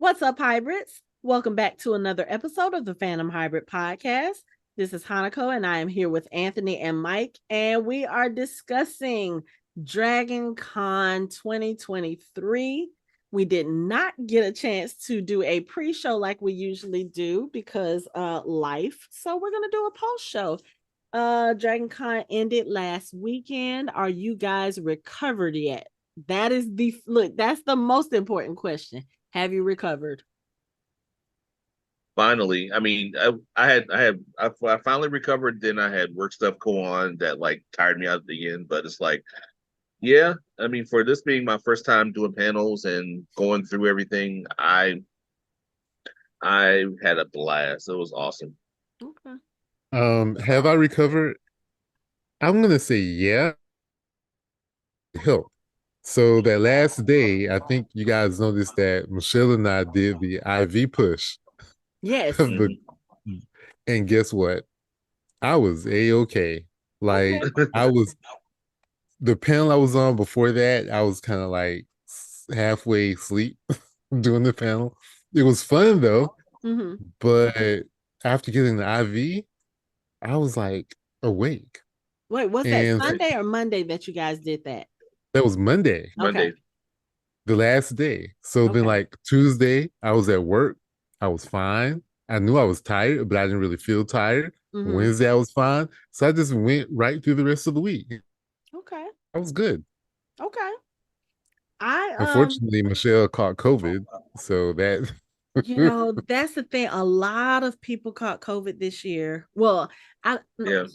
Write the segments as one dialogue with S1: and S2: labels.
S1: What's up, hybrids? Welcome back to another episode of the Fandom Hybrid Podcast. This is Hanako, and I am here with Anthony and Mike, and we are discussing Dragon Con 2023. We did not get a chance to do a pre-show like we usually do because life, so we're gonna do a post-show. Dragon Con ended last weekend. Are you guys recovered yet? That's the most important question. Have you recovered?
S2: Finally, I mean, I finally recovered. Then I had work stuff go on that like tired me out at the end. But it's like, yeah, I mean, for this being my first time doing panels and going through everything, I had a blast. It was awesome.
S1: Okay.
S3: Have I recovered? I'm gonna say yeah. Help. So that last day, I think you guys noticed that Michelle and I did the IV push
S1: Yes.
S3: of the, and guess what? I was a-okay. Like
S1: Okay.
S3: I was the panel I was on before that, I was kind of like halfway asleep doing the panel. It was fun though,
S1: Mm-hmm.
S3: but after getting the IV, I was like awake.
S1: Wait, was that
S3: And
S1: Sunday or Monday that you guys did that?
S3: that was Monday.
S1: Okay.
S2: Monday.
S3: The last day. So then,
S1: Okay.
S3: like Tuesday, I was at work. I was fine. I knew I was tired, but I didn't really feel tired.
S1: Mm-hmm.
S3: Wednesday, I was fine. So I just went right through the rest of the week.
S1: Okay.
S3: I was good.
S1: Okay. I
S3: Unfortunately, Michelle caught COVID. So that.
S1: that's the thing. A lot of people caught COVID this year. Well, I
S2: Yeah.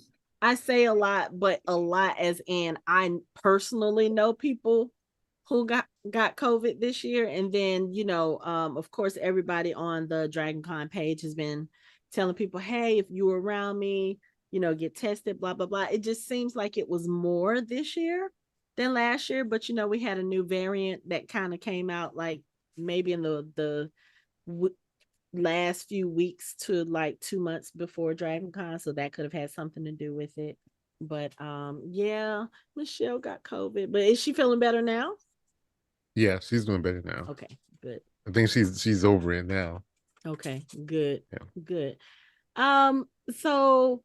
S1: I say a lot, but a lot as in I personally know people who got COVID this year. And then, of course, everybody on the Dragon Con page has been telling people, hey, if you were around me, get tested, blah, blah, blah. It just seems like it was more this year than last year. But, we had a new variant that kind of came out like maybe in the last few weeks to like 2 months before Dragon Con. So that could have had something to do with it. But yeah, Michelle got COVID. But is she feeling better now?
S3: Yeah, she's doing better now.
S1: Okay, good.
S3: I think she's over it now.
S1: Okay, good.
S3: Yeah.
S1: Good. So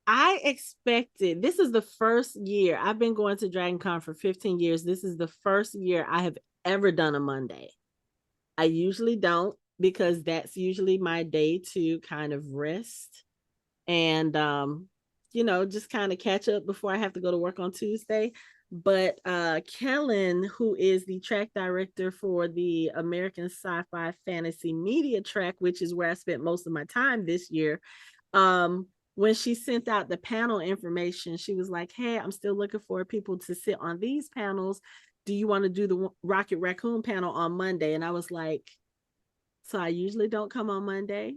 S1: I expected this is the first year I've been going to Dragon Con for 15 years. This is the first year I have ever done a Monday. I usually don't because that's usually my day to kind of rest and just kind of catch up before I have to go to work on Tuesday. But Kellen, who is the track director for the American Sci-Fi Fantasy Media track, which is where I spent most of my time this year, when she sent out the panel information, she was like, hey, I'm still looking for people to sit on these panels. Do you want to do the Rocket Raccoon panel on Monday? And I was like, so I usually don't come on Monday,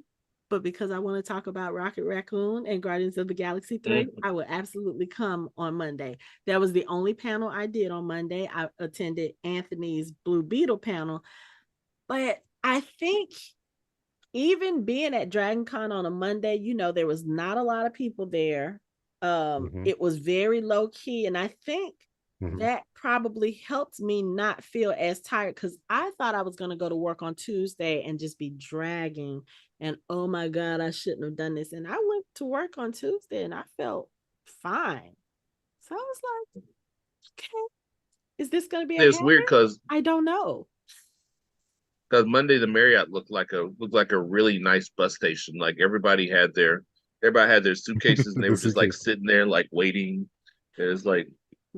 S1: but because I want to talk about Rocket Raccoon and Guardians of the Galaxy 3, I will absolutely come on Monday. That was the only panel I did on Monday. I attended Anthony's Blue Beetle panel, but I think even being at Dragon Con on a Monday, there was not a lot of people there. It was very low key, and I think that probably helped me not feel as tired because I thought I was going to go to work on Tuesday and just be dragging and oh my God, I shouldn't have done this. And I went to work on Tuesday and I felt fine. So I was like, okay, is this going to be a
S2: It's
S1: habit?
S2: weird because
S1: I don't know.
S2: Monday the Marriott looked like a really nice bus station. Like everybody had their suitcases and they were just like sitting there like waiting. It was like,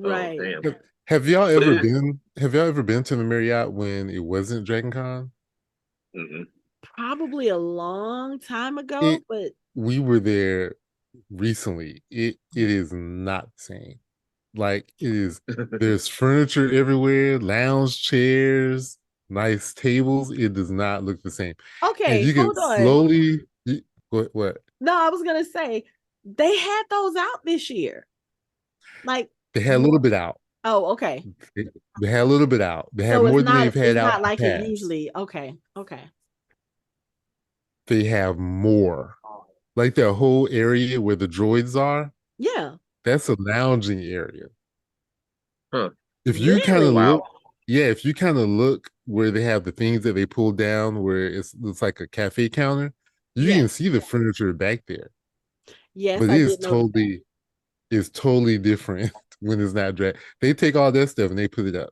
S1: Right.
S2: oh damn.
S3: Have y'all ever been to the Marriott when it wasn't Dragon Con?
S1: Probably a long time ago, but
S3: we were there recently. It is not the same. Like it is. There's furniture everywhere, lounge chairs, nice tables. It does not look the same.
S1: Okay,
S3: and you can
S1: hold on.
S3: slowly. What?
S1: No, I was gonna say they had those out this year. Like
S3: They had a little bit out.
S1: Oh, okay.
S3: They had a little bit out. They had
S1: So
S3: more than they've had
S1: it's
S3: out
S1: not like
S3: in the
S1: it usually. Okay.
S3: They have more. Like that whole area where the droids are.
S1: Yeah.
S3: That's a lounging area.
S2: Huh.
S3: If you kind of
S1: Really?
S3: look, yeah, if you kind of look where they have the things that they pull down where it's like a cafe counter. You can
S1: Yes.
S3: see the furniture back there,
S1: Yes,
S3: but
S1: I did notice that.
S3: it's totally different when it's not drag. They take all that stuff and they put it up.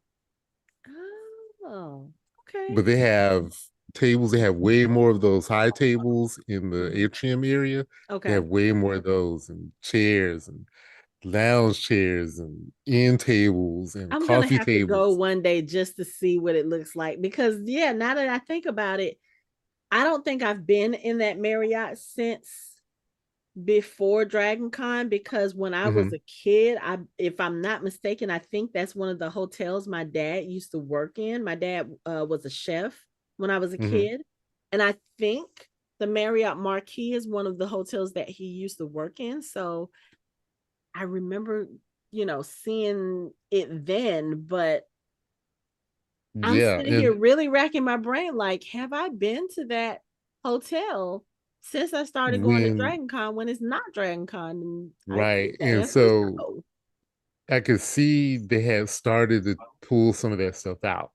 S1: Oh, okay.
S3: But they have tables. They have way more of those high tables in the
S1: Mhm.
S3: atrium area. They
S1: Okay.
S3: have way more of those, and chairs and lounge chairs and end tables and
S1: I'm gonna
S3: coffee
S1: have to go
S3: tables.
S1: one day just to see what it looks like because yeah, now that I think about it, I don't think I've been in that Marriott since before Dragon Con because when I was
S3: Hmm.
S1: a kid, I if I'm not mistaken, I think that's one of the hotels my dad used to work in. My dad was a chef when I was a
S3: Hmm.
S1: kid, and I think the Marriott Marquis is one of the hotels that he used to work in. So I remember, seeing it then, but I'm
S3: Yeah,
S1: sitting here
S3: and
S1: really racking my brain like, have I been to that hotel since I started going to
S3: when
S1: Dragon Con when it's not Dragon Con? And I
S3: right,
S1: think the
S3: and
S1: answer is
S3: so
S1: no.
S3: I could see they had started to pull some of that stuff out,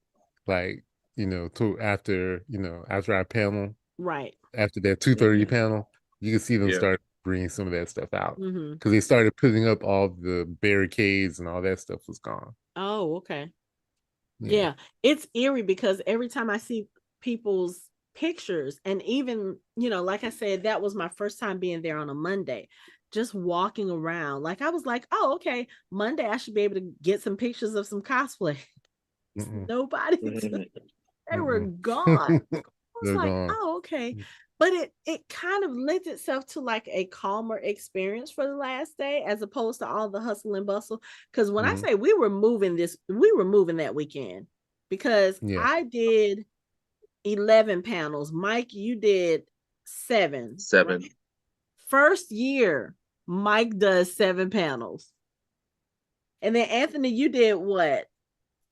S3: like to after after our panel,
S1: Right.
S3: after that 2:30 panel, you can see them
S2: Yeah.
S3: start bringing some of that stuff out
S1: Mm-hmm.
S3: because they started putting up all the barricades and all that stuff was gone.
S1: Oh, okay.
S3: Yeah.
S1: Yeah. It's eerie because every time I see people's pictures, and even, like I said, that was my first time being there on a Monday, just walking around. Like I was like, oh, okay, Monday I should be able to get some pictures of some cosplay.
S3: Mm-mm,
S1: Nobody took,
S2: Mhm.
S1: they were
S3: mm-mm.
S1: gone. I was
S3: They're
S1: like,
S3: gone.
S1: oh, okay. But it kind of lends itself to like a calmer experience for the last day as opposed to all the hustle and bustle. Because when I
S3: Mhm.
S1: say we were moving that weekend because
S3: Yeah.
S1: I did 11 panels. Mike, you did 7, right?
S2: 7.
S1: First year, Mike does 7 panels. And then Anthony, you did what?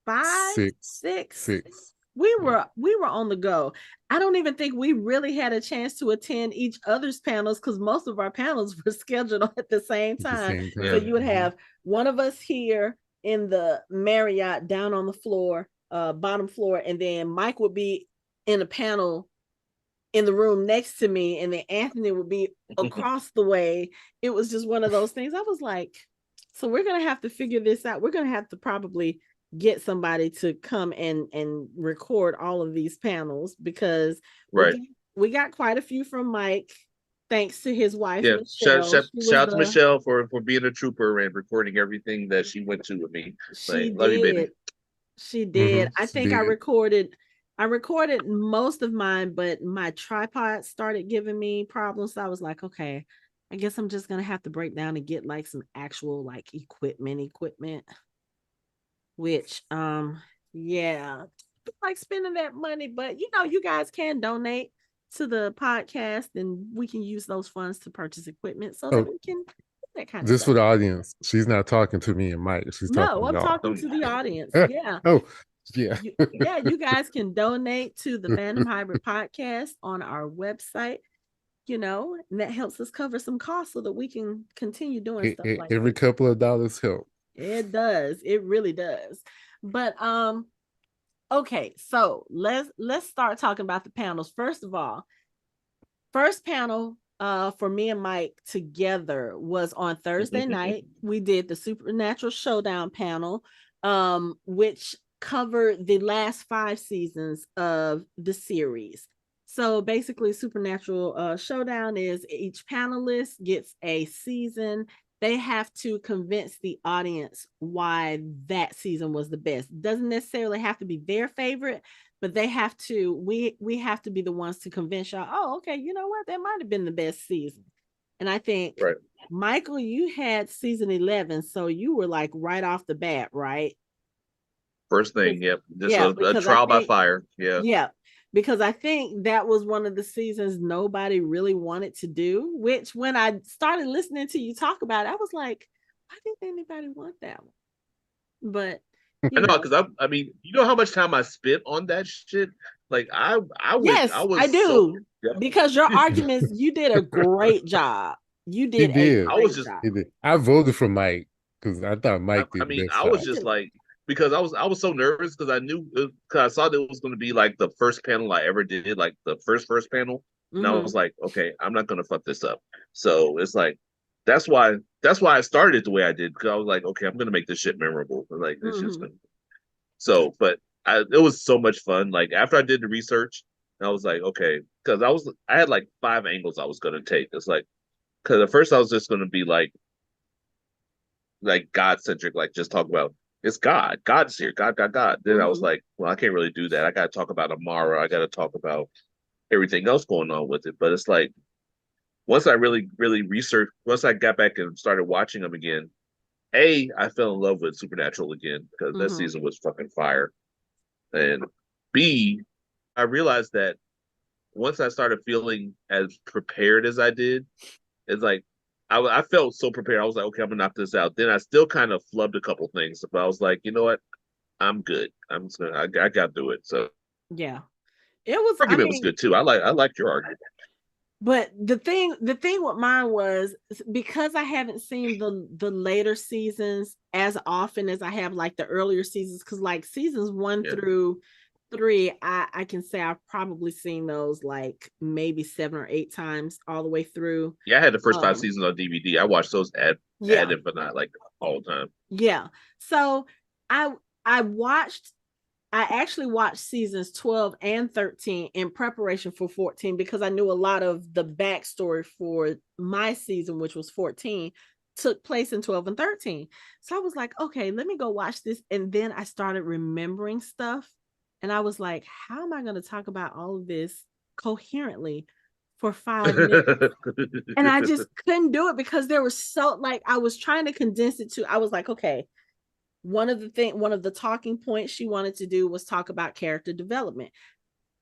S1: 5,
S3: Six.
S1: 6?
S3: Six.
S1: we
S3: Yeah.
S1: were we were on the go. I don't even think we really had a chance to attend each other's panels because most of our panels were scheduled at the same
S3: At the
S1: time.
S3: same
S1: So
S2: Yeah.
S3: time.
S1: you would
S3: Mhm.
S1: have one of us here in the Marriott down on the floor, bottom floor, and then Mike would be in a panel in the room next to me, and then Anthony would be across the way. It was just one of those things. I was like, so we're gonna have to figure this out. We're gonna have to probably get somebody to come and record all of these panels because we
S2: Right.
S1: got, we got quite a few from Mike, thanks to his wife
S2: Yeah.
S1: Michelle. She was
S2: Shout out to
S1: the
S2: Michelle for being a trooper and recording everything that she went to with me.
S1: she
S2: Like, love you, baby.
S1: did. She did.
S3: Mhm.
S1: I
S3: She
S1: think
S3: did.
S1: I recorded most of mine, but my tripod started giving me problems. So I was like, okay, I guess I'm just gonna have to break down and get like some actual like equipment, which yeah, like spending that money, but you guys can donate to the podcast and we can use those funds to purchase equipment so that
S3: Oh,
S1: we can do that kind of
S3: just for
S1: stuff.
S3: the audience. She's not talking to me and Mike. She's talking
S1: No,
S3: to
S1: I'm
S3: y'all.
S1: talking to the audience. Yeah.
S3: Oh, yeah.
S1: You guys can donate to the Fandom Hybrid podcast on our website, and that helps us cover some costs so that we can continue doing stuff like
S3: Every
S1: this.
S3: couple of dollars help.
S1: It does. It really does. But okay, so let's start talking about the panels. First of all, first panel for me and Mike together was on Thursday night. We did the Supernatural Showdown panel, which covered the last 5 seasons of the series. So basically, Supernatural Showdown is each panelist gets a season. They have to convince the audience why that season was the best. Doesn't necessarily have to be their favorite, but they have to we have to be the ones to convince y'all, oh, okay, you know what, that might have been the best season. And I think,
S2: Right.
S1: Michael, you had season 11, so you were like right off the bat, right?
S2: First thing. Yep. Just
S1: Yeah,
S2: a
S1: because I
S2: trial by
S1: think
S2: fire. Yeah.
S1: yeah, because I think that was one of the seasons nobody really wanted to do, which when I started listening to you talk about it, I was like, why didn't anybody want that one? But
S2: I
S1: you
S2: know,
S1: know,
S2: because I mean, you know how much time I spent on that shit. Like, I
S1: yes, I
S2: was so,
S1: do. Because your arguments, you did a great job. You
S3: He
S1: did a
S3: did.
S2: I was
S1: great
S2: just,
S1: job.
S3: He did. I voted for Mike because I thought Mike
S2: I
S3: did the
S2: mean,
S3: best
S2: I was
S3: job.
S2: just
S1: Too.
S2: like, because I was so nervous because I knew because I saw that it was going to be like the first panel I ever did, like the first panel, and I was like, okay, I'm not going to fuck this up. So it's like that's why I started the way I did because I was like, okay, I'm going to make this shit memorable. Like this shit's gonna... So, but it was so much fun. Like after I did the research, I was like, okay, because I had like 5 angles I was going to take. It's like because at first I was just going to be like God centric, like just talk about it's God. God's here. God, God, God. Then I was like, well, I can't really do that. I got to talk about Amara. I got to talk about everything else going on with it. But it's like once I really, really researched, once I got back and started watching them again, I fell in love with Supernatural again because that season was fucking fire. And B, I realized that once I started feeling as prepared as I did, it's like I felt so prepared. I was like, okay, I'm gonna knock this out. Then I still kind of flubbed a couple things, but I was like, you know what? I'm good. I got through it. So
S1: yeah, it was.
S2: argument was good too. I liked your argument.
S1: But the thing with mine was because I haven't seen the later seasons as often as I have like the earlier seasons, because like seasons 1 through 3, I can say I've probably seen those like maybe 7 or 8 times all the way through.
S2: Yeah, I had the first 5 seasons on DVD. I watched those ad infinitum like all the time.
S1: Yeah. So I actually watched seasons 12 and 13 in preparation for 14 because I knew a lot of the backstory for my season, which was 14, took place in 12 and 13. So I was like, okay, let me go watch this. And then I started remembering stuff. And I was like, how am I going to talk about all of this coherently for 5 minutes? And I just couldn't do it because there was so like, I was trying to condense it to, I was like, okay, one of the talking points she wanted to do was talk about character development,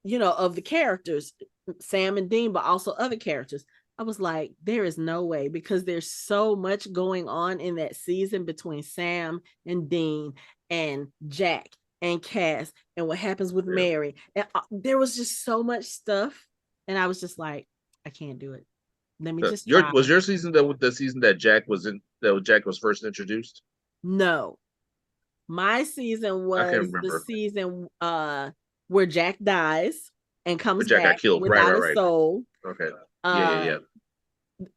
S1: of the characters, Sam and Dean, but also other characters. I was like, there is no way, because there's so much going on in that season between Sam and Dean and Jack and Cass and what happens with Mary. And there was just so much stuff. And I was just like, I can't do it. Let me just try.
S2: Was your season the season that Jack was in, that Jack was first introduced?
S1: No. My season was the season where Jack dies and comes
S2: Jack
S1: back
S2: got killed.
S1: without
S2: Right.
S1: a soul.
S2: Okay. Yeah.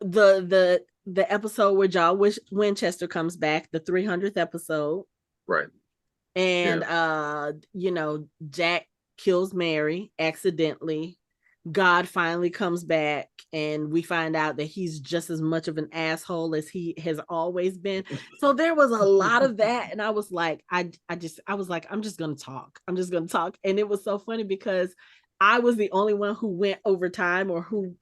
S1: The episode where John Winchester comes back, the 300th episode.
S2: Right.
S1: And Jack kills Mary accidentally. God finally comes back and we find out that he's just as much of an asshole as he has always been. So there was a lot of that. And I was like, I was like, I'm just going to talk. And it was so funny because I was the only one who went over time, or who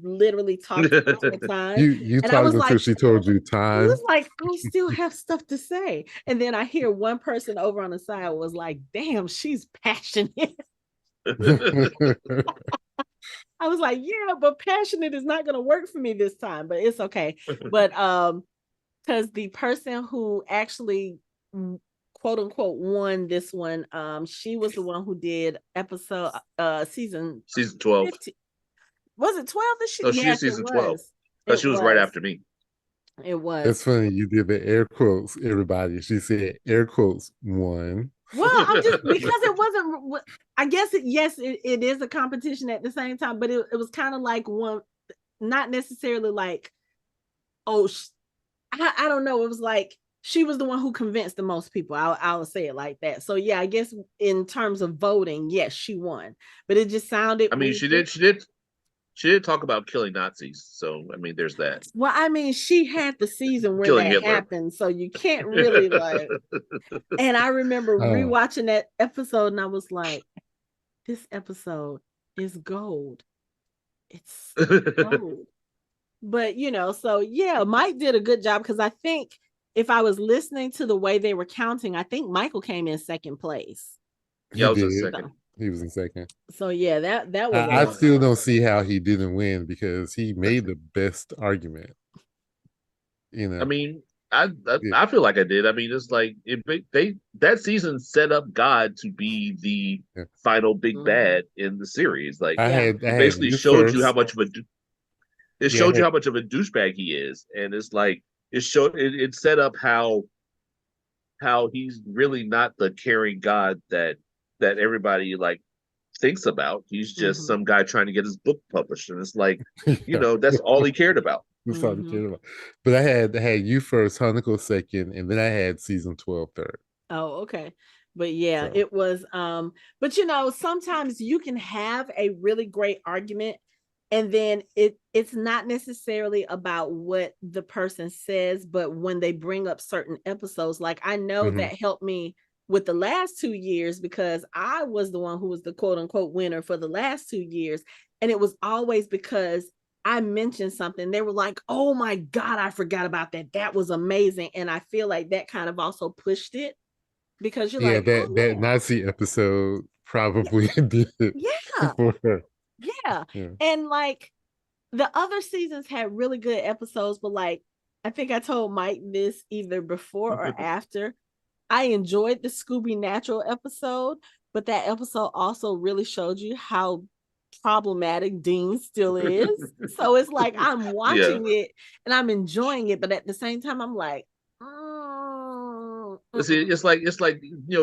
S1: literally talked all the time.
S3: You talked until she told you time.
S1: It was like, I still have stuff to say. And then I hear one person over on the side was like, damn, she's passionate. I was like, yeah, but passionate is not going to work for me this time, but it's okay. But because the person who actually quote unquote won this one, she was the one who did episode season
S2: 12.
S1: 15. Was it 12 that she?
S2: No, she was season 12. Because she was right after me.
S1: It was.
S3: It's funny you did the air quotes, everybody. She said air quotes one.
S1: Well, I'm just because it wasn't. I guess it is a competition at the same time, but it was kind of like one, not necessarily like, I don't know. It was like she was the one who convinced the most people. I'll say it like that. So yeah, I guess in terms of voting, yes, she won. But it just sounded.
S2: I mean, she did talk about killing Nazis. So I mean, there's that.
S1: Well, I mean, she had the season where killing that Hitler happened, so you can't really like. And I remember rewatching that episode, and I was like, "This episode is gold. It's gold." But so yeah, Mike did a good job, because I think if I was listening to the way they were counting, I think Michael came in second place.
S2: Yeah, I was in second.
S3: He was in second.
S1: So yeah, that was.
S3: I still don't see how he didn't win, because he made the best argument.
S2: I mean, I feel like I did. I mean, it's like that season set up God to be the final big bad in the series. Like, it basically showed you how much of a how much of a douchebag he is, and it's like it set up how how he's really not the caring God that everybody like thinks about. He's just
S1: Mm-hmm.
S2: some guy trying to get his book published, and it's like,
S3: Yeah.
S2: that's all he cared about.
S3: That's all I
S1: Mm-hmm.
S3: cared about. But I had you first, Hanako second, and then I had season 12 third.
S1: Oh, okay. But yeah,
S3: So
S1: it was but sometimes you can have a really great argument and then it's not necessarily about what the person says, but when they bring up certain episodes, like I know
S3: mhm.
S1: that helped me with the last 2 years because I was the one who was the quote unquote winner for the last 2 years. And it was always because I mentioned something. They were like, oh my God, I forgot about that. That was amazing. And I feel like that kind of also pushed it because you're
S3: Yeah,
S1: like,
S3: that
S1: oh
S3: Nazi episode
S1: yeah,
S3: probably did it
S1: yeah,
S3: for her.
S1: yeah, yeah.
S3: Yeah.
S1: And like the other seasons had really good episodes, but like I think I told Mike this either before or after. I enjoyed the Scooby Natural episode, but that episode also really showed you how problematic Dean still is. So it's like I'm
S2: Yeah.
S1: watching it and I'm enjoying it, but at the same time, I'm like,
S2: See, it's like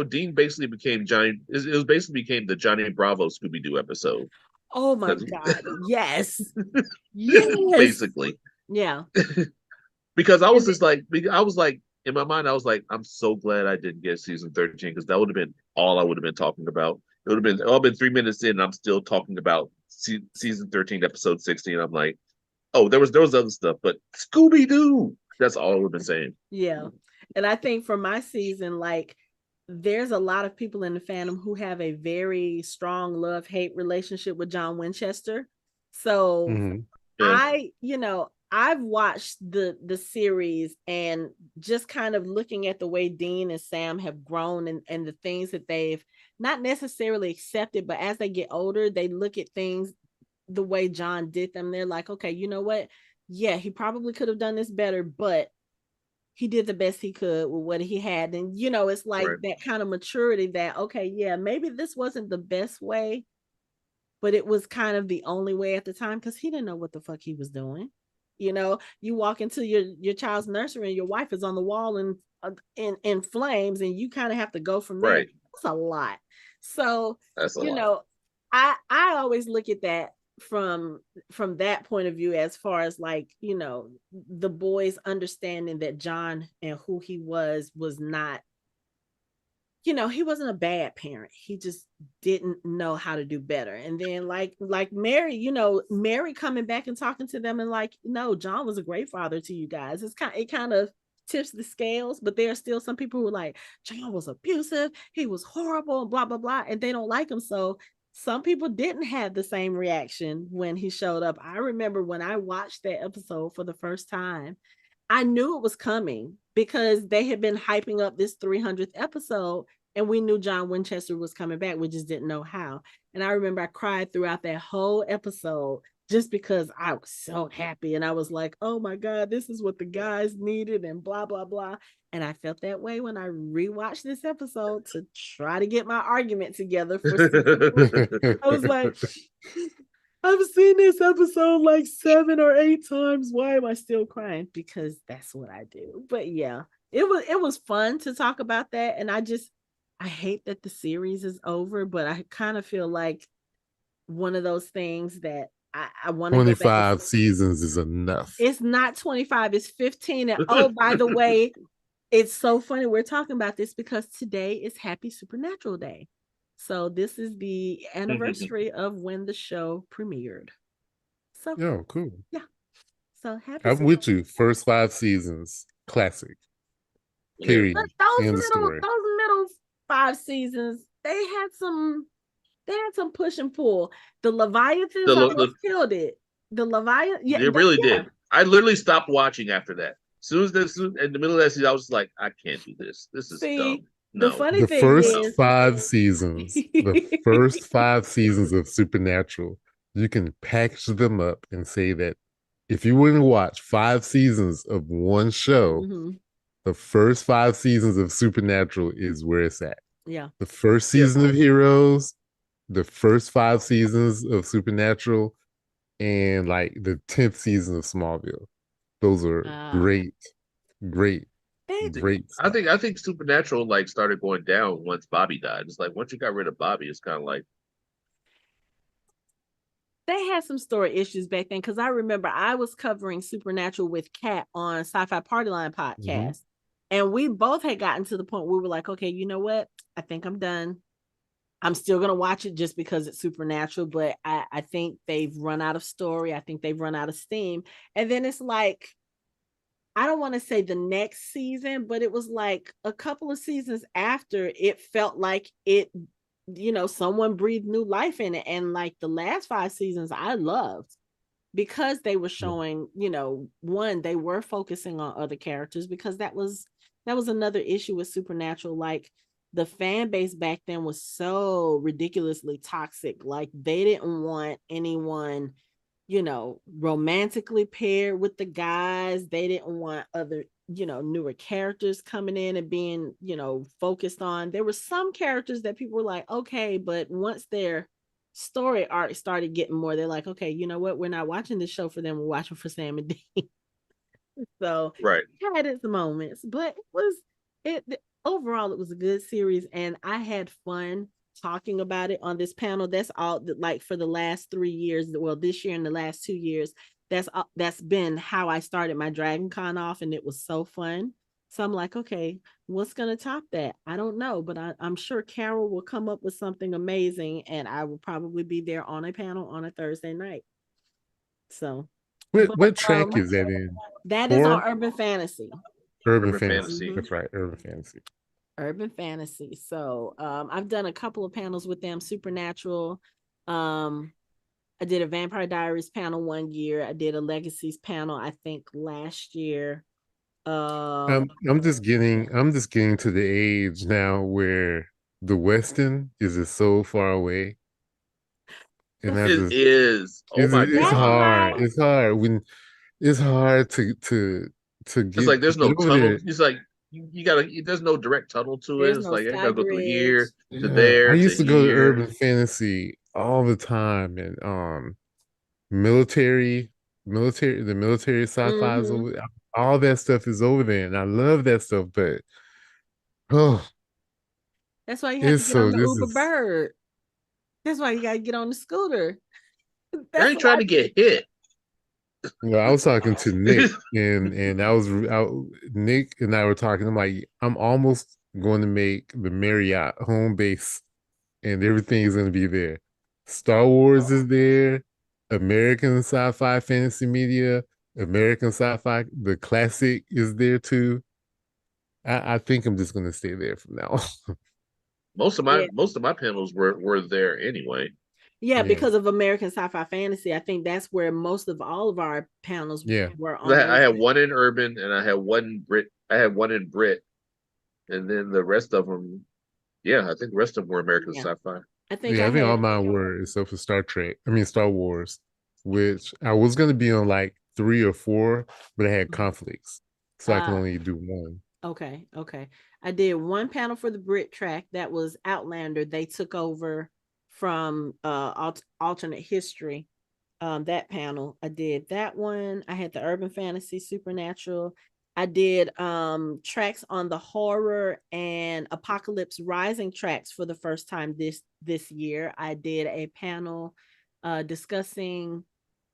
S2: Dean basically became Johnny. It was basically became the Johnny Bravo Scooby Doo episode
S1: oh my
S2: because
S1: God, yes, yes,
S2: basically
S1: yeah,
S2: because I was
S1: and
S2: just like I was like in my mind I was like I'm so glad I didn't get season 13 because that would have been all I would have been talking about. It would have been 3 minutes in and I'm still talking about season 13 episode 16. I'm like, oh, there was other stuff, but Scooby Doo. That's all I would have been saying.
S1: yeah, and I think for my season, like there's a lot of people in the fandom who have a very strong love-hate relationship with John Winchester. So
S3: Mhm.
S2: Yeah,
S1: I've watched the series and just kind of looking at the way Dean and Sam have grown and the things that they've not necessarily accepted, but as they get older, they look at things the way John did them. They're like, okay, you know what? Yeah, he probably could have done this better, but he did the best he could with what he had. And it's like
S2: right,
S1: that kind of maturity that, okay, yeah, maybe this wasn't the best way, but it was kind of the only way at the time because he didn't know what the fuck he was doing. You walk into your child's nursery and your wife is on the wall and in flames, and you kind of have to go from there.
S2: right.
S1: That's a lot. So,
S2: That's a
S1: you
S2: lot.
S1: know, I always look at that from that point of view as far as like the boys understanding that John and who he was not, he wasn't a bad parent. He just didn't know how to do better. And then like Mary, Mary coming back and talking to them and like, no, John was a great father to you guys. It kind of tips the scales, but there are still some people who are like, John was abusive, he was horrible, and blah blah blah, and they don't like him. So some people didn't have the same reaction when he showed up. I remember when I watched that episode for the first time, I knew it was coming because they had been hyping up this 300th episode and we knew John Winchester was coming back. We just didn't know how. And I remember I cried throughout that whole episode just because I was so happy. And I was like, oh my God, this is what the guys needed and blah, blah, blah. And I felt that way when I rewatched this episode to try to get my argument together for season 3. I was like, I've seen this episode like 7 or 8 times. Why am I still crying? Because that's what I do. But yeah, it was fun to talk about that. And I hate that the series is over, but I kind of feel like one of those things that I want to go back and
S3: 25 seasons is enough.
S1: it's not 25, it's 15. And oh, by the way, it's so funny we're talking about this because today is Happy Supernatural Day. So this is the anniversary of when the show premiered. So
S3: Yo, cool.
S1: yeah. So happy
S3: I'm
S1: Super.
S3: with you. First 5 seasons, classic.
S2: Yeah.
S1: But
S3: Period. End of story.
S1: those middle 5 seasons, they had some push and pull. The
S2: The,
S1: Leviathans
S2: the
S1: almost killed it. The Leviathan, yeah,
S2: It really
S1: yeah.
S2: did. I literally stopped watching after that. In the middle of that season, I was like, I can't do this. This is
S1: See,
S2: dumb.
S1: the
S2: No,
S1: funny
S3: The
S1: thing
S3: first
S2: no.
S1: is,
S3: 5 seasons, the first 5 seasons of Supernatural, you can package them up and say that if you wouldn't watch 5 seasons of one show,
S1: Mhm,
S3: the first 5 seasons of Supernatural is where it's at.
S1: yeah,
S3: The first
S2: Yeah,
S3: season of Heroes, the first 5 seasons of Supernatural, and like the 10th season of Smallville. Those are
S1: uh,
S3: great, great. Great
S2: I
S3: stuff.
S2: think Supernatural like started going down once Bobby died. It's like once you got rid of Bobby, it's kind of like
S1: They had some story issues back then because I remember I was covering Supernatural with Kat on Sci-Fi Party Line
S3: Mhm.
S1: podcast, and we both had gotten to the point where we were like, okay, you know what? I think I'm done. I'm still gonna watch it just because it's Supernatural, but I think they've run out of story. I think they've run out of steam. And then it's like, I don't want to say the next season, but it was like a couple of seasons after it felt like it, someone breathed new life in it. And like the last 5 seasons, I loved because they were
S3: Yeah.
S1: showing, one, they were focusing on other characters because that was another issue with Supernatural. Like the fan base back then was so ridiculously toxic. Like they didn't want anyone romantically paired with the guys. They didn't want other, newer characters coming in and being, focused on. There were some characters that people were like, okay, but once their story arc started getting more, they're like, okay, you know what? We're not watching this show for them. We're watching for Sam and Dean. So
S2: right.
S1: it had its moments, but it overall it was a good series, and I had fun talking about it on this panel. That's all, like for the last 3 years. Well, this year and the last 2 years, that's been how I started my Dragon Con off, and it was so fun. So I'm like, okay, what's gonna top that? I don't know, but I'm sure Carol will come up with something amazing, and I will probably be there on a panel on a Thursday night. So,
S3: What
S1: but
S3: what track is that in?
S1: that is on
S3: 4?
S1: Urban Fantasy.
S3: Urban
S2: Urban
S3: Fantasy.
S1: Mhm.
S2: Fantasy.
S3: That's right, Urban Fantasy.
S1: Urban Fantasy. So I've done a couple of panels with them. Supernatural. Um, I did a Vampire Diaries panel one year. I did a Legacies panel, I think last year.
S3: I'm just getting to the age now where the Weston is just so far away, and I
S2: It
S3: just
S2: is. Oh my
S3: it's
S1: That's
S2: god.
S3: hard.
S1: why.
S3: It's hard when it's hard to
S2: It's
S3: get
S2: like
S3: to
S2: there's no
S3: get over
S2: tunnel.
S3: there.
S2: It's like you gotta. There's no direct tunnel to it.
S1: There's
S2: It's
S1: no
S2: like I
S1: sky
S2: gotta go through
S1: bridge.
S2: here to
S3: Yeah, I
S2: there to
S3: used to go to
S2: here.
S3: Urban Fantasy all the time, and military, the military sci-fi is
S1: Mm-hmm.
S3: over. All that stuff is over there, and I love that stuff. But oh,
S1: That's why you have to
S3: it's
S1: get on
S3: so
S1: the
S3: this
S1: Uber
S3: is.
S1: Bird. That's why you gotta get on the scooter.
S2: I
S1: That's
S2: ain't
S1: what
S2: trying
S1: I
S2: to get hit.
S3: I was talking to Nick, and Nick and I were talking. I'm like, I'm almost going to make the Marriott home base, and everything is going to be there. Star Wars is there, American sci-fi fantasy media, American sci-fi, the classic is there too. I think I'm just going to stay there from now on.
S1: yeah.
S2: Most of my panels were there anyway.
S1: Yeah,
S3: Yeah,
S1: because of American Sci-Fi Fantasy. I think that's where most of all of our panels
S3: yeah.
S1: were on
S2: I
S1: those.
S2: had one in urban and I had one in Brit. I had one in Brit, and then the rest of them. Yeah, I think the rest of them were American
S1: Yeah.
S2: Sci-Fi.
S1: I think
S3: Yeah,
S1: I
S3: I think
S1: had
S3: all mine were except for Star Wars, which I was gonna be on like 3 or 4, but I had conflicts. So I can
S1: uh
S3: only do one.
S1: okay. I did one panel for the Brit track that was Outlander. They took over from alternate history. That panel. I did that one. I had the urban fantasy supernatural. I did tracks on the horror and apocalypse rising tracks for the first time this year. I did a panel discussing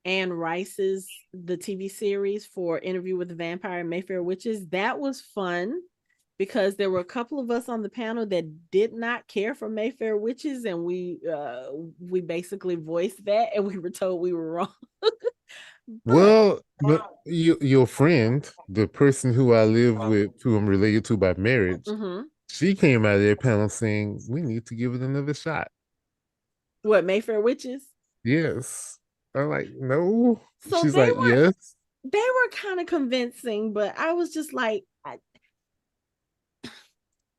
S1: Anne Rice's the TV series for Interview with the Vampire and Mayfair Witches. That was fun because there were a couple of us on the panel that did not care for Mayfair Witches, and we basically voiced that, and we were told we were wrong. But
S3: Well, your friend, the person who I live with, who I'm related to by marriage,
S1: mhm.
S3: she came out of their panel saying we need to give it another shot.
S1: What, Mayfair Witches?
S3: Yes. I'm like, no.
S1: So
S3: She's like, yes.
S1: they were kind of convincing, but I was just like,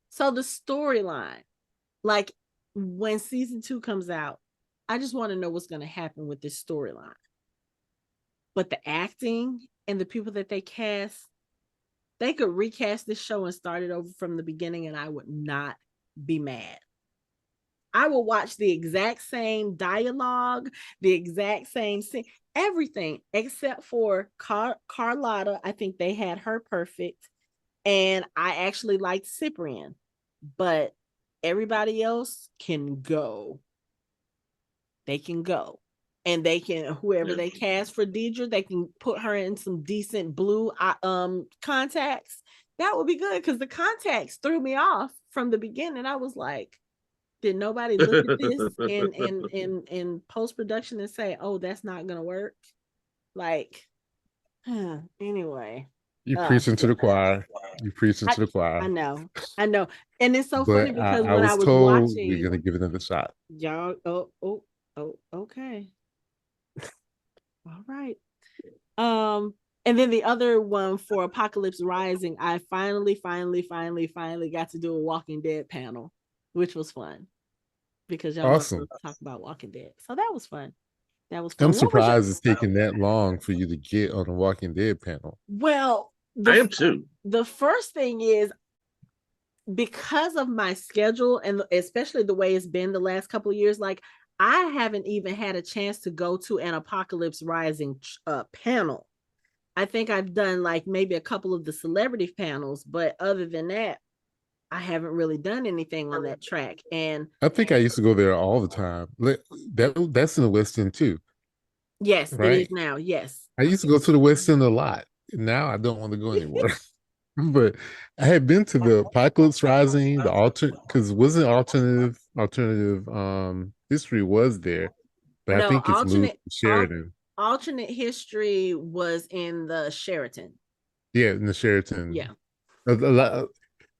S1: so the storyline, like when season 2 comes out, I just want to know what's going to happen with this storyline. But the acting and the people that they cast, they could recast this show and start it over from the beginning, and I would not be mad. I will watch the exact same dialogue, the exact same scene, everything except for Carlotta. I think they had her perfect. And I actually liked Cyprian, but everybody else can go. They can go. And they can, whoever they cast for Deidre, they can put her in some decent blue contacts. That would be good, because the contacts threw me off from the beginning. I was like, did nobody look at this in post-production and say, oh, that's not gonna work? Like, anyway.
S3: You preaching to the choir. You preaching to the choir.
S1: I know. And it's so funny
S3: But
S1: because
S3: I
S1: when I
S3: was
S1: was
S3: told
S1: watching,
S3: we're gonna give it another shot.
S1: y'all, okay. All right. And then the other one for Apocalypse Rising, I finally got to do a Walking Dead panel, which was fun because y'all love to talk about Walking Dead. So that was fun.
S3: I'm surprised it's taking that long for you to get on a Walking Dead panel.
S1: Well,
S2: I am too.
S1: The first thing is, because of my schedule and especially the way it's been the last couple of years, like I haven't even had a chance to go to an Apocalypse Rising panel. I think I've done like maybe a couple of the celebrity panels, but other than that, I haven't really done anything on that track. And
S3: I think I used to go there all the time. That's in the West End too.
S1: Yes,
S3: right?
S1: It is now. Yes.
S3: I used to go to the West End a lot. Now I don't want to go anymore. But I had been to the Apocalypse Rising, the alternate, because wasn't alternative history was there, but I
S1: No,
S3: think it's moved to Sheridan.
S1: Alternate history was in the Sheraton.
S3: Yeah, in the Sheraton.
S1: Yeah.
S3: A lot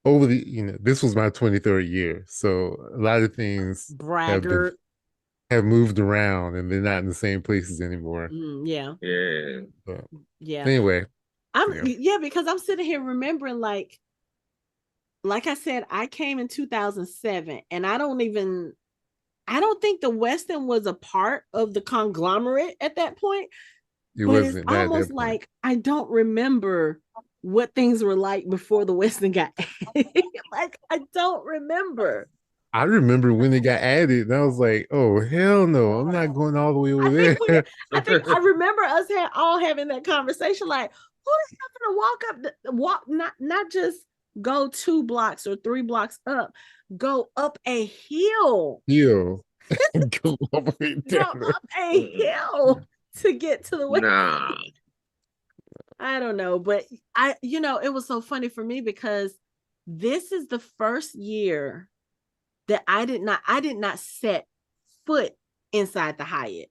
S3: over the, this was my 23rd year, so a lot of things have moved around, and they're not in the same places anymore.
S1: Yeah.
S3: But
S1: yeah.
S3: Anyway,
S1: because I'm sitting here remembering, like I said, I came in 2007, and I don't think the West End was a part of the conglomerate at that point. It's almost like I don't remember what things were like before the West End got added. Like, I don't remember.
S3: I remember when it got added, and I was like, "Oh hell no, I'm not going all the way over there."
S1: I remember us all having that conversation. Like, who is going to walk not just go 2 blocks or 3 blocks up, go up a hill.
S3: Go up
S1: a hill to get to the West.
S2: Nah.
S1: I don't know, but it was so funny for me because this is the first year that I did not set foot inside the Hyatt.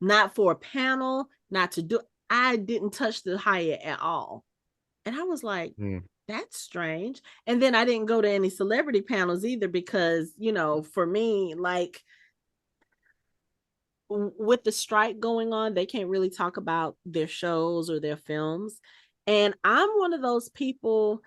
S1: Not for a panel, not to do. I didn't touch the Hyatt at all. And I was like, that's strange. And then I didn't go to any celebrity panels either because, for me, like, with the strike going on, they can't really talk about their shows or their films. And I'm one of those people,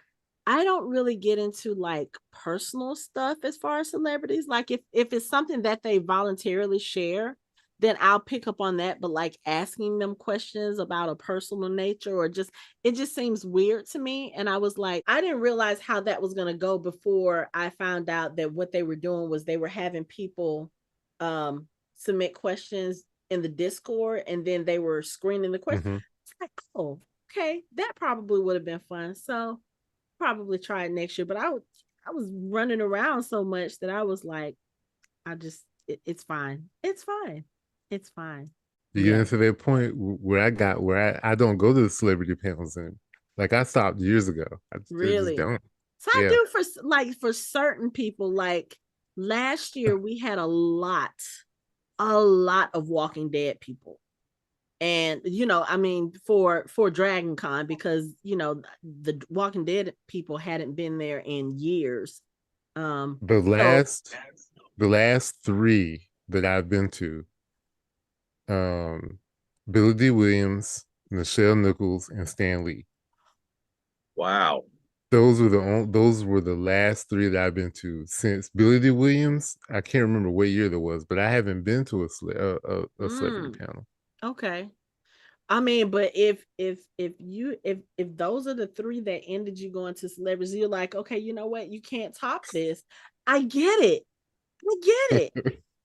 S1: I don't really get into like personal stuff as far as celebrities. Like if it's something that they voluntarily share, then I'll pick up on that. But like asking them questions about a personal nature or it just seems weird to me. And I was like, I didn't realize how that was going to go before I found out that what they were doing was they were having people submit questions in the Discord, and then they were screening the questions. It's like, oh, okay, that probably would have been fun. So probably try it next year. But I was running around so much that I was like, it's fine. It's fine. It's fine.
S3: You get into that point where I don't go to the celebrity panels anymore. Like I stopped years ago. I just don't.
S1: So I do for certain people. Like last year, we had a lot of Walking Dead people. And for Dragon Con, because the Walking Dead people hadn't been there in years.
S3: The last 3 that I've been to, Billy D. Williams, Nichelle Nichols, and Stan Lee.
S2: Wow.
S3: Those were the last 3 that I've been to since Billy D. Williams. I can't remember what year that was, but I haven't been to a celebrity panel.
S1: Okay. I mean, but if those are the 3 that ended you going to celebrities, you're like, okay, you know what? You can't top this. I get it.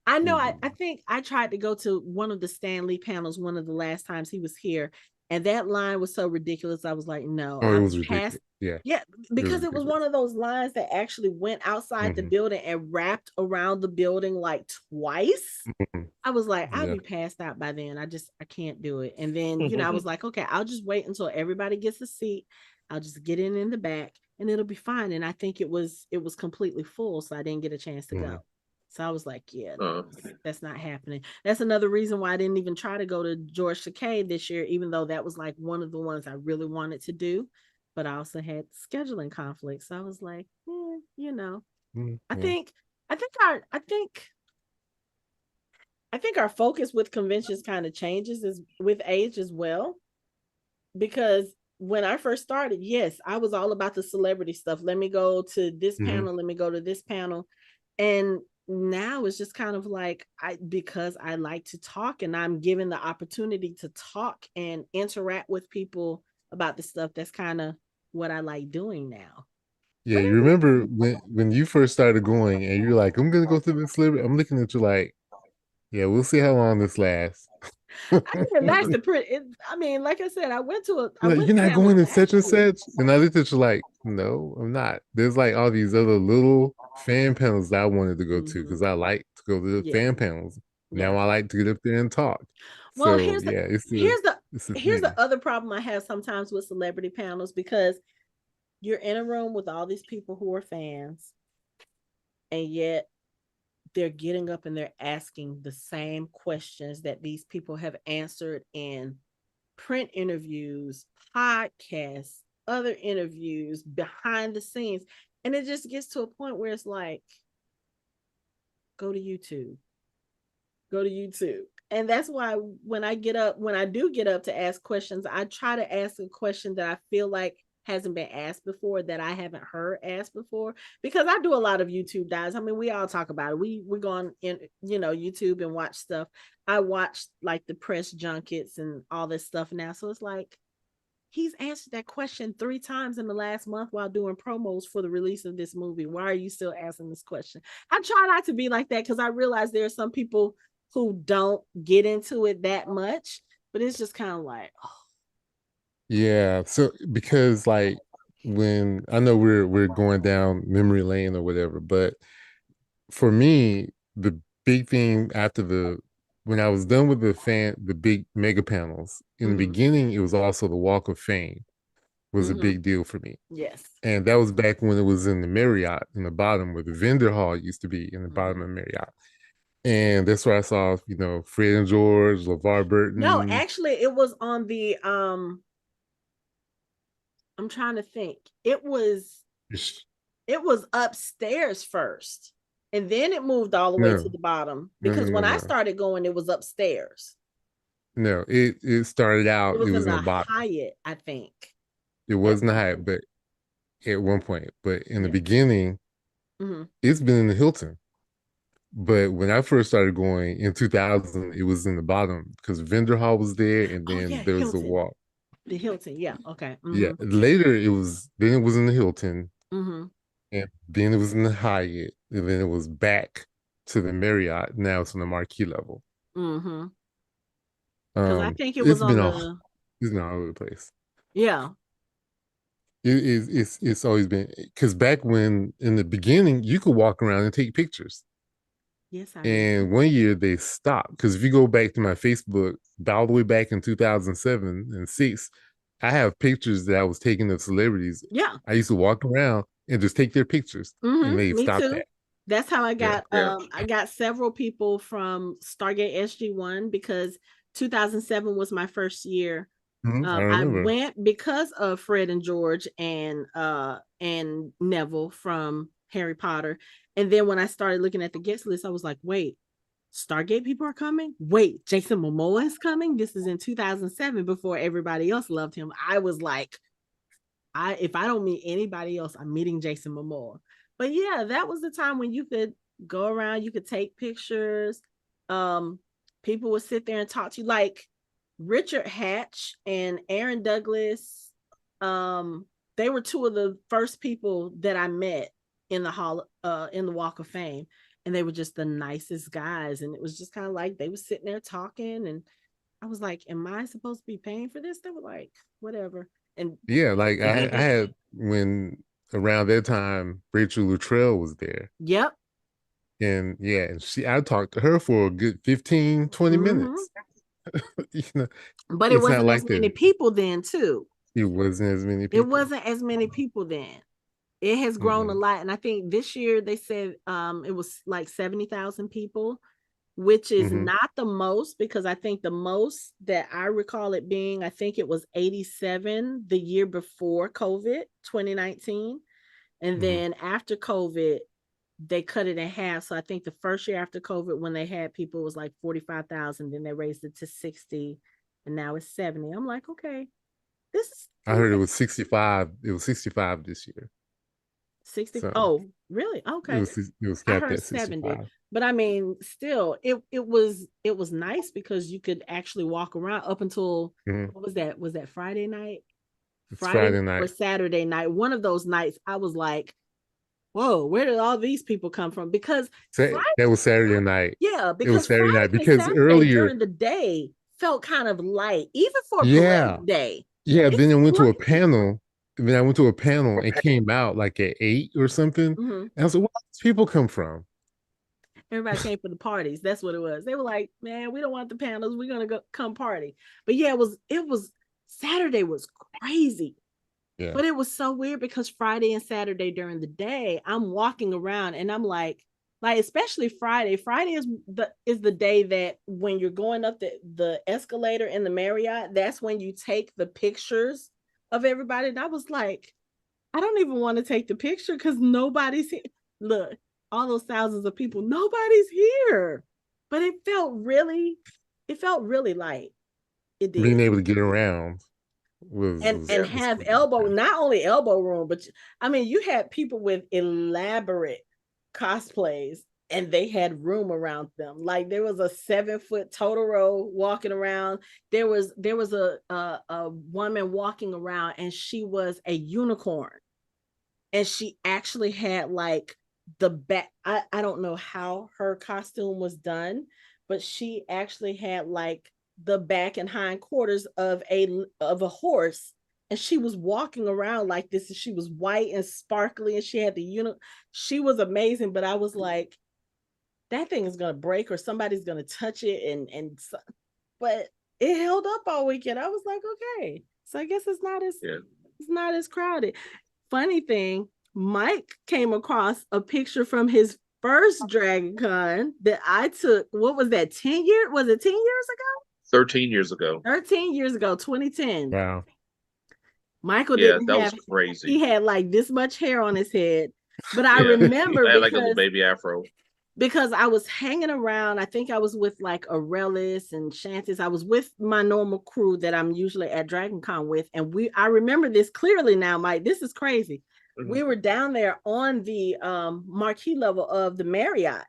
S1: I know. I think I tried to go to one of the Stan Lee panels one of the last times he was here, And that line was so ridiculous. I was like, no,
S3: Oh, it
S1: I'm
S3: was
S1: past.
S3: ridiculous. Yeah,
S1: Yeah,
S3: it was
S1: because it was one
S3: ridiculous.
S1: of those lines that actually went outside the
S3: Hmm.
S1: building and wrapped around the building like twice.
S3: Hmm.
S1: I was like, I'll
S3: Yeah.
S1: be passed out by then. I can't do it. And then, I was like, okay, I'll just wait until everybody gets a seat. I'll just get in the back and it'll be fine. And I think it was completely full, so I didn't get a chance to
S3: Hmm.
S1: go. So I was like, yeah, no,
S2: Uh,
S1: that's not happening. That's another reason why I didn't even try to go to George Takei this year, even though that was like one of the ones I really wanted to do. But I also had scheduling conflicts. So I was like, I
S3: Yeah.
S1: think, I think our, I think our focus with conventions kind of changes as with age as well. Because when I first started, yes, I was all about the celebrity stuff. Let me go to this
S3: Hmm.
S1: panel, let me go to this panel. And now it's just kind of like because I like to talk and I'm given the opportunity to talk and interact with people about the stuff, that's kind of what I like doing now.
S3: Yeah,
S1: But
S3: you remember when you first started going and you're like, I'm gonna go to this celebrity. I'm looking at you like, yeah, we'll see how long this lasts.
S1: I didn't last the pretty. I mean, like I said, I
S3: You're like,
S1: went
S3: you're
S1: to
S3: not
S1: that one
S3: going to such
S1: last
S3: and
S1: year.
S3: such. And I looked at you like, no, I'm not. There's like all these other little fan panels that I wanted to go to because
S1: Mm-hmm.
S3: I like to go to the
S1: Yeah,
S3: fan panels. Now
S1: yeah.
S3: I like to get up there and talk.
S1: Well,
S3: So yeah,
S1: here's the
S3: it's a
S1: here's
S3: thing.
S1: the other problem I have sometimes with celebrity panels, because you're in a room with all these people who are fans, and yet they're getting up and they're asking the same questions that these people have answered in print interviews, podcasts, other interviews, behind the scenes. And it just gets to a point where it's like, go to YouTube. Go to YouTube. And that's why when I do get up to ask questions, I try to ask a question that I feel like hasn't been asked before, that I haven't heard asked before, because I do a lot of YouTube dives. I mean, we all talk about it. We go on in YouTube and watch stuff. I watch like the press junkets and all this stuff now. So it's like, he's answered that question 3 times in the last month while doing promos for the release of this movie. Why are you still asking this question? I try not to be like that, because I realize there are some people who don't get into it that much, but it's just kind of like, oh.
S3: Yeah. So because like when I know we're going down memory lane or whatever, but for me, the big thing after the when I was done with the big mega panels, in the
S1: Mm-hmm.
S3: beginning, it was also the Walk of Fame was a
S1: Mm-hmm.
S3: big deal for me.
S1: Yes.
S3: And that was back when it was in the Marriott in the bottom where the vendor hall used to be in the bottom
S1: Mm-hmm.
S3: of Marriott. And that's where I saw, Fred and George, LeVar
S1: No,
S3: Burton.
S1: actually, it was on the I'm trying to think. It was upstairs first, and then it moved all the way to
S3: No,
S1: the bottom,
S3: no, no,
S1: because
S3: no,
S1: when I
S3: no.
S1: started going, it was upstairs.
S3: No, it started
S1: It
S3: out, it
S1: was
S3: was
S1: in
S3: in the
S1: the
S3: bottom.
S1: Hyatt, I think,
S3: It
S1: at
S3: wasn't
S1: one
S3: high,
S1: point.
S3: but at one point. But in the
S1: Yeah.
S3: beginning,
S1: Mm-hmm.
S3: it's been in the Hilton. But when I first started going in 2000, it was in the bottom because vendor hall was there, and
S1: Oh
S3: then
S1: yeah,
S3: there was the
S1: Hilton.
S3: walk.
S1: The Hilton. Yeah. Okay.
S3: Yeah,
S1: Mm-hmm.
S3: later it was in the Hilton,
S1: Mm-hmm.
S3: and then it was in the Hyatt, and then it was back to the Marriott. Now it's on the marquee level.
S1: Mm-hmm. Because I think it was
S3: It's been
S1: on
S3: all
S1: the.
S3: it's been all over the place.
S1: Yeah.
S3: It's always been because back when in the beginning you could walk around and take pictures.
S1: Yes, I
S3: And
S1: remember.
S3: one year they stopped because if you go back to my Facebook, all the way back in 2007 and six, I have pictures that I was taking of celebrities.
S1: Yeah.
S3: I used to walk around and just take their pictures, and
S1: Mm-hmm.
S3: they've
S1: Me
S3: stopped
S1: too.
S3: that.
S1: That's how I
S3: Yeah.
S1: got.
S2: yeah.
S1: I got several people from Stargate SG-1, because 2007 was my first year.
S3: I
S1: I
S3: remember.
S1: went because of Fred and George and Neville from Harry Potter. And then when I started looking at the guest list, I was like, wait, Stargate people are coming? Wait, Jason Momoa is coming? This is in 2007, before everybody else loved him. I was like, if I don't meet anybody else, I'm meeting Jason Momoa. But yeah, that was the time when you could go around, you could take pictures. Um, People would sit there and talk to you, like Richard Hatch and Aaron Douglas. Um, they were two of the first people that I met in the in the Walk of Fame, and they were just the nicest guys. And it was just kind of like they were sitting there talking, and I was like, am I supposed to be paying for this? They were like, whatever. And
S3: Yeah, like I had when around that time Rachel Luttrell was there.
S1: yep.
S3: And yeah, and I talked to her for a good 15, 20
S1: Mm-hmm.
S3: minutes. You know,
S1: But it
S3: it's not
S1: wasn't
S3: like
S1: as many
S3: that.
S1: people then, too.
S3: It wasn't as many
S1: It
S3: people.
S1: wasn't as many people then. It has grown a
S3: Mm-mm.
S1: lot. And I think this year they said it was like 70,000 people, which is
S3: Mm-hmm.
S1: not the most, because I think the most that I recall it being, I think it was 87 the year before COVID, 2019. And
S3: Mm-hmm.
S1: then after COVID, they cut it in half. So I think the first year after COVID, when they had people, it was like 45,000. Then they raised it to 60, and now it's 70. I'm like, okay, this is
S3: I heard it was 65. It was 65 this year.
S1: 60.
S3: So
S1: Oh, really? Okay.
S3: it was
S1: I
S3: capped
S1: heard
S3: at
S1: 70.
S3: 65.
S1: But I mean, still, it was nice because you could actually walk around up until,
S3: Mm-hmm.
S1: what was that? Was that Friday night?
S3: It's
S1: Friday
S3: Friday
S1: night or
S3: night.
S1: Saturday night. One of those nights, I was like, whoa, where did all these people come from? Because
S3: That was Saturday night.
S1: yeah,
S3: It was
S1: because
S3: Saturday night
S1: Friday and
S3: because
S1: Saturday
S3: earlier,
S1: during the day felt kind of light, even for a
S3: yeah,
S1: parade day.
S3: yeah.
S1: It's
S3: Then I went to a
S1: light.
S3: panel. Then I went to a panel and came out like at 8 or something.
S1: Mm-hmm.
S3: And I was like, where do these people come from?
S1: Everybody came for the parties. That's what it was. They were like, man, we don't want the panels. We're gonna go come party. But yeah, it was Saturday was crazy.
S3: Yeah.
S1: But it was so weird because Friday and Saturday during the day, I'm walking around and I'm like especially Friday. Friday is the day that when you're going up the escalator in the Marriott, that's when you take the pictures of everybody. And I was like, I don't even want to take the picture because nobody's here. Look, all those thousands of people, nobody's here. But it felt really light. It
S3: Being
S1: did.
S3: able to get around
S1: and
S3: was,
S1: and
S3: was
S1: have
S3: pretty
S1: elbow,
S3: nice.
S1: not only elbow room, but I mean, you had people with elaborate cosplays, and they had room around them. Like there was a 7-foot Totoro walking around. There was a woman walking around, and she was a unicorn, and she actually had like the back. I don't know how her costume was done, but she actually had like the back and hind quarters of a horse, and she was walking around like this, and she was white and sparkly, and she had the she was amazing. But I was like, that thing is gonna break, or somebody's gonna touch it, but it held up all weekend. I was like, okay, so I guess
S2: Yeah.
S1: it's not as crowded. Funny thing, Mike came across a picture from his first Dragon Con that I took. What was that? 10 years? Was it 10 years ago?
S2: 13 years ago.
S1: 13 years ago, 2010.
S3: Wow.
S1: Michael
S2: Yeah,
S1: didn't
S2: that was
S1: have, he
S2: crazy.
S1: had like this much hair on his head. But I
S2: Yeah.
S1: remember
S2: I had like a little
S1: because
S2: baby afro.
S1: I was hanging around. I think I was with like Aurelis and Shantis. I was with my normal crew that I'm usually at Dragon Con with. And I remember this clearly now, Mike. This is crazy.
S2: Mhm.
S1: We were down there on the marquee level of the Marriott.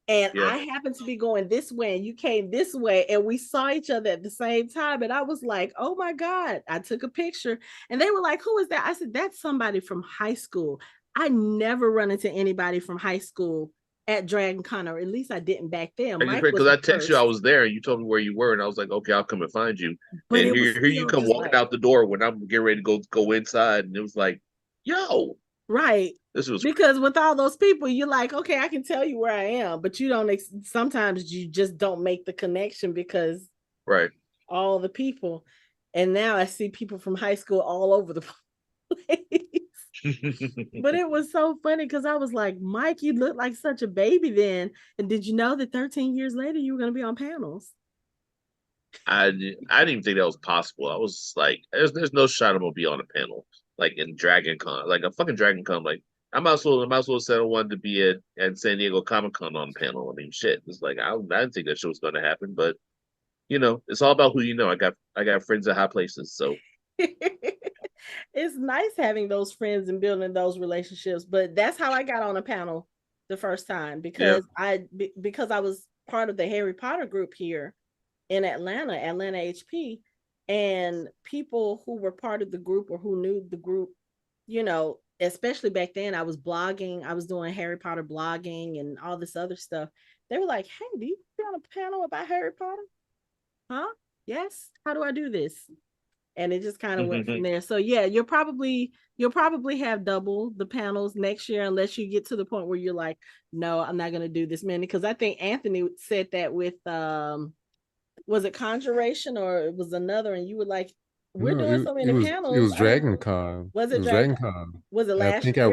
S1: And
S2: Yeah.
S1: I happened to be going this way, and you came this way, and we saw each other at the same time. And I was like, oh my God. I took a picture, and they were like, who is that? I said, that's somebody from high school. I never run into anybody from high school at Dragon Con, or at least I didn't back then.
S2: I just
S1: Mike was
S2: because
S1: the
S2: I texted you, I
S1: first,
S2: was there, and you told me where you were, and I was like, okay, I'll come and find you.
S1: but
S2: And
S1: it was
S2: here you
S1: still
S2: come
S1: just
S2: walking
S1: like,
S2: out the door when I'm getting ready to go inside, and it was like, yo,
S1: right.
S2: this was
S1: Because with all those people, you're like, okay, I can tell you where I am, but you don't, sometimes you just don't make the connection because
S2: right.
S1: all the people. And now I see people from high school all over the place. But it was so funny because I was like, Mike, you look like such a baby then. And did you know that 13 years later you were going to be on panels?
S2: I didn't even think that was possible. I was like, there's no shot I'm gonna be on a panel like in Dragon Con, like a fucking Dragon Con. Like I might as well settle one to be at San Diego Comic Con on a panel. I mean, shit. It's like I didn't think that shit was gonna happen, but it's all about who you know. I got friends at high places, so
S1: It's nice having those friends and building those relationships, but that's how I got on a panel the first time,
S2: yeah,
S1: because I was part of the Harry Potter group here in Atlanta HP, and people who were part of the group or who knew the group, especially back then, I was blogging, I was doing Harry Potter blogging and all this other stuff. They were like, "Hey, do you be on a panel about Harry Potter? Huh?" yes, how do I do this? And it just kind of went from there. So yeah, you'll probably have double the panels next year unless you get to the point where you're like, no, I'm not gonna do this many. Because I think Anthony said that with was it Conjuration or it was another, and you were like, we're
S3: No,
S1: doing so
S3: it
S1: many
S3: was
S1: panels.
S3: Dragon Con.
S1: Was
S3: It
S1: it
S3: was
S1: Dragon?
S3: Dragon Con.
S1: Was it
S3: I
S1: last
S3: think
S1: year?
S3: I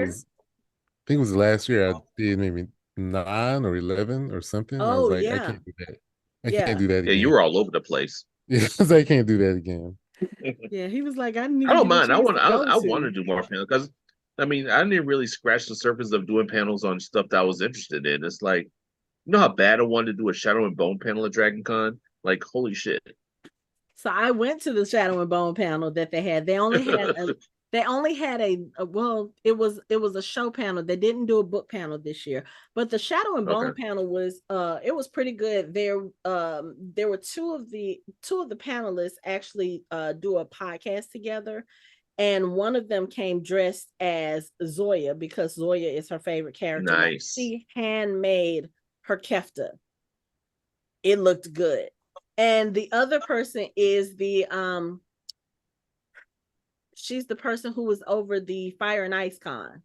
S3: think it was last year. I did maybe 9 or 11 or something. I was
S1: Oh
S3: like, I
S1: yeah,
S3: can't do that. I can't
S1: yeah,
S3: do that
S2: Yeah, you
S3: again.
S2: were all over the place.
S3: Yes, I can't do that again.
S1: yeah. He was like, I didn't
S2: I
S1: even
S2: don't
S1: get a
S2: mind.
S1: chance to go
S2: I want to
S1: to.
S2: do more panels because I mean I didn't really scratch the surface of doing panels on stuff that I was interested in. It's like you know how bad I wanted to do a Shadow and Bone panel at Dragon Con? Like holy shit.
S1: So I went to the Shadow and Bone panel that they had. They only had a well, it was a show panel. They didn't do a book panel this year. But the Shadow and Bone
S2: Okay.
S1: panel was it was pretty good. There were two of the panelists actually do a podcast together. And one of them came dressed as Zoya because Zoya is her favorite character. Like
S2: Nice.
S1: she handmade her kefta. It looked good. And the other person is she's the person who was over the Fire and Ice Con.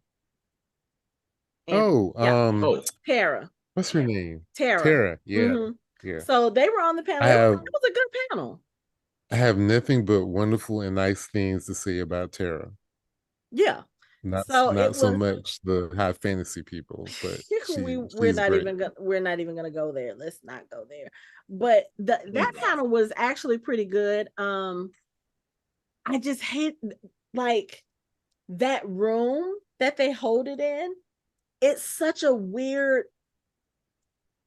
S1: And
S3: Oh,
S1: yeah,
S2: Oh,
S1: Tara.
S3: what's her name?
S1: Tara.
S3: Tara. Yeah,
S1: Mm-hmm.
S3: yeah.
S1: So they were on the panel.
S3: I have
S1: It was a good panel.
S3: I have nothing but wonderful and nice things to say about Tara.
S1: Yeah.
S3: Not
S1: So it
S3: not so
S1: was
S3: much the high fantasy people, but
S1: we're
S3: she's
S1: not
S3: great.
S1: even gonna go there. Let's not go there. But that
S2: mm,
S1: panel was actually pretty good. I just hate like that room that they hold it in. It's such a weird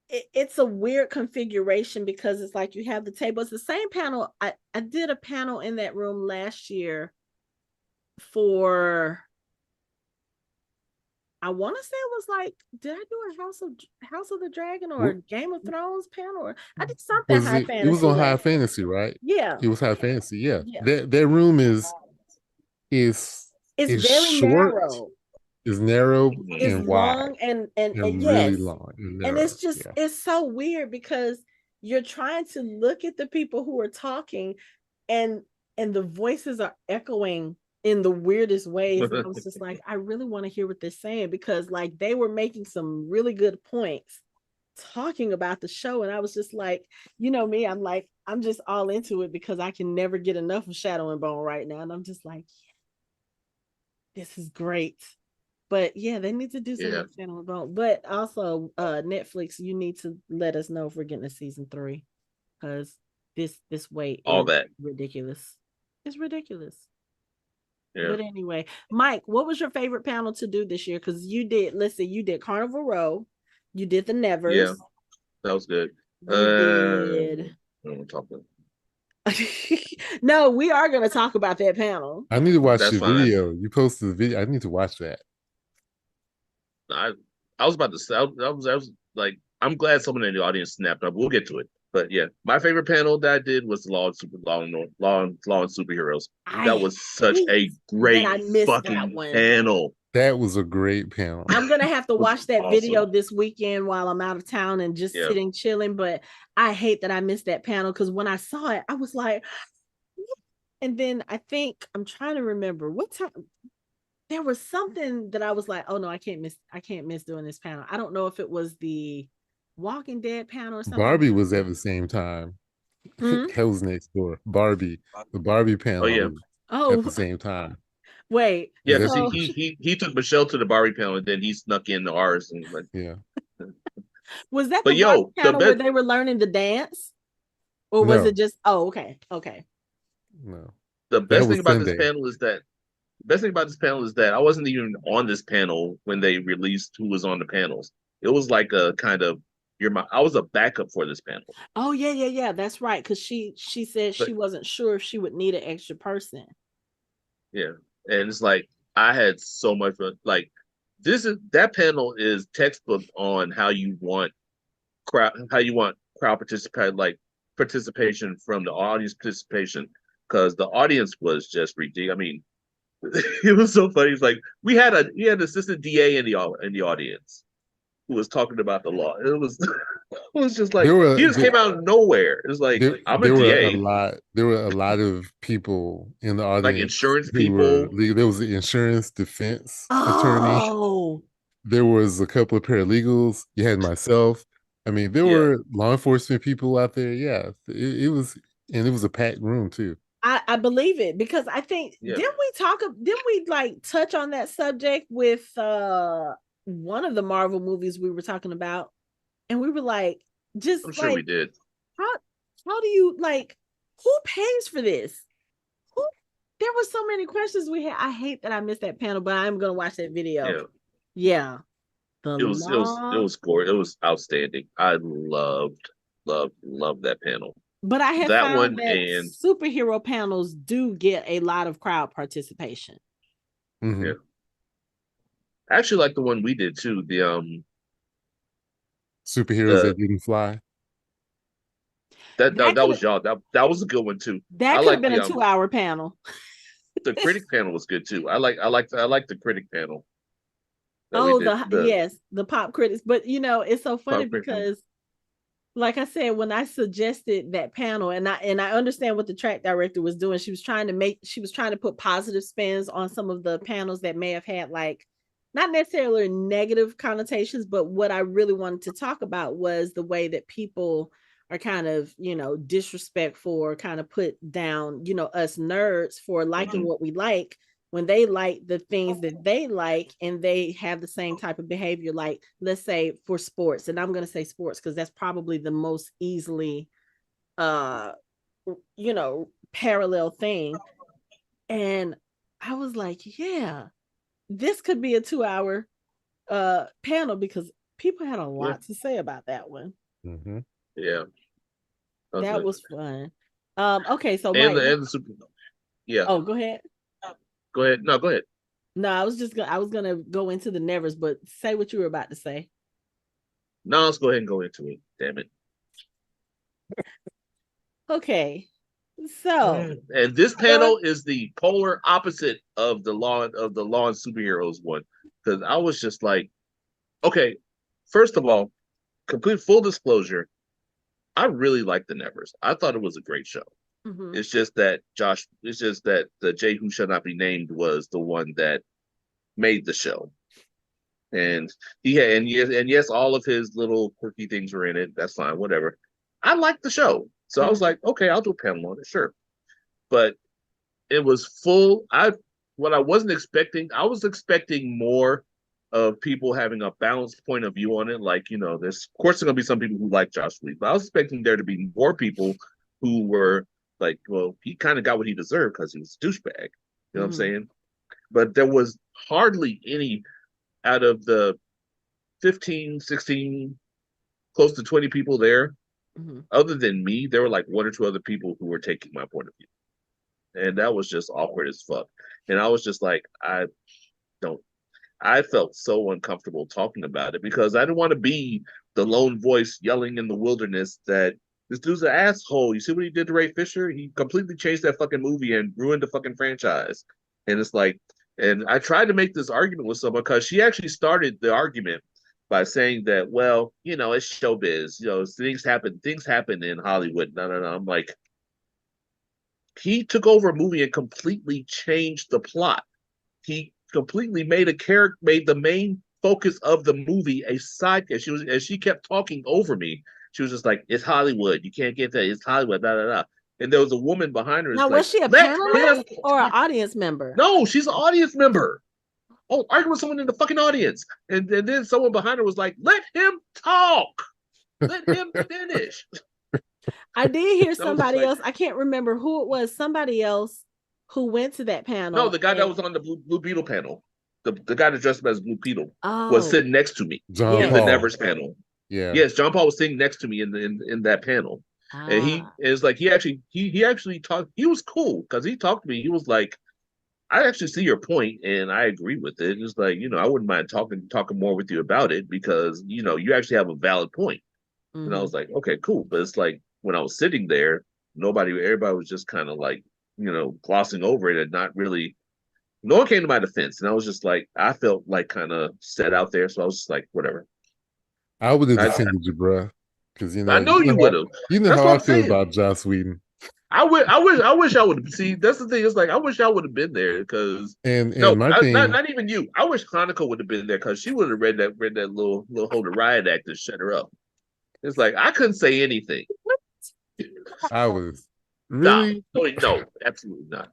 S1: it's a weird configuration because it's like you have the table. It's the same panel. I did a panel in that room last year for I want to say it was like, did I do a House of the Dragon or a
S3: What
S1: Game of Thrones panel? Or I did something
S3: was
S1: high
S3: it? It was
S1: fantasy
S3: on high
S1: last.
S3: fantasy, right?
S1: Yeah,
S3: It was high fantasy. Yeah,
S1: yeah.
S3: that room is
S1: It's
S3: is
S1: very
S3: short,
S1: narrow.
S3: is narrow
S1: It's
S2: mm.
S3: and wide,
S1: long and
S3: and really
S1: yes,
S3: long and
S1: and
S3: narrow. Yeah.
S1: it's so weird because you're trying to look at the people who are talking, and the voices are echoing in the weirdest ways. And I was just like, I really want to hear what they're saying because like they were making some really good points talking about the show. And I was just like, you know me, I'm like, I'm just all into it because I can never get enough of Shadow and Bone right now. And I'm just like, yeah, this is great. But yeah, they need to do some
S2: Yeah.
S1: more Shadow and Bone. But also, Netflix, you need to let us know if we're getting a season 3 because this wait
S2: All
S1: is
S2: that.
S1: ridiculous. It's ridiculous.
S2: Yeah.
S1: But anyway, Mike, what was your favorite panel to do this year? Because you did, listen, you did Carnival Row, you did the Nevers,
S2: Yeah. That was good.
S1: you did.
S2: I don't want to talk about
S1: No, we are going to talk about that panel.
S3: I need to watch
S2: That's
S3: the
S2: fine.
S3: video. You posted the video. I need to watch that.
S2: I I was about to say I was like I'm glad someone in the audience snapped up. We'll get to it. But yeah, my favorite panel that I did was the Law and Superheroes. That
S1: I
S2: was such
S1: hate
S2: a
S1: that
S2: great
S1: I missed that
S2: fucking
S1: one.
S2: panel.
S3: That was a great panel.
S1: I'm gonna have to
S2: It was
S1: watch that video
S2: awesome.
S1: this weekend while I'm out of town and just
S2: Yeah.
S1: sitting chilling. But I hate that I missed that panel because when I saw it, I was like, and then I think I'm trying to remember what time there was something that I was like, oh no, I can't miss doing this panel. I don't know if it was the Walking Dead panel or something.
S3: Barbie was at the same time.
S1: Hmm?
S3: Hell's Next Door. Barbie. The Barbie
S2: Oh
S3: panel
S2: yeah.
S3: was at
S1: Oh,
S3: the same time.
S1: wait.
S2: Yeah, because
S3: That's
S1: So
S2: he took Michelle to the Barbie panel and then he snuck in the ours and like
S3: yeah.
S1: was that the
S2: but
S1: Barbie
S2: yo, the
S1: panel where
S2: best
S1: they were learning the dance? Or was it
S3: No,
S1: just, oh, okay, okay.
S3: no.
S2: the
S3: That
S2: best thing
S3: was
S2: about this
S3: Sunday.
S2: panel is that the best thing about this panel is that I wasn't even on this panel when they released who was on the panels. It was like a kind of I was a backup for this panel.
S1: Oh yeah, yeah, yeah. That's right. Because she said
S2: But
S1: she wasn't sure if she would need an extra person.
S2: yeah. And it's like I had so much fun. Like that panel is textbook on how you want crowd participation from the audience participation because the audience was just ridiculous. I mean, it was so funny. It's like we had an assistant DA in the audience who was talking about the law. It was It was just like
S3: There were
S2: he just came out of nowhere. It was like I'm a DA,
S3: there were a lot of people in the
S2: like
S3: audience
S2: insurance
S3: who were
S2: people.
S3: there was an insurance defense attorney.
S1: Oh,
S3: There was a couple of paralegals. You had myself. I mean, there
S2: Yeah,
S3: were law enforcement people out there. Yeah, it was, and it was a packed room too.
S1: I believe it because I think
S2: yeah.
S1: didn't we like touch on that subject with one of the Marvel movies we were talking about, and we were like, just
S2: I'm sure we
S1: like
S2: did.
S1: how how do you like who pays for this? Who there were so many questions we had. I hate that I missed that panel, but I'm gonna watch that video.
S2: Yeah,
S1: Yeah. The
S2: it
S1: law.
S2: was gorgeous. It was outstanding. I loved that panel.
S1: But I have
S2: That
S1: found
S2: one
S1: that
S2: and
S1: superhero panels do get a lot of crowd participation.
S3: Mm-hmm.
S2: yeah, I actually like the one we did too.
S3: Superheroes
S2: The
S3: that didn't fly.
S1: That
S2: that
S1: could
S2: was y'all. That was a good one too. I
S1: that could have
S2: like
S1: been a 2 hour panel.
S2: the critic panel was good too. I like the critic panel that we
S1: Oh,
S2: did.
S1: the
S2: The
S1: yes, the pop critics. But it's so funny
S2: pop critic panel.
S1: because like I said, when I suggested that panel, and I understand what the track director was doing, she was trying to put positive spins on some of the panels that may have had like not necessarily negative connotations, but what I really wanted to talk about was the way that people are kind of, disrespectful or kind of put down, us nerds for liking
S2: Mhm.
S1: what we like when they like the things that they like and they have the same type of behavior, like let's say for sports, and I'm going to say sports because that's probably the most easily uh parallel thing. And I was like, yeah, this could be a 2 hour panel because people had a
S2: Yeah,
S1: lot to say about that one.
S3: Mm-hmm.
S2: yeah.
S1: That
S2: Okay.
S1: was fun. Okay, so
S2: And
S1: Mike,
S2: the super. Yeah.
S1: oh, go ahead.
S2: Go ahead. No, go ahead.
S1: No, I was gonna go into the nevers, but say what you were about to say.
S2: No, let's go ahead and go into it. Damn it.
S1: Okay, so
S2: And this
S1: the
S2: panel is the polar opposite of the law and superheroes one. Because I was just like, okay, first of all, complete full disclosure, I really like the Nevers. I thought it was a great show.
S1: mhm.
S2: It's just that the J Who Shall Not Be Named was the one that made the show. And yes, all of his little quirky things were in it. That's fine, whatever. I liked the show. So I was
S1: Mhm.
S2: like, okay, I'll do a panel on it, sure. But it was full. What I wasn't expecting, I was expecting more of people having a balanced point of view on it. Like, there's of course there's gonna be some people who like Josh Lee, but I was expecting there to be more people who were like, well, he kind of got what he deserved because he was a douchebag. You know what I'm
S1: Mhm.
S2: saying? But there was hardly any out of the 15, 16, close to 20 people there.
S1: Mhm.
S2: Other than me, there were like one or two other people who were taking my point of view. And that was just awkward as fuck. And I was just like, don't. I felt so uncomfortable talking about it because I didn't want to be the lone voice yelling in the wilderness that this dude's an asshole. You see what he did to Ray Fisher? He completely changed that fucking movie and ruined the fucking franchise. And it's like, and I tried to make this argument with someone because she actually started the argument by saying that, well, it's showbiz. Things happen in Hollywood. No, no, no. I'm like, he took over a movie and completely changed the plot. He completely made the main focus of the movie a sidekick. As she kept talking over me, she was just like, "It's Hollywood. You can't get that. It's Hollywood." Da da da. And there was a woman behind her. It's
S1: Now, was
S2: like,
S1: she a
S2: "Let
S1: panelist
S2: him
S1: or an
S2: talk."
S1: audience member?
S2: No, she's an audience member. Oh, arguing with someone in the fucking audience, and then someone behind her was like, "Let him talk. Let him finish."
S1: I did hear
S2: I was just
S1: somebody
S2: like,
S1: else. I can't remember who it was. Somebody else who went to that
S2: no,
S1: panel
S2: the guy that
S1: and
S2: was on the Blue Beetle panel, the guy that dressed up as Blue Beetle, was
S1: oh
S2: sitting next to me
S3: John
S2: in the
S1: yes.
S3: Paul.
S2: Nevers panel.
S3: Yeah.
S2: Yes, John Paul was sitting next to me in that panel, and he
S1: Ah.
S2: is like he actually talked. He was cool because he talked to me. He was like, I actually see your point, and I agree with it. It's like I wouldn't mind talking more with you about it because you actually have a valid point. And I
S1: Mhm.
S2: was like, okay, cool. But it's like when I was sitting there, everybody was just kind of like glossing over it and not really. No one came to my defense, and I was just like, I felt like kind of set out there, so I was just like, whatever.
S3: I would have
S2: I
S3: defended you, bruh. Because
S2: I know you would have.
S3: you know
S2: That's
S3: how
S2: what
S3: I
S2: I'm
S3: feel
S2: saying.
S3: about Joss Whedon.
S2: I wish I would have. See, that's the thing. It's like I wish I would have been there because
S3: And my thing,
S2: not even you. I wish Hanako would have been there because she would have read that little Hold the Riot Act and shut her up. It's like I couldn't say anything.
S3: I was
S2: No,
S3: really
S2: no, absolutely not.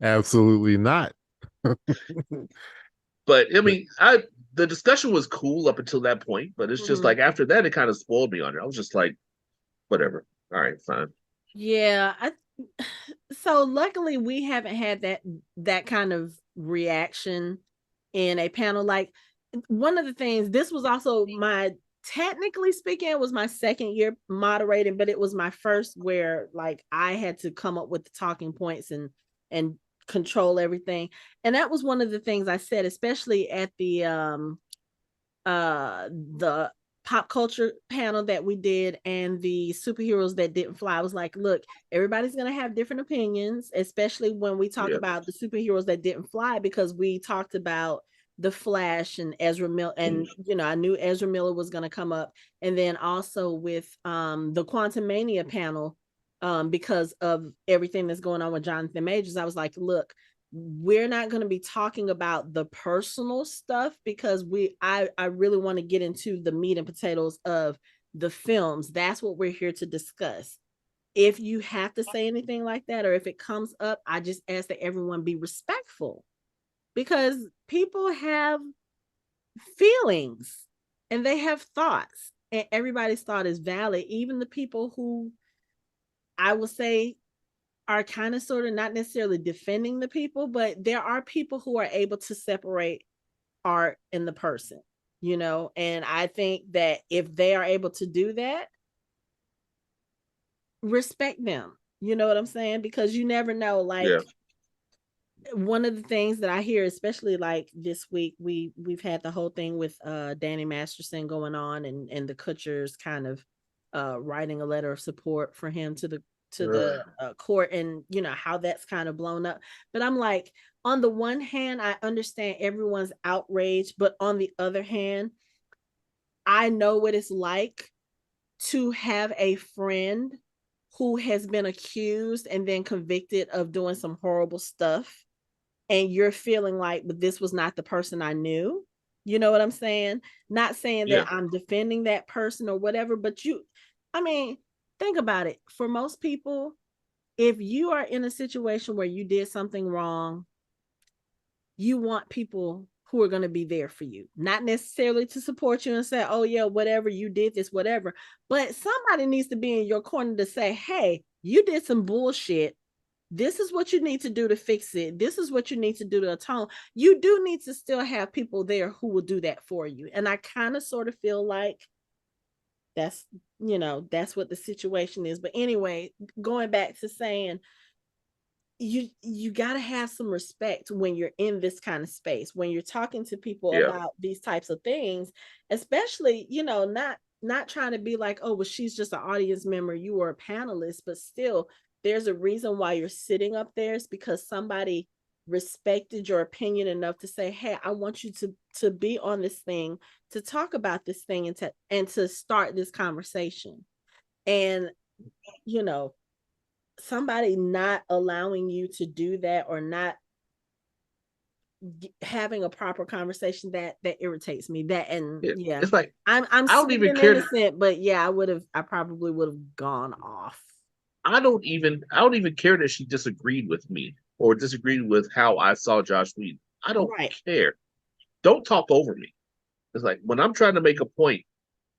S3: absolutely not.
S2: But I mean, the discussion was cool up until that point, but it's just like after that, it kind of spoiled me on it. I was just like, whatever. All right, fine.
S1: Yeah, so luckily we haven't had that kind of reaction in a panel. Like one of the things, this was also technically speaking, it was my second year moderating, but it was my first where like I had to come up with the talking points and control everything. And that was one of the things I said, especially at the pop culture panel that we did and the superheroes that didn't fly. I was like, look, everybody's going to have different opinions, especially when we talk about the superheroes that didn't fly, because we talked about the Flash and Ezra Miller, and I knew Ezra Miller was going to come up, and then also with the Quantum Mania panel, because of everything that's going on with Jonathan Majors. I was like, look, we're not going to be talking about the personal stuff because I really want to get into the meat and potatoes of the films. That's what we're here to discuss. If you have to say anything like that, or if it comes up, I just ask that everyone be respectful, because people have feelings and they have thoughts, and everybody's thought is valid. Even the people who I will say are kind of sort of not necessarily defending the people, but there are people who are able to separate art and the person, and I think that if they are able to do that, respect them. You know what I'm saying? Because you never know. Like, one of the things that I hear, especially like this week, we've had the whole thing with Danny Masterson going on, and the Kutchers kind of writing a letter of support for him to the court, and how that's kind of blown up. But I'm like, on the one hand, I understand everyone's outrage, but on the other hand, I know what it's like to have a friend who has been accused and then convicted of doing some horrible stuff, and you're feeling like, but this was not the person I knew. You know what I'm saying? Not saying that I'm defending that person or whatever, but I mean, think about it. For most people, if you are in a situation where you did something wrong, you want people who are going to be there for you, not necessarily to support you and say, oh yeah, whatever, you did this, whatever, but somebody needs to be in your corner to say, hey, you did some bullshit. This is what you need to do to fix it. This is what you need to do to atone. You do need to still have people there who will do that for you. And I kind of sort of feel like that's what the situation is. But anyway, going back to saying, you got to have some respect when you're in this kind of space, when you're talking to people about these types of things, especially, not trying to be like, oh, well, she's just an audience member, you were a panelist, but still, there's a reason why you're sitting up there. It's because somebody respected your opinion enough to say, hey, I want you to be on this thing, to talk about this thing, and to start this conversation. And somebody not allowing you to do that, or not having a proper conversation, that irritates me. That, and
S2: it's like,
S1: I'm
S2: I don't
S1: sweet
S2: even
S1: and
S2: care.
S1: innocent, but yeah, I probably would have gone off.
S2: I don't even care that she disagreed with me or disagreed with how I saw Josh Whedon. I don't care. Don't talk over me. It's like, when I'm trying to make a point,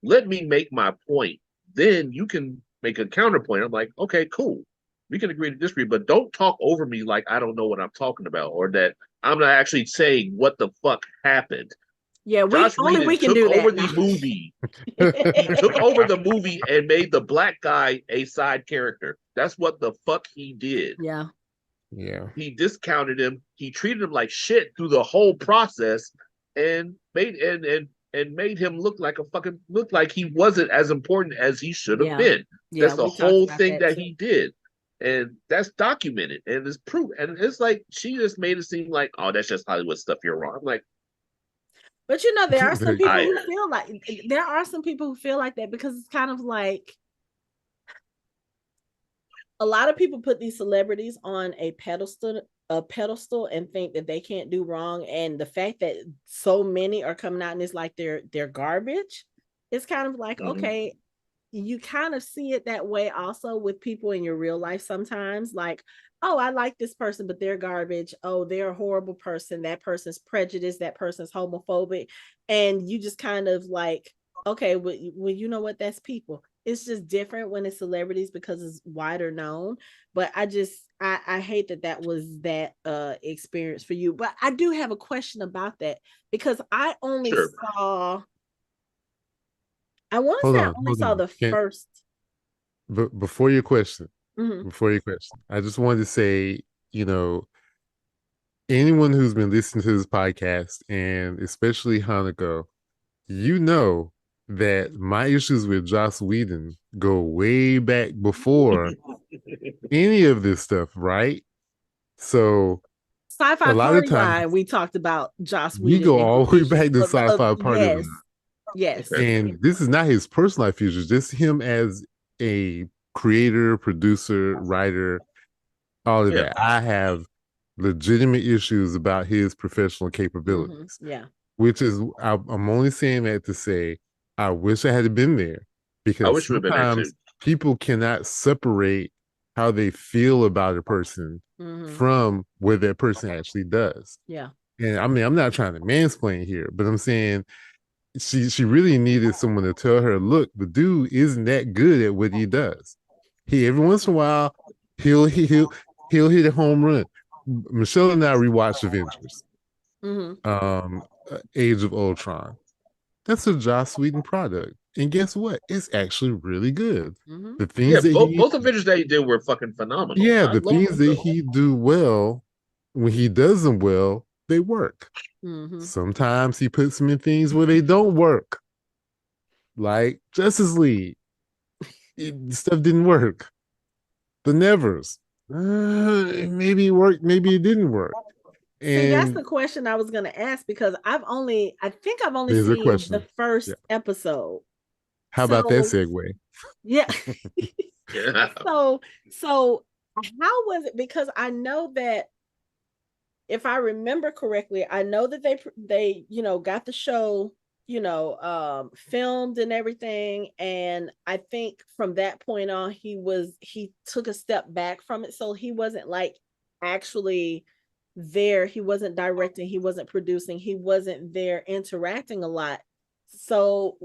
S2: let me make my point. Then you can make a counterpoint. I'm like, okay, cool. We can agree to disagree, but don't talk over me like I don't know what I'm talking about, or that I'm not actually saying what the fuck happened.
S1: Yeah,
S2: Josh Whedon
S1: we can
S2: took
S1: do
S2: over
S1: that
S2: the
S1: now.
S2: movie. He took over the movie and made the black guy a side character. That's what the fuck he did.
S1: Yeah.
S2: He discounted him. He treated him like shit through the whole process, and made him look like he wasn't as important as he should have been. That's the whole thing that he did. And that's documented and it's proof. And it's like, she just made it seem like, oh, that's just Hollywood stuff. You're wrong. I'm like,
S1: But there are some people
S2: I
S1: who feel like that because it's kind of like a lot of people put these celebrities on a pedestal and think that they can't do wrong. And the fact that so many are coming out and it's like they're garbage, it's kind of like, okay, you kind of see it that way also with people in your real life sometimes. Like, oh, I like this person, but they're garbage. Oh, they're a horrible person. That person's prejudiced. That person's homophobic. And you just kind of like, okay, well, you know what? That's people. It's just different when it's celebrities because it's wider known. But I hate that was that experience for you. But I do have a question about that because I only
S2: sure.
S1: saw, I want to
S3: Hold
S1: say I
S3: on,
S1: only
S3: hold
S1: saw
S3: on.
S1: the first.
S3: But before your question,
S1: Mhm.
S3: I just wanted to say, anyone who's been listening to this podcast, and especially Hanako, you know that my issues with Joss Whedon go way back before any of this stuff, right? So
S1: Sci-Fi
S3: a lot of
S1: Party
S3: times
S1: Line, we talked about Joss
S3: we
S1: Whedon
S3: go
S1: and
S3: all
S1: his
S3: the way
S1: issues
S3: back to Sci-Fi Party
S1: yes,
S3: Line.
S1: yes.
S2: Okay.
S3: And this is not his personal life issues, just him as a creator, producer, writer, all of
S2: Yeah.
S3: that. I have legitimate issues about his professional capabilities,
S1: Yeah.
S3: which is, I'm only saying that to say, I wish I had been there
S2: I
S3: because
S2: wish we'd been there too.
S3: sometimes people cannot separate how they feel about a person from what that person actually does.
S1: Yeah.
S3: And I mean, I'm not trying to mansplain here, but I'm saying she really needed someone to tell her, look, the dude isn't that good at what he does. He every once in a while he'll hit a home run. Michelle and I rewatched Avengers, Age of Ultron. That's a Joss Whedon product, and guess what? It's actually really good. The
S2: Yeah,
S3: things that
S2: both Avengers that he did were fucking phenomenal.
S3: yeah,
S2: I
S3: the
S2: love
S3: things
S2: both
S3: that
S2: of them.
S3: he do well, when he does them well, they work. Sometimes he puts them in things where they don't work, like Justice League. Stuff didn't work. The Nevers. Maybe it worked, maybe it didn't work.
S1: See, that's
S3: And
S1: the question I was going to ask because I think I've only
S3: there's a
S1: seen the
S3: question.
S1: first
S3: Yeah.
S1: episode.
S3: How about that
S1: So,
S3: segue?
S1: yeah.
S2: Yeah.
S1: so how was it? Because I know that if I remember correctly, I know that they got the show filmed and everything, and I think from that point on he took a step back from it, so he wasn't like actually there. He wasn't directing, he wasn't producing, he wasn't there interacting a lot. So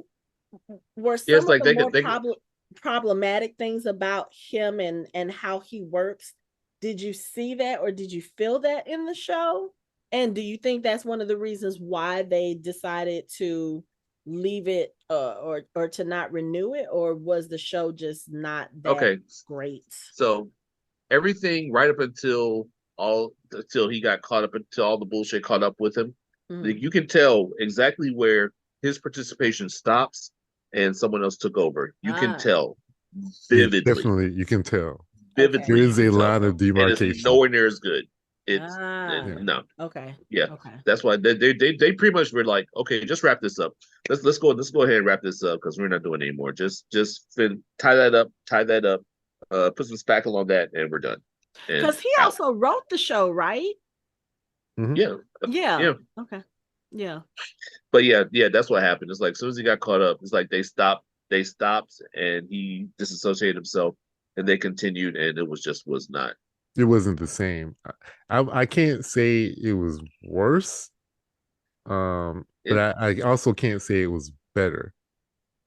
S1: were
S2: Yeah,
S1: some
S2: it's
S1: of
S2: like
S1: the more problematic things about him and how he works, did you see that or did you feel that in the show? And do you think that's one of the reasons why they decided to leave it or to not renew it, or was the show just not that
S2: okay.
S1: great?
S2: So everything right up until he got caught up until all the bullshit caught up with him. Like, you can tell exactly where his participation stops and someone else took over. You can tell
S3: Yeah,
S2: vividly.
S3: definitely. You can tell.
S1: Okay.
S3: There
S2: Vividly, you
S3: is
S2: can
S3: a
S2: tell.
S3: line of
S2: And it's
S3: demarcation.
S2: nowhere near as good. It's
S1: Yeah.
S2: no.
S1: Okay.
S2: Yeah.
S1: Okay.
S2: That's why they pretty much were like, okay, just wrap this up. Let's go ahead and wrap this up because we're not doing it anymore. Just tie that up, put some spackle on that, and we're done. And
S1: Because he
S2: out.
S1: also wrote the show, right?
S2: Yeah.
S1: Yeah.
S2: Yeah.
S1: Okay. Yeah.
S2: But yeah, that's what happened. It's like as soon as he got caught up, it's like they stopped and he disassociated himself and they continued and it was not.
S3: It wasn't the same. I can't say it was worse. But
S2: It
S3: I also can't say it was better.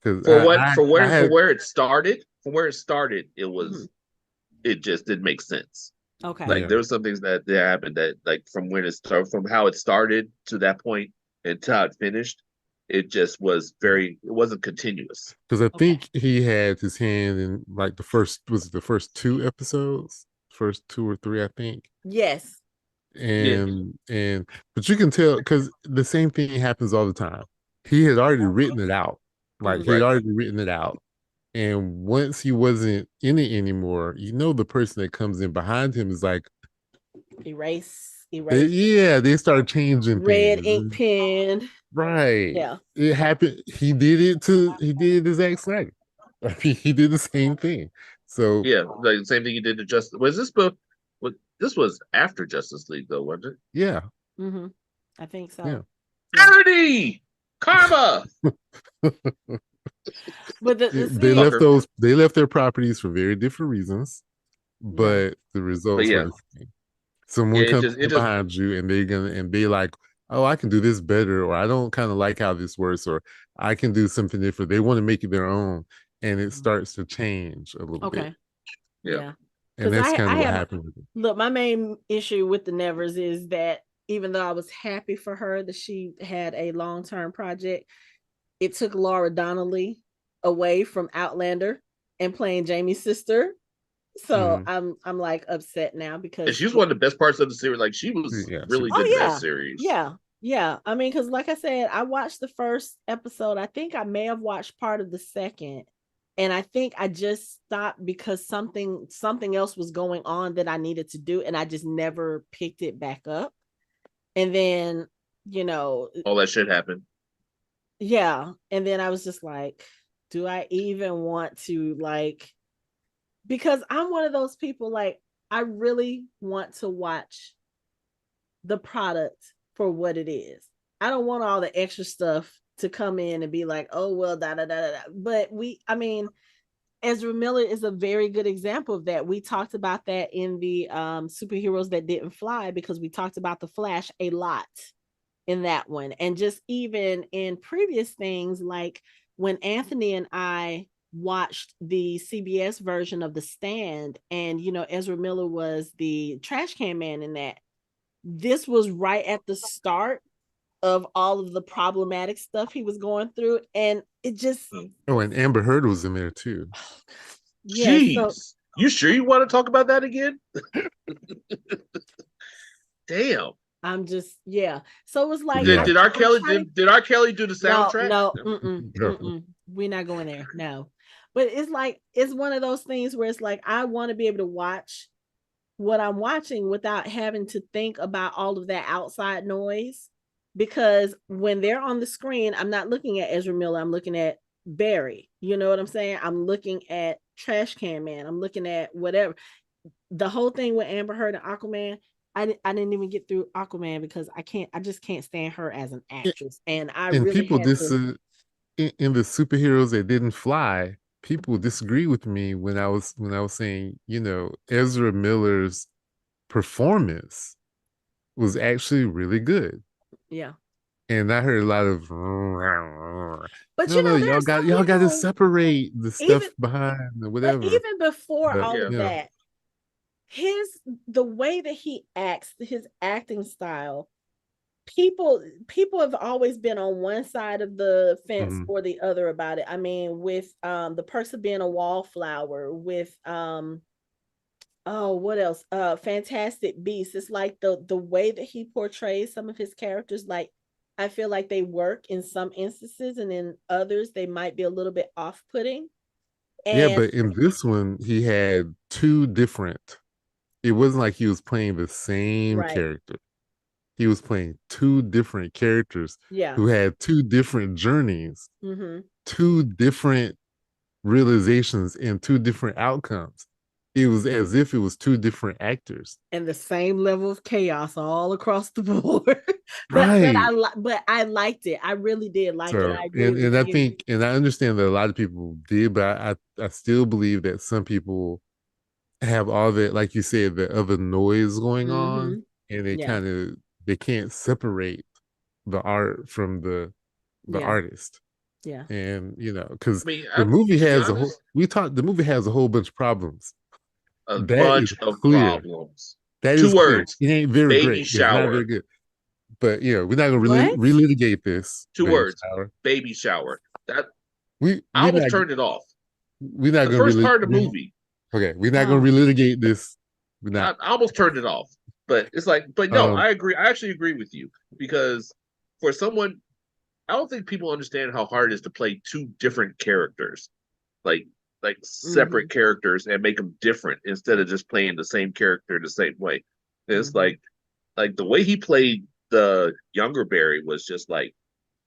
S3: Because
S2: for what
S3: I
S2: for
S3: had
S2: where it started, it just didn't make sense.
S1: Okay.
S2: Like
S3: yeah.
S2: there was some things that happened that like from how it started to that point and to how it finished, it wasn't continuous.
S3: Because I think he had his hand in like the first two episodes, first two or three, I think.
S1: Yes.
S2: Yeah.
S3: And but you can tell because the same thing happens all the time. He had already written it out. Like he had
S2: Right.
S3: already written it out. And once he wasn't in it anymore, the person that comes in behind him is like,
S1: erase,
S3: they start changing
S1: red
S3: things.
S1: ink pen.
S3: Right.
S1: Yeah.
S3: It happened. He did it to Zack Snyder. I mean, he did the same thing. So
S2: Yeah, like the same thing he did to Justice. Was this book? What this was after Justice League, though, wasn't it?
S3: yeah,
S1: Mm-hmm. I think so.
S3: yeah.
S1: Yeah.
S2: Irony, karma.
S1: But
S2: Fucker.
S3: They left their properties for very different reasons,
S1: yeah.
S3: but the
S2: But
S3: results were
S2: yeah,
S3: the same. Someone
S2: yeah,
S3: comes
S2: it just
S3: behind you and they like, oh, I can do this better, or I don't kind of like how this works, or I can do something different. They want to make it their own, and it starts to change a little bit.
S1: Okay.
S2: yeah.
S1: Yeah.
S3: And
S1: Because
S3: that's kind
S1: I
S3: of what
S1: have
S3: happened with it.
S1: look, my main issue with the Nevers is that even though I was happy for her that she had a long-term project, it took Laura Donnelly away from Outlander and playing Jamie's sister. So I'm like upset now
S2: And
S1: because
S2: she was one of the best parts of the series. Like she was
S3: Yeah,
S2: really
S1: oh
S2: good in that
S1: yeah.
S2: series.
S1: Yeah. I mean, because like I said, I watched the first episode. I think I may have watched part of the second. And I think I just stopped because something else was going on that I needed to do. And I just never picked it back up. And then,
S2: All that shit happened.
S1: yeah. And then I was just like, do I even want to because I'm one of those people like I really want to watch the product for what it is. I don't want all the extra stuff to come in and be like, oh well, da da da da. But Ezra Miller is a very good example of that. We talked about that in the superheroes that didn't fly because we talked about the Flash a lot in that one, and just even in previous things like when Anthony and I watched the CBS version of The Stand, and Ezra Miller was the trash can man in that. This was right at the start of all of the problematic stuff he was going through, and it just
S3: Oh, and Amber Heard was in there too.
S1: yeah. So
S2: Jeez, you sure you want to talk about that again? Damn.
S1: I'm just So it was like
S3: Yeah.
S2: Did R.
S1: I'm
S2: Kelly
S1: trying to
S2: did R. Kelly do the
S1: no,
S2: soundtrack?
S1: no,
S3: Yeah.
S1: we're not going there. No, but it's like it's one of those things where it's like I want to be able to watch what I'm watching without having to think about all of that outside noise. Because when they're on the screen, I'm not looking at Ezra Miller. I'm looking at Barry. You know what I'm saying? I'm looking at Trash Can Man. I'm looking at whatever. The whole thing with Amber Heard and Aquaman, I didn't even get through Aquaman because I just can't stand her as an actress. And I
S3: And
S1: really
S3: people
S1: had to.
S3: in the superheroes that didn't fly, people disagree with me when I was saying, Ezra Miller's performance was actually really good.
S1: Yeah.
S3: And I heard a lot of
S1: But
S3: no,
S1: there are some
S3: y'all got to
S1: people,
S3: separate the
S1: even,
S3: stuff behind or
S1: but
S3: whatever.
S1: even before
S3: But
S1: all
S2: Yeah.
S1: of that, the way that he acts, his acting style, people have always been on one side of the fence or the other about it. I mean, with the person being a wallflower, with oh, what else? Fantastic Beasts. It's like the way that he portrays some of his characters, like I feel like they work in some instances, and in others they might be a little bit off-putting.
S3: yeah,
S1: And
S3: but in this one, he had two different. It wasn't like he was playing the same
S1: right,
S3: character. He was playing two different characters
S1: yeah,
S3: who had two different journeys,
S1: mm-hmm.
S3: two different realizations, and two different outcomes. It was as if it was two different actors.
S1: And the same level of chaos all across the board.
S3: Right.
S1: But I liked it. I really did like it.
S3: So
S1: I agree with
S3: and I
S1: you.
S3: think and I understand that a lot of people did, but I still believe that some people have all that, like you said, the other noise going on,
S1: Mm-hmm.
S3: and
S1: Yeah,
S3: they can't separate the art from the
S1: yeah,
S3: artist.
S1: yeah.
S3: And because
S2: I mean,
S3: the movie
S2: to be
S3: has a whole
S2: honest,
S3: the movie has a whole bunch of problems.
S2: a
S3: That is
S2: bunch of
S3: clear.
S2: problems.
S3: That
S2: Two
S3: is clear.
S2: words:
S3: It ain't very
S2: baby
S3: great. It's not very
S2: shower.
S3: good. But we're not gonna
S1: What?
S3: relitigate this,
S2: Two
S3: baby
S2: words:
S3: shower.
S2: baby shower. That I
S3: We
S2: almost
S3: not
S2: turned it off.
S3: we're not
S2: The
S3: gonna
S2: first
S3: really
S2: part of the movie,
S3: okay. We're not gonna
S1: Oh,
S3: relitigate this. We're not.
S2: I almost turned it off. But it's like, but no,
S3: Um,
S2: I agree. I actually agree with you because for someone, I don't think people understand how hard it is to play two different characters, like
S1: mm-hmm.
S2: separate characters, and make them different instead of just playing the same character the same way. It's like the way he played the younger Barry was just like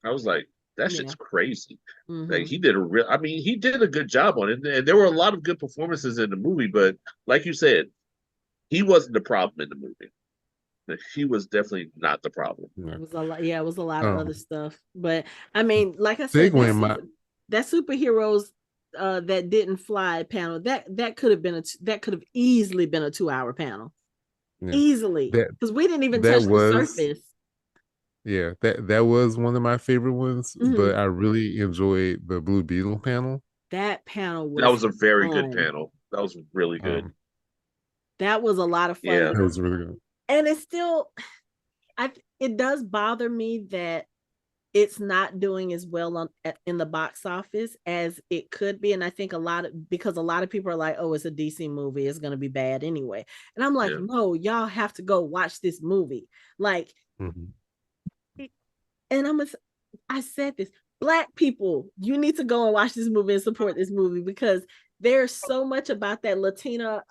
S2: I was like, that
S1: Yeah.
S2: shit's crazy. Like
S1: Mm-hmm.
S2: he did a real I mean, he did a good job on it. And there were a lot of good performances in the movie, but like you said, he wasn't the problem in the movie. He was definitely not the problem.
S3: Yeah.
S1: It was a lot. Yeah, it was a lot of other
S3: Um,
S1: stuff. But I mean, like I said,
S3: segue my
S1: that superheroes that didn't fly panel that could have been that could have easily been a 2 hour panel,
S3: yeah,
S1: easily,
S3: that
S1: because we didn't even
S3: that
S1: touch the
S3: was
S1: surface.
S3: yeah, that was one of my favorite ones,
S1: Mm-hmm.
S3: but I really enjoyed the Blue Beetle panel.
S1: That panel
S2: That
S1: was
S2: was a very good
S1: fun.
S2: panel. That was really good.
S3: Um,
S1: That was a lot of fun,
S2: Yeah.
S3: it was really good.
S1: and it's still, it does bother me that it's not doing as well in the box office as it could be. And I think because a lot of people are like, oh, it's a DC movie, it's going to be bad anyway. And I'm like,
S2: Yeah.
S1: no, y'all have to go watch this movie. Like,
S3: Mhm.
S1: and I said this, Black people, you need to go and watch this movie and support this movie, because there's so much about that Latina,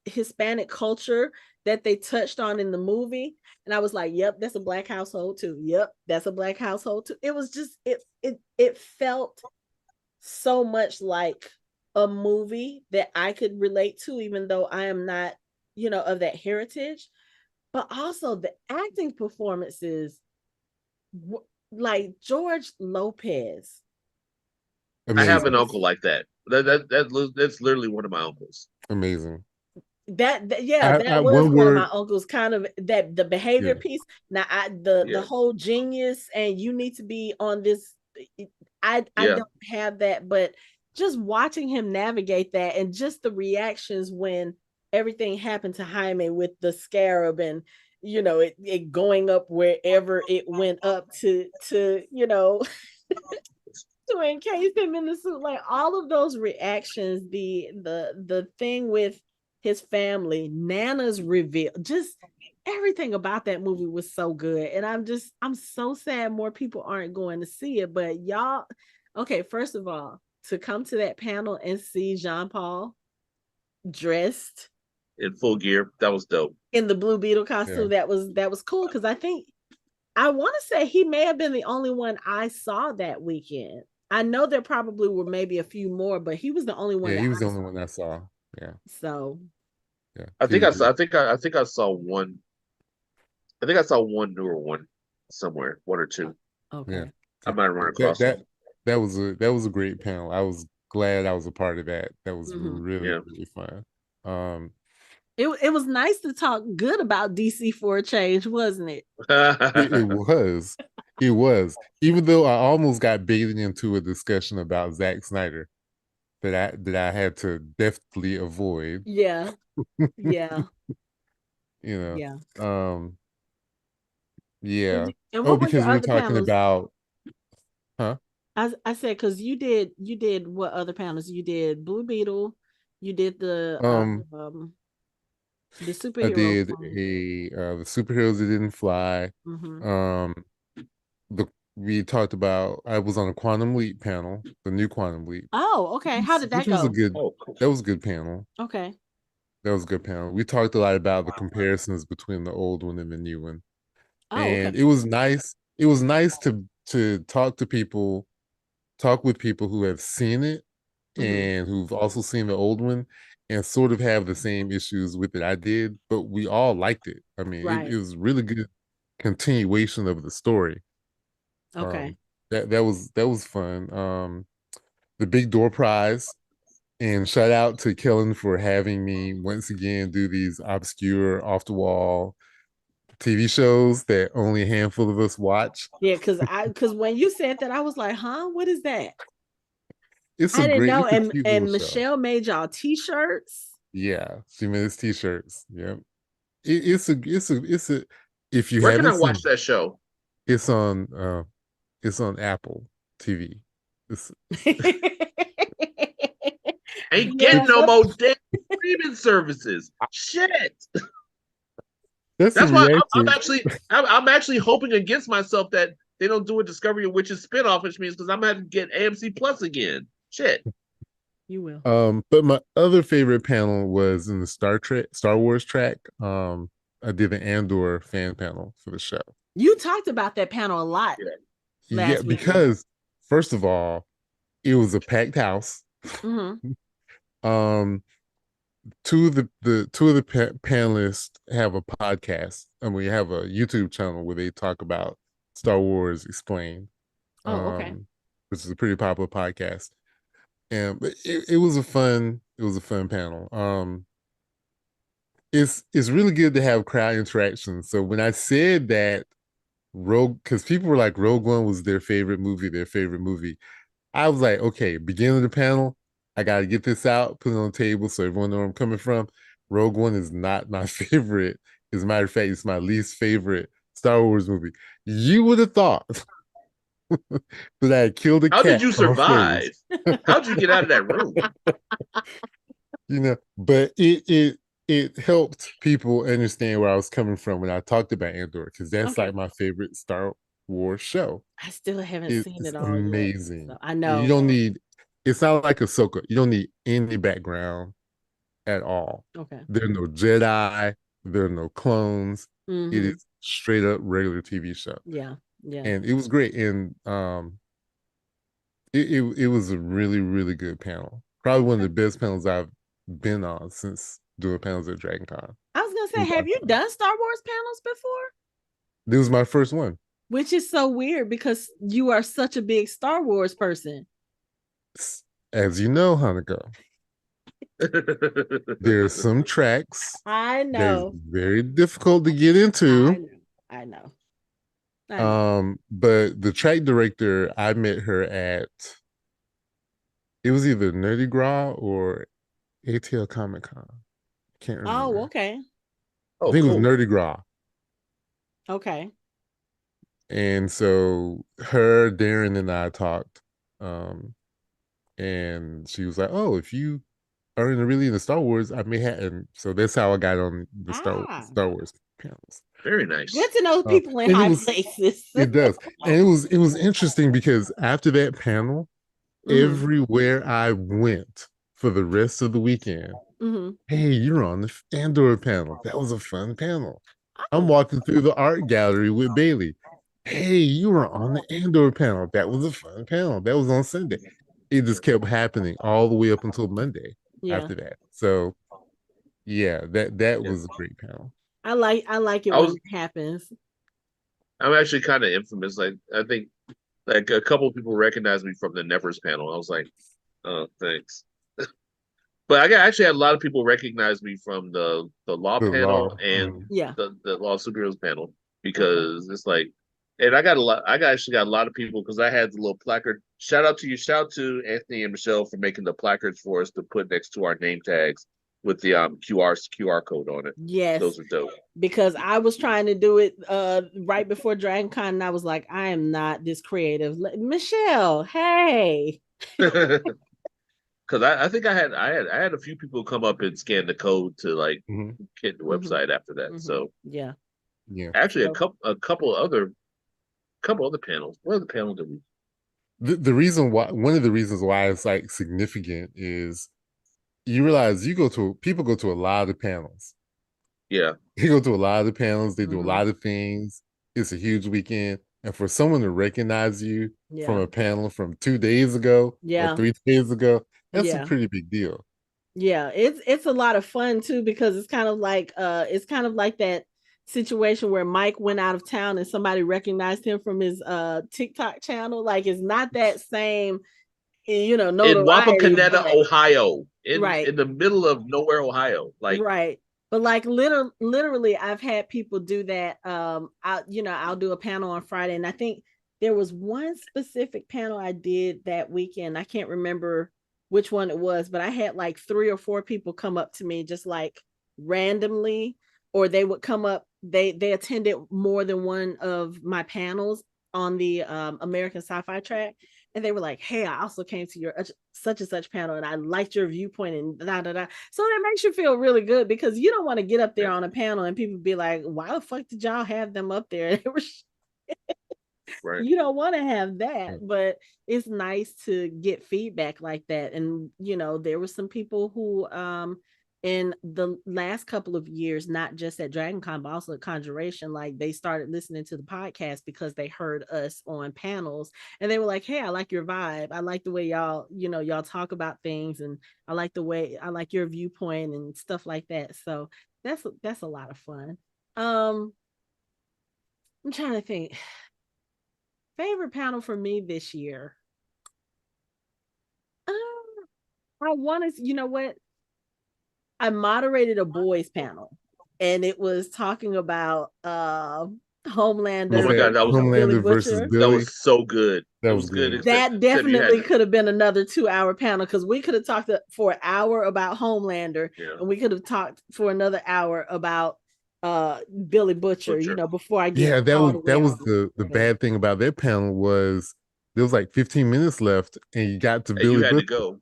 S1: Hispanic culture that they touched on in the movie. And I was like, yep, that's a Black household too. Yep, that's a Black household too. It was just, it felt so much like a movie that I could relate to, even though I am not, of that heritage. But also the acting performances, like George Lopez.
S2: I have an
S3: Amazing,
S2: uncle like that. That's literally one of my uncles.
S3: amazing.
S1: Yeah, that
S3: I
S1: was
S3: one
S1: one of my
S3: word,
S1: uncles, kind of, that the behavior
S3: yeah,
S1: piece. Now the
S2: Yeah.
S1: whole genius and you need to be on this, I
S2: Yeah.
S1: don't have that, but just watching him navigate that, and just the reactions when everything happened to Jaime with the scarab, and it going up wherever it went up to to encase him in the suit, like all of those reactions, the thing with his family, Nana's reveal, just everything about that movie was so good. And I'm so sad more people aren't going to see it. But y'all, okay, first of all, to come to that panel and see Jean Paul dressed
S2: In full gear. That was dope.
S1: in the Blue Beetle
S3: yeah.
S1: costume, that was cool, because I want to say he may have been the only one I saw that weekend. I know there probably were maybe a few more, but he was the only one
S3: Yeah,
S1: that
S3: he was
S1: I
S3: the only
S1: saw.
S3: one I saw. Yeah,
S1: So,
S3: yeah.
S2: I
S3: He
S2: think
S3: was
S2: I saw
S3: great.
S2: I think I saw one. I think I saw one newer one somewhere, one or two.
S3: Yeah,
S1: okay.
S2: I might run
S3: that
S2: across them.
S3: that that was a great panel. I was glad I was a part of that. That was
S1: Mm-hmm.
S3: really
S2: Yeah.
S3: really fun. Um,
S1: It was nice to talk good about DC for a change, wasn't it?
S3: it was, it was. Even though I almost got baited into a discussion about Zack Snyder that I had to deftly avoid.
S1: Yeah, yeah,
S3: You
S1: yeah.
S3: um, yeah.
S1: And
S3: Oh,
S1: what were your
S3: because we were
S1: other
S3: talking
S1: panels?
S3: about, huh?
S1: I said, because you did what other panels? You did Blue Beetle, you did
S3: Um,
S1: the
S3: I
S1: superhero
S3: did
S1: one.
S3: the superheroes that didn't fly.
S1: Mm-hmm.
S3: Um, the we talked about. I was on a Quantum Leap panel, the new Quantum Leap,
S1: Oh, okay. How did
S3: which
S1: that
S3: was a
S1: go?
S3: good.
S2: Oh, cool.
S3: That was a good panel.
S1: Okay.
S3: That was a good panel. We talked a lot about the comparisons between the old one and the new one,
S1: Oh, okay.
S3: and it was nice. It was nice to talk with people who have seen it
S1: Mm-hmm.
S3: and who've also seen the old one and sort of have the same issues with it I did, but we all liked it. I mean, it
S1: Right.
S3: was really good continuation of the story.
S1: Okay.
S3: That was fun. The big door prize, and shout out to Kellen for having me once again do these obscure off the wall TV shows that only a handful of us watch.
S1: Yeah, because when you said that, I was like, huh, what is that? I didn't know.
S3: It's a
S1: And
S3: cute little
S1: and
S3: show.
S1: Michelle made y'all t-shirts.
S3: Yeah, she made us t-shirts. Yep. It's a if you
S2: Where can I
S3: haven't
S2: watch
S3: seen
S2: that show?
S3: it's it's on Apple TV. It's
S2: Ain't
S1: Yeah.
S2: getting no more damn streaming services. Shit.
S3: that's a
S2: That's why I'm
S3: reaction.
S2: actually I'm actually hoping against myself that they don't do a Discovery of Witches spinoff, which means because I'm gonna have to get AMC Plus again. Shit.
S1: You will.
S3: But my other favorite panel was in the Star Wars track. I did an Andor fan panel for the show.
S1: You talked about that panel a lot
S3: Yeah,
S1: last weekend.
S3: because first of all, it was a packed house.
S1: Mm-hmm.
S3: Two of the panelists have a podcast, and we have a YouTube channel where they talk about Star Wars Explained,
S1: Oh, okay.
S3: which is a pretty popular podcast. And but it was a fun panel. It's really good to have crowd interaction. So when I said that because people were like Rogue One was their favorite movie, I was like, okay, beginning of the panel, I got to get this out, put it on the table so everyone knows where I'm coming from. Rogue One is not my favorite. As a matter of fact, it's my least favorite Star Wars movie. You would have thought that I had killed a
S2: How did
S3: cat
S2: you
S3: on
S2: survive?
S3: stage.
S2: How'd you get out of that room?
S3: But it helped people understand where I was coming from when I talked about Andor, because that's like my favorite Star Wars show.
S1: I still haven't seen
S3: It's
S1: it all yet.
S3: amazing.
S1: So I
S3: You
S1: know.
S3: don't need. It's not like Ahsoka. You don't need any background at all.
S1: Okay.
S3: There are no Jedi. There are no clones.
S1: Mm-hmm.
S3: It is straight up regular TV show.
S1: Yeah.
S3: And it was great. And it was a really, really good panel. Probably one of the best panels I've been on since doing panels at Dragon Con.
S1: I was gonna say, have you done Star Wars panels before?
S3: This was my first one.
S1: Which is so weird because you are such a big Star Wars person.
S3: As you know, Hanako, there's some tracks
S1: I know
S3: that's very difficult to get into.
S1: I know.
S3: But the track director, I met her at, it was either Nerdy Gras or ATL Comic Con. Can't remember.
S1: Oh, okay.
S3: I think it was Nerdy Gras.
S1: Okay.
S3: And so her, Darren, and I talked. And she was like, "Oh, if you are really into Star Wars, I may have." And so that's how I got on the Star Wars panels.
S2: Very nice.
S1: Good to know people in high places.
S3: It does, and it was interesting because after that panel, everywhere I went for the rest of the weekend, hey, you're on the Andor panel. That was a fun panel. I'm walking through the art gallery with Bailey. Hey, you were on the Andor panel. That was a fun panel. That was on Sunday. It just kept happening all the way up until Monday after that. So yeah, that was a great panel.
S1: I like it when it happens.
S2: I'm actually kind of infamous. Like I think like a couple of people recognized me from the Nevers panel. I was like, oh, thanks. But I actually had a lot of people recognize me from the law panel and the law superheroes panel, because it's like, and I actually got a lot of people because I had the little placard. Shout out to Anthony and Michelle for making the placards for us to put next to our name tags with the QR code on it.
S1: Yes,
S2: those are dope. Because
S1: I was trying to do it right before Dragon Con, and I was like, I am not this creative. Michelle, hey.
S2: Because I think I had a few people come up and scan the code to like hit the website after that. So
S1: yeah.
S2: Actually, a couple other panels. What other panels did we?
S3: The reason why, one of the reasons why it's like significant is you realize people go to a lot of panels.
S2: Yeah,
S3: they go to a lot of panels. They do a lot of things. It's a huge weekend, and for someone to recognize you from a panel from 2 days ago or 3 days ago, that's a pretty big deal.
S1: Yeah, it's a lot of fun too, because it's kind of like that situation where Mike went out of town and somebody recognized him from his TikTok channel. Like, it's not that same, notoriety.
S2: In Wapakoneta, Ohio, in the middle of nowhere, Ohio, like
S1: But like literally, I've had people do that. I'll do a panel on Friday, and I think there was one specific panel I did that weekend. I can't remember which one it was, but I had like 3 or 4 people come up to me just like randomly, or they would come up. They attended more than one of my panels on the American Sci-Fi track, and they were like, "Hey, I also came to your such and such panel, and I liked your viewpoint," and da da da. So that makes you feel really good, because you don't want to get up there on a panel and people be like, "Why the fuck did y'all have them up there?" You don't want to have that, but it's nice to get feedback like that. And there were some people who in the last couple of years, not just at DragonCon, but also at Conjuration, like they started listening to the podcast because they heard us on panels and they were like, hey, I like your vibe. I like the way y'all, y'all talk about things. And I like your viewpoint and stuff like that. So that's a lot of fun. I'm trying to think. Favorite panel for me this year. I want to, you know what? I moderated a boys panel and it was talking about
S2: Oh my
S1: Homelander,
S2: God, that was
S1: Billy
S3: Homelander versus
S1: Butcher.
S2: that
S3: Billy.
S2: was so good.
S3: That
S2: It
S3: was
S2: was good,
S3: good.
S1: That
S2: except you
S1: definitely
S2: had
S1: could have been another 2-hour panel because we could have talked for an hour about Homelander and we could have talked for another hour about Billy Butcher, before I get
S3: Yeah,
S1: all the way
S3: that was
S1: off.
S3: the bad thing about that panel was there was like 15 minutes left and you got to
S2: and you
S3: Billy
S2: had to
S3: Butcher.
S2: go.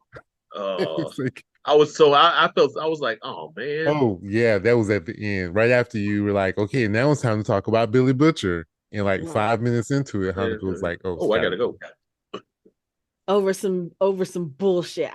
S3: It's like,
S2: I was so I felt I was like, oh man.
S3: oh yeah, that was at the end. Right after you were like, okay, now it's time to talk about Billy Butcher. And like
S1: Right.
S3: 5 minutes into it, Hanako was like, oh,
S2: I gotta go.
S1: Over some bullshit.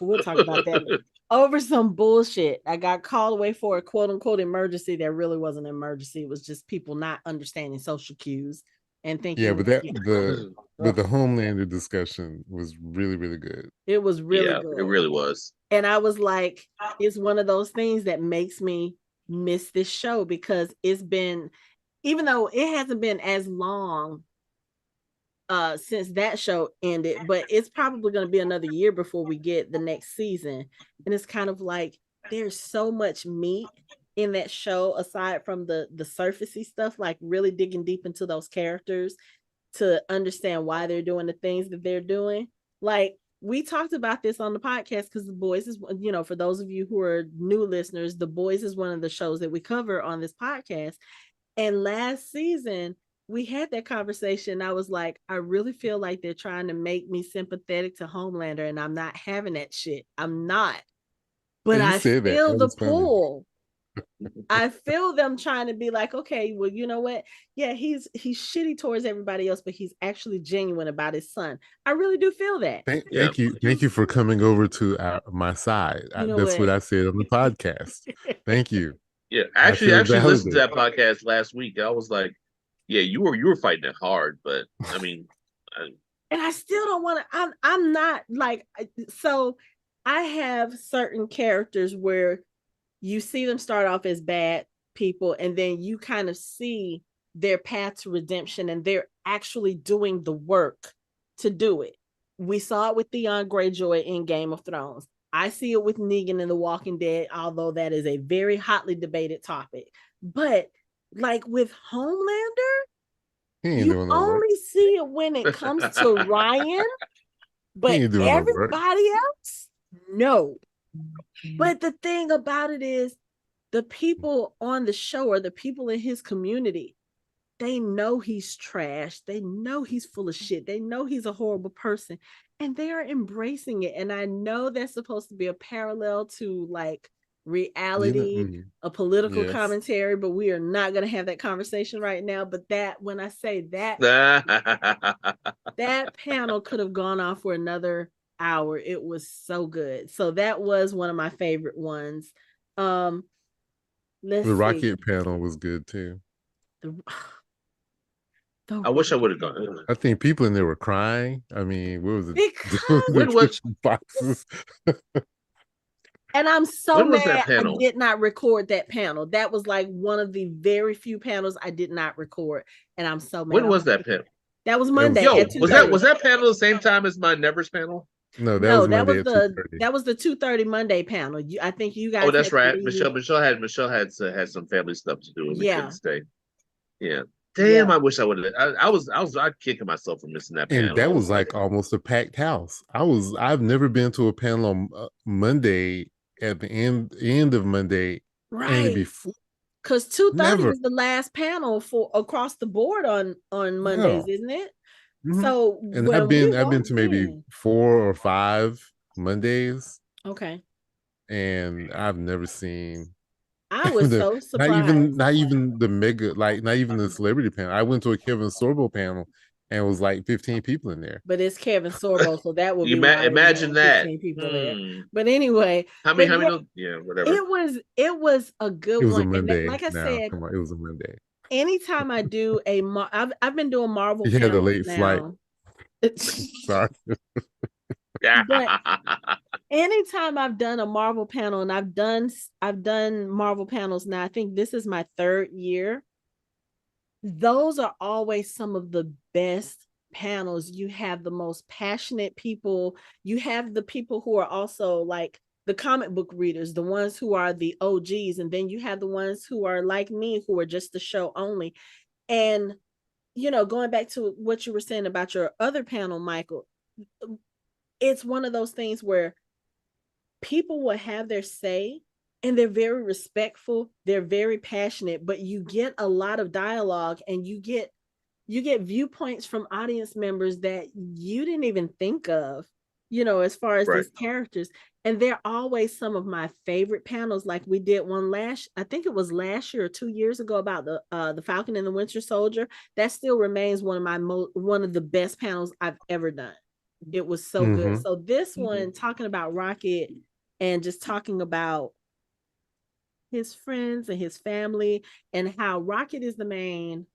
S1: We'll talk about that. Over some bullshit. I got called away for a quote unquote emergency that really wasn't an emergency. It was just people not understanding social cues and thinking.
S3: yeah, but the Homelander discussion was really, really good.
S1: It was really
S2: Yeah,
S1: good.
S2: it really was.
S1: And I was like, it's one of those things that makes me miss this show because it's been, even though it hasn't been as long since that show ended, but it's probably going to be another year before we get the next season. And it's kind of like there's so much meat in that show aside from the surfacey stuff, like really digging deep into those characters to understand why they're doing the things that they're doing. Like we talked about this on the podcast because The Boys is, for those of you who are new listeners, The Boys is one of the shows that we cover on this podcast. And last season, we had that conversation. I was like, I really feel like they're trying to make me sympathetic to Homelander, and I'm not having that shit. I'm not. But
S3: You
S1: I
S3: said that.
S1: feel
S3: That
S1: the
S3: was funny.
S1: pull. I feel them trying to be like, okay, well, you know what? Yeah, he's shitty towards everybody else, but he's actually genuine about his son. I really do feel that.
S3: Thank you for coming over to my side. That's what I said on the podcast. Thank you.
S2: Yeah, I
S3: feel
S2: actually listened to
S3: validated.
S2: that podcast last week. I was like, yeah, you were fighting it hard, but I mean,
S1: and I still don't want to. I'm not like so. I have certain characters where you see them start off as bad people, and then you kind of see their path to redemption, and they're actually doing the work to do it. We saw it with Theon Greyjoy in Game of Thrones. I see it with Negan in The Walking Dead, although that is a very hotly debated topic. But like with Homelander, you only see it when it comes to Ryan, but everybody else, no. But the thing about it is, the people on the show or the people in his community, they know he's trash. They know he's full of shit. They know he's a horrible person, and they are embracing it. And I know that's supposed to be a parallel to like reality, a political commentary, but we are not going to have that conversation right now. But that, when I say that, that panel could have gone on for another hour. It was so good. So that was one of my favorite ones. The
S3: Rocket panel was good too.
S2: I wish I would have gone.
S3: I think people in there were crying. I mean, what was it?
S1: Because
S3: boxes.
S1: And I'm so mad I did not record that panel. That was like one of the very few panels I did not record, and I'm so mad.
S2: When was that panel?
S1: That was Monday.
S2: Was that panel the same time as my Nevers panel?
S3: No, that was Monday
S1: that was the 2:30 Monday panel. I think you guys.
S2: Oh, that's right. Michelle had some family stuff to do and we couldn't stay. Yeah. Damn, I wish I would have. I'd kicking myself for missing that panel.
S3: And that was like almost a packed house. I've never been to a panel on Monday at the end of Monday,
S1: right?
S3: Before,
S1: because 2:30 is the last panel for across the board on Mondays, isn't it? Mm-hmm. So,
S3: and I've been to maybe 4 or 5 Mondays.
S1: Okay.
S3: And I've never seen.
S1: I was so surprised.
S3: Not even the mega, like not even the celebrity panel. I went to a Kevin Sorbo panel, and it was like 15 people in there.
S1: But it's Kevin Sorbo, so that would be why
S2: Imagine
S1: there's
S2: that.
S1: 15 people there. But anyway,
S2: How
S1: but
S2: many?
S1: yeah,
S2: Yeah, whatever.
S1: it was a good
S3: It was a
S1: one. And
S3: Monday.
S1: like I
S3: Now,
S1: said,
S3: come on, it was a Monday.
S1: anytime I do I've been doing Marvel
S3: You had a
S1: panels
S3: late flight.
S1: now.
S3: Sorry.
S1: But anytime I've done a Marvel panel, and I've done Marvel panels now, I think this is my third year. Those are always some of the best panels. You have the most passionate people. You have the people who are also like the comic book readers, the ones who are the OGs, and then you have the ones who are like me, who are just the show only. And going back to what you were saying about your other panel, Michael, it's one of those things where people will have their say, and they're very respectful, they're very passionate, but you get a lot of dialogue, and you get viewpoints from audience members that you didn't even think of, as far as
S2: Right.
S1: these characters. And they're always some of my favorite panels. Like we did one I think it was last year or 2 years ago, about the Falcon and the Winter Soldier. That still remains one of the best panels I've ever done. It was so good. So this one, talking about Rocket and just talking about his friends and his family, and how Rocket is the main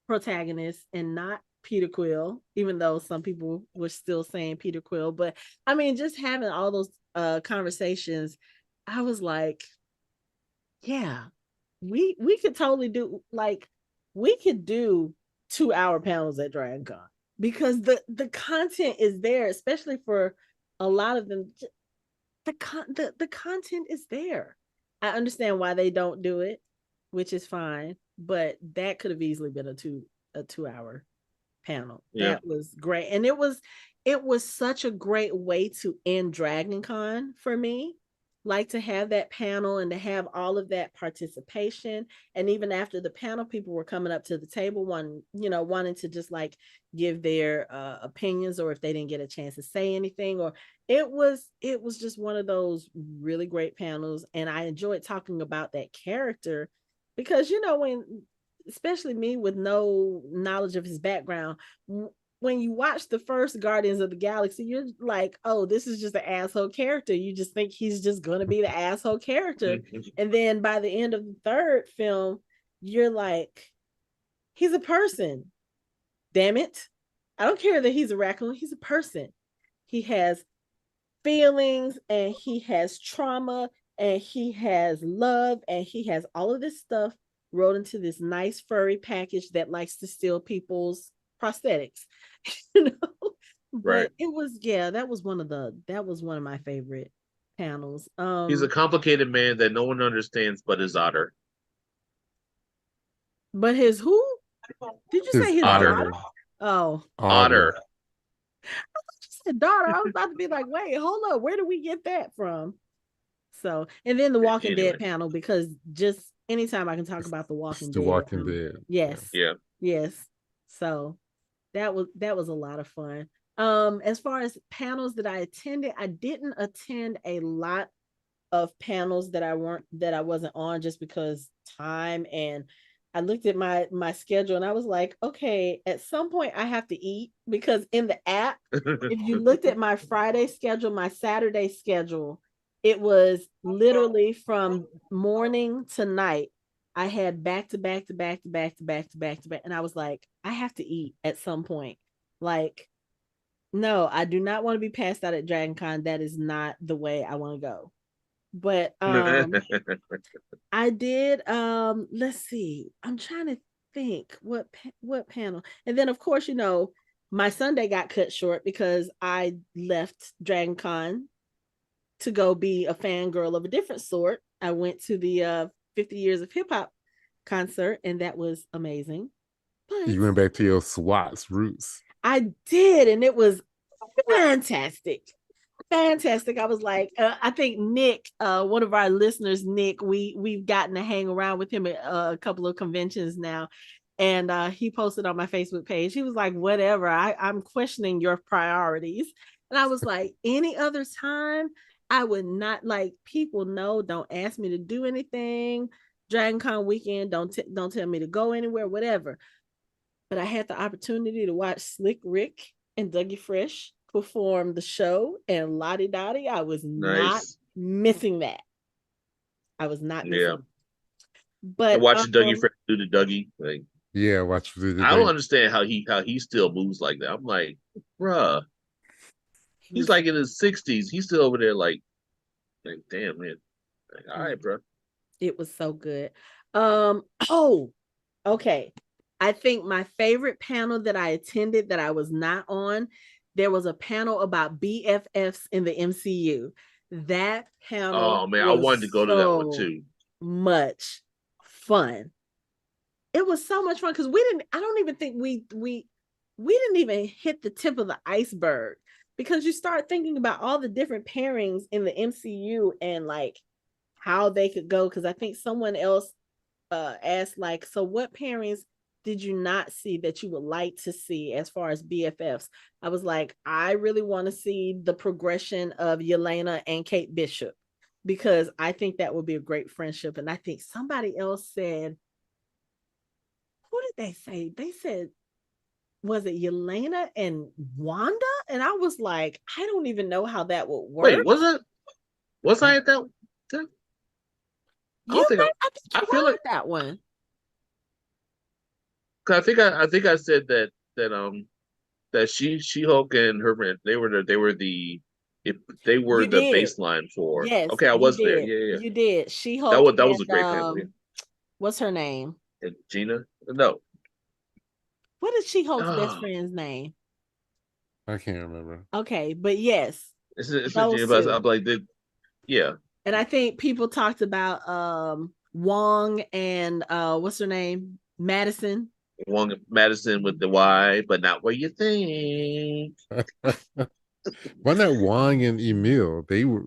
S1: protagonist and not Peter Quill, even though some people were still saying Peter Quill. But I mean, just having all those conversations, I was like, yeah, we could totally do, like, we could do 2-hour panels at DragonCon, because the content is there, especially for a lot of them. The content is there. I understand why they don't do it, which is fine, but that could have easily been a 2-hour panel.
S2: Yeah.
S1: That was great. And it was such a great way to end DragonCon for me. Like, to have that panel and to have all of that participation. And even after the panel, people were coming up to the table, wanting to just like give their opinions, or if they didn't get a chance to say anything. Or it was just one of those really great panels. And I enjoyed talking about that character, because when, especially me with no knowledge of his background, when you watch the first Guardians of the Galaxy, you're like, oh, this is just an asshole character. You just think he's just going to be the asshole character. And then by the end of the third film, you're like, he's a person. Damn it. I don't care that he's a raccoon. He's a person. He has feelings, and he has trauma, and he has love, and he has all of this stuff rolled into this nice furry package that likes to steal people's prosthetics. But
S2: Right.
S1: it was, that was one of my favorite panels.
S2: He's a complicated man that no one understands but his otter.
S1: But his who? Did you say his
S2: otter?
S1: daughter? Oh,
S2: Otter.
S1: I said daughter. I was about to be like, wait, hold up, where do we get that from? So, and then the Walking Dead panel, because just anytime I can talk about the Walking Dead.
S3: Walking Dead.
S1: Yes.
S2: Yeah.
S1: Yes. So that was a lot of fun. As far as panels that I attended, I didn't attend a lot of panels that I wasn't on, just because time. And I looked at my schedule, and I was like, okay, at some point I have to eat, because in the app, if you looked at my Friday schedule, my Saturday schedule, it was literally from morning to night. I had back to back to back to back to back to back to back. And I was like, I have to eat at some point. Like, no, I do not want to be passed out at DragonCon. That is not the way I want to go. But I did, let's see. I'm trying to think what panel. And then of course, my Sunday got cut short because I left DragonCon to go be a fangirl of a different sort. I went to the 50 Years of Hip Hop concert, and that was amazing. But
S3: you went back to your SWAT's roots.
S1: I did, and it was fantastic. Fantastic. I was like, I think Nick, one of our listeners, Nick, we've gotten to hang around with him at a couple of conventions now. And he posted on my Facebook page. He was like, whatever, I'm questioning your priorities. And I was like, any other time, I would not, like, people know, don't ask me to do anything. DragonCon weekend, don't tell me to go anywhere, whatever. but I had the opportunity to watch Slick Rick and Dougie Fresh perform the show and Lottie Dottie. I was not
S2: Nice.
S1: missing that. I was not
S2: Yeah.
S1: missing.
S2: And
S1: But
S2: watching Dougie Fresh do the Dougie, like
S3: Yeah, watch
S2: I don't understand how he still moves like that. I'm like, bruh, he's
S1: he's
S2: like in his 60s. He's still over there like damn man. Like, all right, bro.
S1: it was so good. Oh, okay. I think my favorite panel that I attended that I was not on, there was a panel about BFFs in the MCU. That panel
S2: Oh man, I wanted to
S1: was
S2: go to that one
S1: so
S2: too.
S1: much fun. It was so much fun because I don't even think we didn't even hit the tip of the iceberg, because you start thinking about all the different pairings in the MCU and like how they could go. Because I think someone else asked, like, so what pairings did you not see that you would like to see as far as BFFs? I was like, I really want to see the progression of Yelena and Kate Bishop, because I think that would be a great friendship. And I think somebody else said, who did they say? They said, was it Yelena and Wanda? And I was like, I don't even know how that would
S2: Wait,
S1: work.
S2: was I at that? I don't think
S1: I think
S2: I
S1: you
S2: feel
S1: were
S2: like
S1: at that one.
S2: 'cause I think I said that She Hulk and her friend if they were
S1: You
S2: the
S1: did.
S2: baseline for.
S1: Yes,
S2: Okay, I
S1: you
S2: was there.
S1: did.
S2: Yeah, yeah.
S1: You did. She
S2: That
S1: Hulk
S2: was a
S1: and
S2: great panel. Yeah.
S1: what's her name?
S2: And Gina? No.
S1: What is She Hulk's best
S2: Ah,
S1: friend's name?
S3: I can't remember.
S1: Okay, but yes,
S2: it's not Gina,
S1: those
S2: but
S1: two.
S2: I'm like, yeah.
S1: And I think people talked about Wong and what's her name? Madison.
S2: Wong Madison with the Y, but not what you think.
S3: Why not Wong and Emil? They were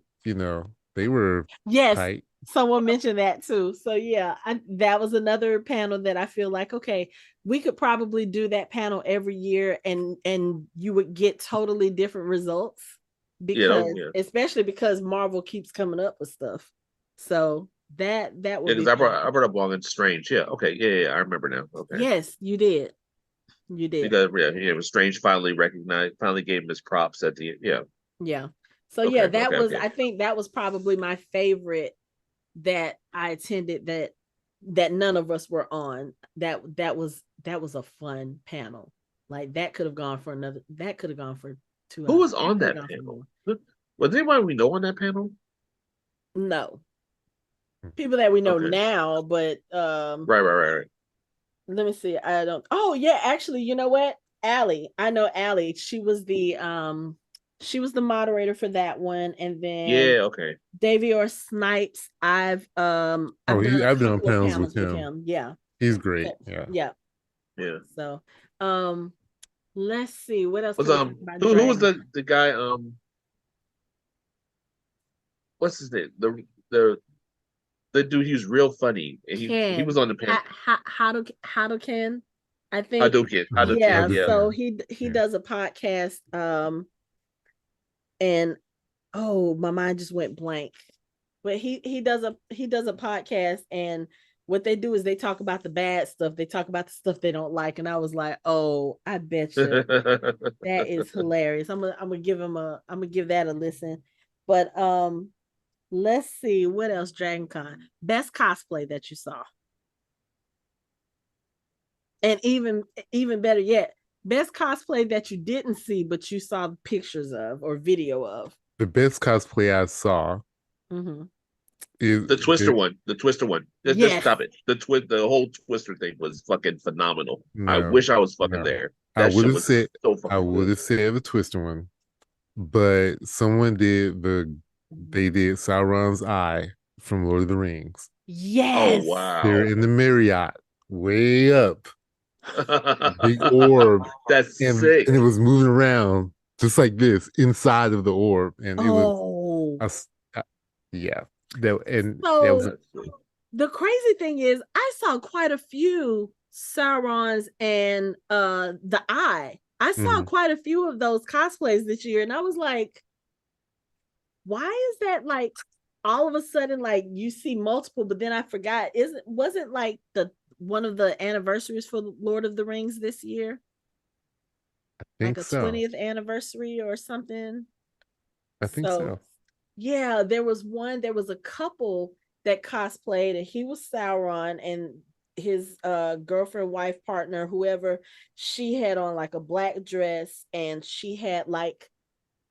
S1: Yes,
S3: tight.
S1: someone mentioned that too. So yeah, that was another panel that I feel like, okay, we could probably do that panel every year, and you would get totally different results,
S2: You
S1: because
S2: know, yeah.
S1: especially because Marvel keeps coming up with stuff. So that
S2: Yeah,
S1: would
S2: because
S1: be
S2: I brought up Wong and Strange. Yeah, okay, yeah, I remember now. Okay.
S1: yes, you did. You did.
S2: Because it was Strange finally gave him his props at the end. Yeah.
S1: Yeah. So yeah,
S2: Okay,
S1: that
S2: okay,
S1: was,
S2: okay.
S1: I think that was probably my favorite that I attended, that none of us were on. That was a fun panel. Like that could have gone for 2
S2: Who
S1: hours.
S2: was
S1: That
S2: on
S1: could have
S2: that
S1: gone for
S2: panel?
S1: more.
S2: Was anybody we know on that panel?
S1: No. People that we know
S2: Okay.
S1: now, but
S2: Right.
S1: let me see. I don't, oh yeah, actually, you know what? Allie. I know Allie. She was the moderator for that one. And then
S2: Yeah, okay.
S1: Davy or Snipes,
S3: Oh,
S1: I've done a
S3: I've been on
S1: couple of
S3: panels with
S1: panels with
S3: him.
S1: him. Yeah.
S3: He's great. Yeah.
S1: Yeah.
S2: Yeah.
S1: So let's see. What else
S2: Was
S1: can we talk about?
S2: who was
S1: Dragon.
S2: the guy what's his name? The dude, he was real funny. And he was
S1: Ken.
S2: on the panel.
S1: How to Ken? I think,
S2: Hadouken,
S1: yeah.
S2: yeah.
S1: So
S3: Hadouken.
S1: he
S3: Yeah.
S1: does a podcast. And oh, my mind just went blank. But he does a podcast, and what they do is they talk about the bad stuff. They talk about the stuff they don't like. And I was like, oh, I bet you that is hilarious. I'm gonna give that a listen. But let's see what else. Dragon Con best cosplay that you saw, and even better yet, best cosplay that you didn't see but you saw pictures of or video of.
S3: The best cosplay I saw
S1: Mm-hmm.
S3: is
S2: The Twister one. The Twister one. Just
S1: Yes.
S2: stop it. The whole Twister thing was fucking phenomenal. I
S3: no,
S2: wish I was fucking
S3: no.
S2: there.
S3: I
S2: That
S3: would
S2: shit
S3: have
S2: was
S3: said
S2: so
S3: I
S2: fucking
S3: would
S2: good.
S3: have said the Twister one, but someone they did Sauron's eye from Lord of the Rings.
S2: Oh
S1: Yes.
S3: They're
S2: wow.
S3: in the Marriott, way up, big orb,
S2: That's
S3: and
S2: sick.
S3: it was moving around just like this inside of the orb, and it was
S1: Oh.
S3: a, yeah. That was
S1: So the crazy thing is I saw quite a few Saurons and the eye. I saw
S3: mhm.
S1: quite a few of those cosplays this year, and I was like, why is that, like, all of a sudden, like, you see multiple, but then I forgot, wasn't like one of the anniversaries for Lord of the Rings this year,
S3: I
S1: like
S3: think
S1: a
S3: so.
S1: 20th anniversary or something.
S3: I think
S1: So
S3: so.
S1: yeah, there was a couple that cosplayed, and he was Sauron, and his girlfriend, wife, partner, whoever, she had on like a black dress, and she had like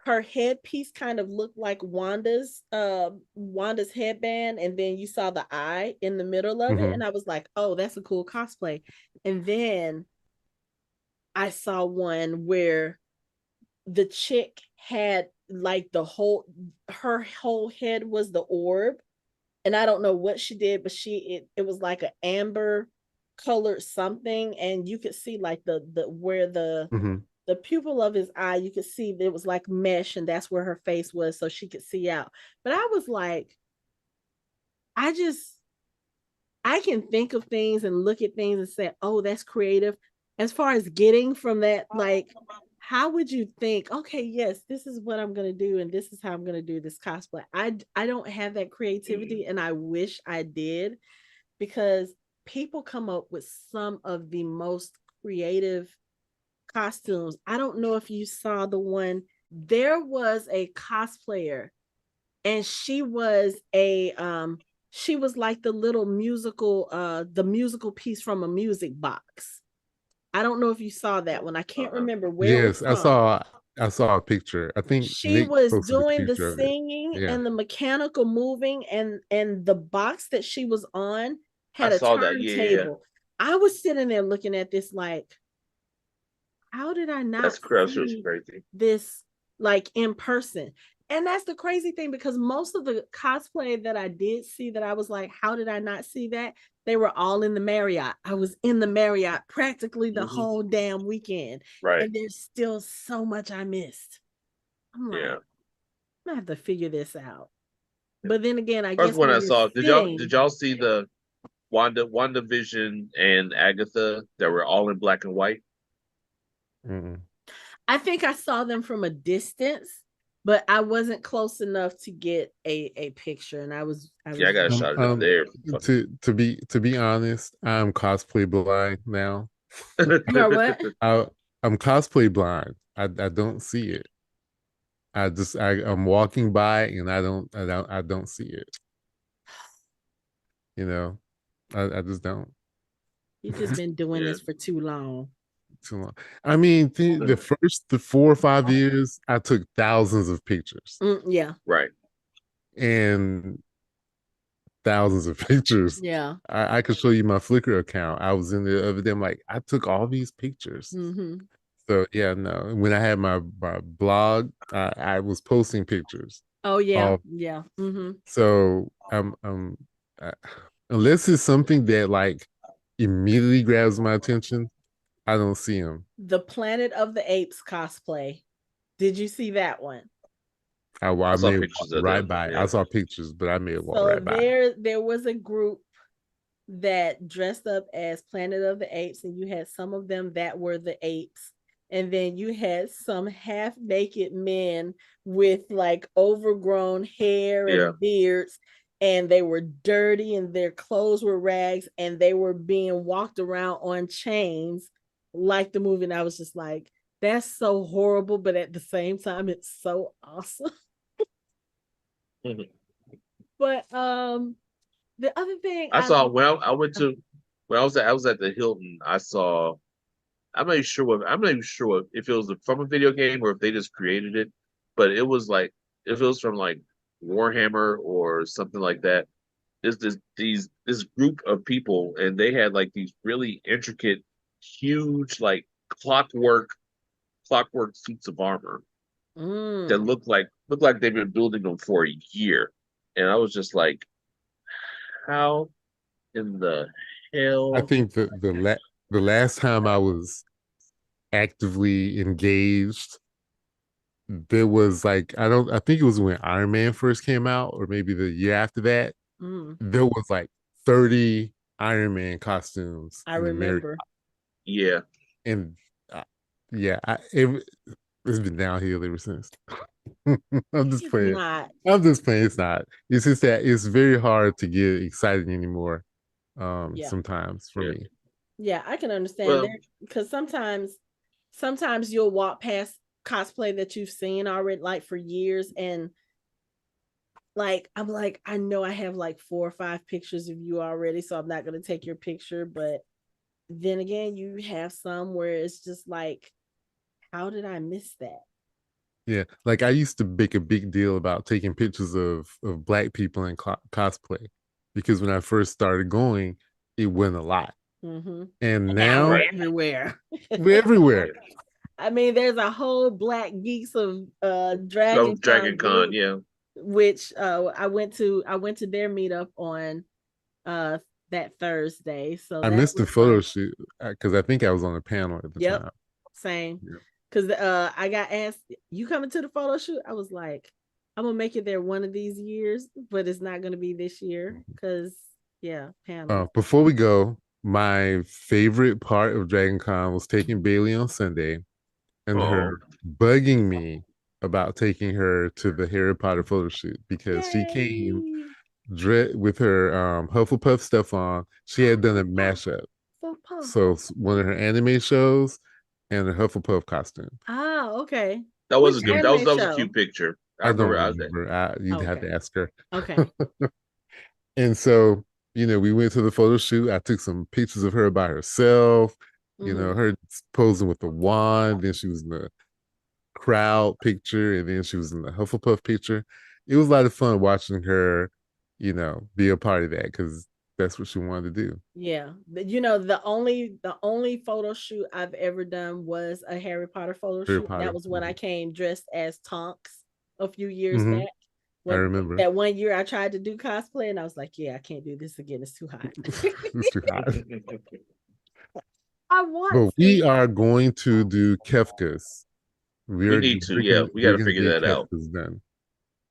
S1: her headpiece kind of looked like Wanda's headband, and then you saw the eye in the middle of it, and I was like, oh, that's a cool cosplay. And then I saw one where the chick had like her whole head was the orb, and I don't know what she did, but it was like an amber colored something, and you could see like the where
S3: Mm-hmm.
S1: the pupil of his eye, you could see it was like mesh, and that's where her face was, so she could see out. But I was like, I just I can think of things and look at things and say, oh, that's creative. As far as getting from that, like, how would you think, okay, yes, this is what I'm going to do, and this is how I'm going to do this cosplay? I don't have that creativity, and I wish I did, because people come up with some of the most creative costumes. I don't know if you saw the one, there was a cosplayer, and she was like the musical piece from a music box. I don't know if you saw that one. I can't remember where it was
S3: Yes,
S1: from.
S3: I saw a picture. I think
S1: She
S3: Nick
S1: was
S3: posted a
S1: doing the
S3: picture of it.
S1: singing
S3: Yeah.
S1: and the mechanical moving, and the box that she was on
S2: I
S1: had a
S2: saw that. Yeah,
S1: turntable. I was sitting there looking at this like, how did I not
S2: that's just
S1: see
S2: crazy.
S1: this like in person? And that's the crazy thing, because most of the cosplay that I did see that I was like, how did I not see that? They were all in the Marriott. I was in the Marriott practically the
S2: Hmm.
S1: whole damn weekend.
S2: Right.
S1: And there's still so much I missed. I'm like,
S2: Yeah.
S1: I'm gonna have to figure this out. But then again, I
S2: First
S1: guess
S2: one
S1: when
S2: I
S1: you're
S2: saw. Did
S1: sitting,
S2: y'all see the Wanda Vision and Agatha that were all in black and white?
S3: Mm-mm.
S1: I think I saw them from a distance, but I wasn't close enough to get a picture. And I
S2: Yeah, I
S1: was
S2: got a
S3: Um,
S2: shot of them
S3: um,
S2: there.
S3: to be honest, I'm cosplay blind now.
S1: you are what?
S3: I I'm cosplay blind. I don't see it. I'm walking by and I don't see it. You know, I just don't.
S1: You just been doing
S2: Yeah.
S1: this for too long.
S3: Too long. I mean, the 4 or 5 years, I took thousands of pictures
S1: Yeah,
S2: Right.
S3: and thousands of pictures.
S1: yeah.
S3: I could show you my Flickr account. I was in the other day. I'm like, I took all these pictures.
S1: Mm-hmm.
S3: So yeah, no. When I had my blog, I was posting pictures.
S1: Oh yeah,
S3: All
S1: yeah. Mm-hmm.
S3: so uh, unless it's something that like immediately grabs my attention, I don't see them.
S1: The Planet of the Apes cosplay. Did you see that one?
S3: I
S2: I saw
S3: may have walked
S2: pictures of
S3: right
S2: them.
S3: by. I
S2: Yeah.
S3: saw pictures, but I may have walked
S1: So
S3: right by.
S1: there was a group that dressed up as Planet of the Apes, and you had some of them that were the apes, and then you had some half naked men with like overgrown hair
S2: Yeah.
S1: and beards, and they were dirty and their clothes were rags, and they were being walked around on chains like the movie. And I was just like, that's so horrible, but at the same time it's so awesome.
S2: Mhm.
S1: But the other thing
S2: I saw I went to when I was at the Hilton. I saw. I'm not even sure if it was from a video game or if they just created it, but it was like if it was from like Warhammer or something like that. There's this group of people and they had like these really intricate, huge like clockwork suits of armor that
S1: mm,
S2: looked like they've been building them for a year. And I was just like, how in the
S3: I
S2: hell?
S3: think the last time I was actively engaged, there was like I think it was when Iron Man first came out, or maybe the year after that.
S1: mm.
S3: There was like 30 Iron Man costumes
S1: I
S3: in the Marriott,
S1: remember.
S2: Yeah.
S3: and uh, yeah, it's been downhill ever since. I'm just
S1: It's
S3: playing.
S1: not.
S3: I'm just playing. It's not. It's just that it's very hard to get excited anymore.
S1: Yeah.
S3: sometimes for me.
S1: Yeah, I can understand
S2: Well,
S1: there because sometimes you'll walk past cosplay that you've seen already like for years, and like I'm like, I know I have like 4 or 5 pictures of you already, so I'm not gonna take your picture. But then again, you have some where it's just like, how did I miss that?
S3: Yeah, like I used to make a big deal about taking pictures of black people in cosplay because when I first started going, it went a lot,
S1: Mm-hmm.
S3: and
S1: And now
S3: now
S1: we're everywhere.
S3: we're everywhere.
S1: I mean, there's a whole Black Geeks of
S2: so
S1: Dragon
S2: Dragon
S1: Con
S2: Con,
S1: group,
S2: yeah.
S1: which I went to their meetup on uh that Thursday. So
S3: I
S1: that
S3: missed the
S1: was
S3: photo
S1: fun.
S3: shoot because I think I was on a panel at the
S1: Yep.
S3: time.
S1: Same.
S3: Yeah.
S1: Cause I got asked, you coming to the photo shoot? I was like, I'm gonna make it there one of these years, but it's not gonna be this year. Cause yeah, panels.
S3: Before we go, my favorite part of Dragon Con was taking Bailey on Sunday and
S2: Oh,
S3: her bugging me about taking her to the Harry Potter photo shoot because she came
S1: Yay.
S3: with her Hufflepuff stuff on. She had done a mashup.
S1: Puff.
S3: So one of her anime shows and her Hufflepuff costume.
S1: Ah, okay.
S2: that was
S1: Which
S2: a good. That was
S1: anime
S2: that was a
S1: show?
S2: cute picture. I
S3: I don't
S2: remember.
S3: remember. You'd have
S1: Okay.
S3: to ask her.
S1: Okay.
S3: And so, we went to the photo shoot. I took some pictures of her by herself,
S1: Mm-hmm.
S3: her posing with the wand. Then she was in the crowd picture, and then she was in the Hufflepuff picture. It was a lot of fun watching her, be a part of that because that's what she wanted to do.
S1: Yeah. The only photo shoot I've ever done was a Harry Potter photo
S3: Harry
S1: shoot. That
S3: Potter.
S1: was when I came dressed as Tonks a few years
S3: Mm-hmm.
S1: back.
S3: I
S1: When
S3: remember.
S1: that one year I tried to do cosplay and I was like, yeah, I can't do this again. It's too hot.
S3: It's too hot.
S1: I want
S3: But
S1: to.
S3: we are going to do Kefkas.
S2: we need to. Yeah, we got
S3: We're
S2: to
S3: gonna
S2: figure
S3: get
S2: that out.
S3: Kefkas done.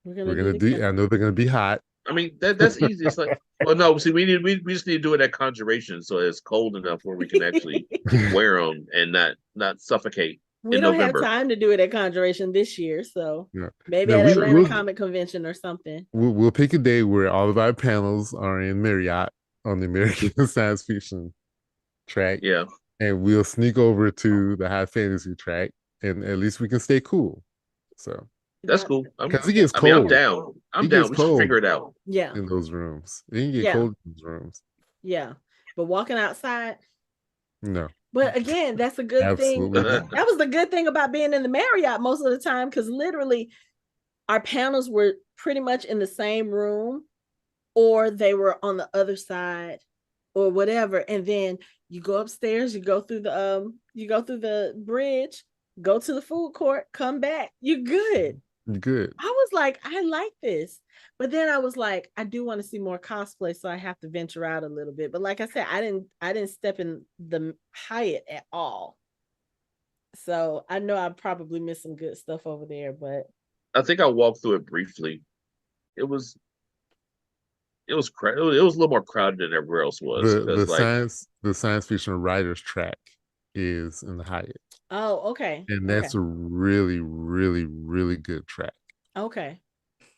S1: We're gonna
S3: We're
S1: do
S3: gonna
S1: the
S3: do. I know they're gonna be hot.
S2: I mean, that's easy. It's like, well, no. See, we just need to do it at conjuration, so it's cold enough where we can actually wear them and not suffocate
S1: We
S2: in
S1: don't have
S2: November.
S1: time to do it at Conjuration this year, so
S3: Yeah.
S1: maybe
S3: Now
S1: at
S3: we
S1: Atlanta Comic Convention or something.
S3: we'll pick a day where all of our panels are in Marriott on the American Science Fiction track,
S2: Yeah,
S3: and we'll sneak over to the High Fantasy track, and at least we can stay cool. So,
S2: that's
S1: That,
S2: cool.
S3: because it gets
S2: I mean, I'm
S3: cold.
S2: down. I'm
S3: It
S2: down.
S3: gets
S2: We should
S3: cold
S2: figure it out.
S1: yeah,
S3: in those rooms. It can get
S1: yeah,
S3: cold in those rooms.
S1: yeah. But walking outside,
S3: No,
S1: but again, that's a good thing.
S3: absolutely not.
S1: That was the good thing about being in the Marriott most of the time, because literally our panels were pretty much in the same room, or they were on the other side, or whatever. And then you go upstairs, you go through the bridge, go to the food court, come back, you're good.
S3: Good.
S1: I was like, I like this. But then I was like, I do want to see more cosplay, so I have to venture out a little bit. But like I said, I didn't step in the Hyatt at all. So I know I probably missed some good stuff over there, but
S2: I think I walked through it briefly. It was it was a little more crowded than everywhere else was
S3: The
S2: because like
S3: science fiction writers track is in the Hyatt,
S1: oh, okay.
S3: and
S1: Okay.
S3: that's a really, really, really good track.
S1: Okay.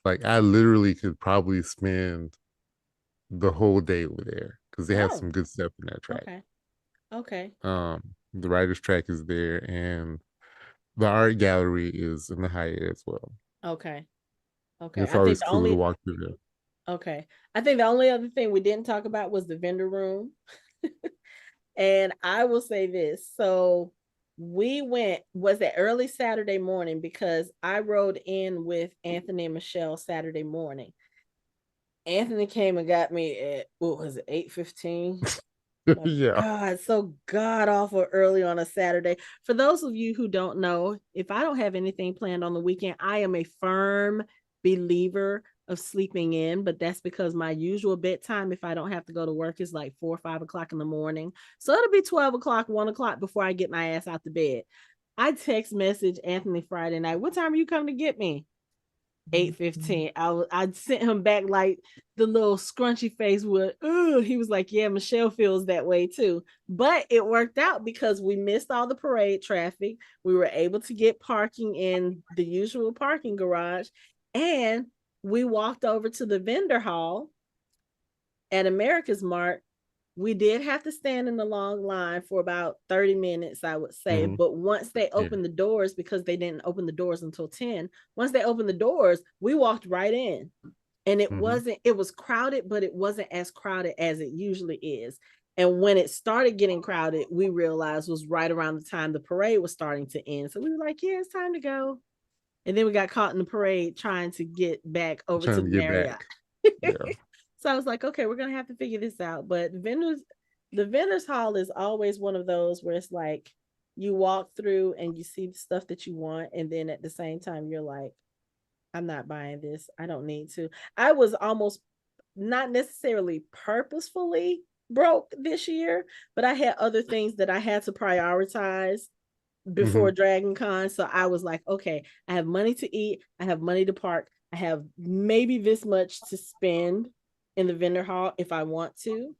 S3: Like I literally could probably spend the whole day over there because they have
S1: Oh,
S3: some good stuff in that track.
S1: okay. Okay.
S3: The writers track is there, and the art gallery is in the Hyatt as well.
S1: Okay.
S3: And
S1: Okay.
S3: it's always cool to walk through there.
S1: Okay. I think the only other thing we didn't talk about was the vendor room. And I will say this. So was it early Saturday morning, because I rode in with Anthony and Michelle Saturday morning. Anthony came and got me at, what was it, 8:15?
S3: Yeah.
S1: God, so god awful early on a Saturday. For those of you who don't know, if I don't have anything planned on the weekend, I am a firm believer of sleeping in, but that's because my usual bedtime, if I don't have to go to work, is like 4 or 5 o'clock in the morning. So it'll be 12 o'clock, 1 o'clock before I get my ass out the bed. I text message Anthony Friday night, what time are you coming to get me? 8:15. I sent him back like the little scrunchy face would. He was like, yeah, Michelle feels that way too. But it worked out because we missed all the parade traffic. We were able to get parking in the usual parking garage, and we walked over to the vendor hall at America's Mart We did have to stand in the long line for about 30 minutes, I would say.
S3: Mhm.
S1: But once they opened the doors, because they didn't open the doors until 10, once they opened the doors, we walked right in. And it was crowded, but it wasn't as crowded as it usually is. And when it started getting crowded, we realized was right around the time the parade was starting to end. So we were like, yeah, it's time to go. And then we got caught in the parade trying to get back over to the Marriott.
S3: Yeah.
S1: So I was like, okay, we're gonna have to figure this out. But the vendors hall is always one of those where it's like you walk through and you see the stuff that you want, and then at the same time you're like, I'm not buying this. I don't need to. I was almost not necessarily purposefully broke this year, but I had other things that I had to prioritize before Dragon Con. So I was like, okay, I have money to eat, I have money to park, I have maybe this much to spend in the vendor hall if I want to.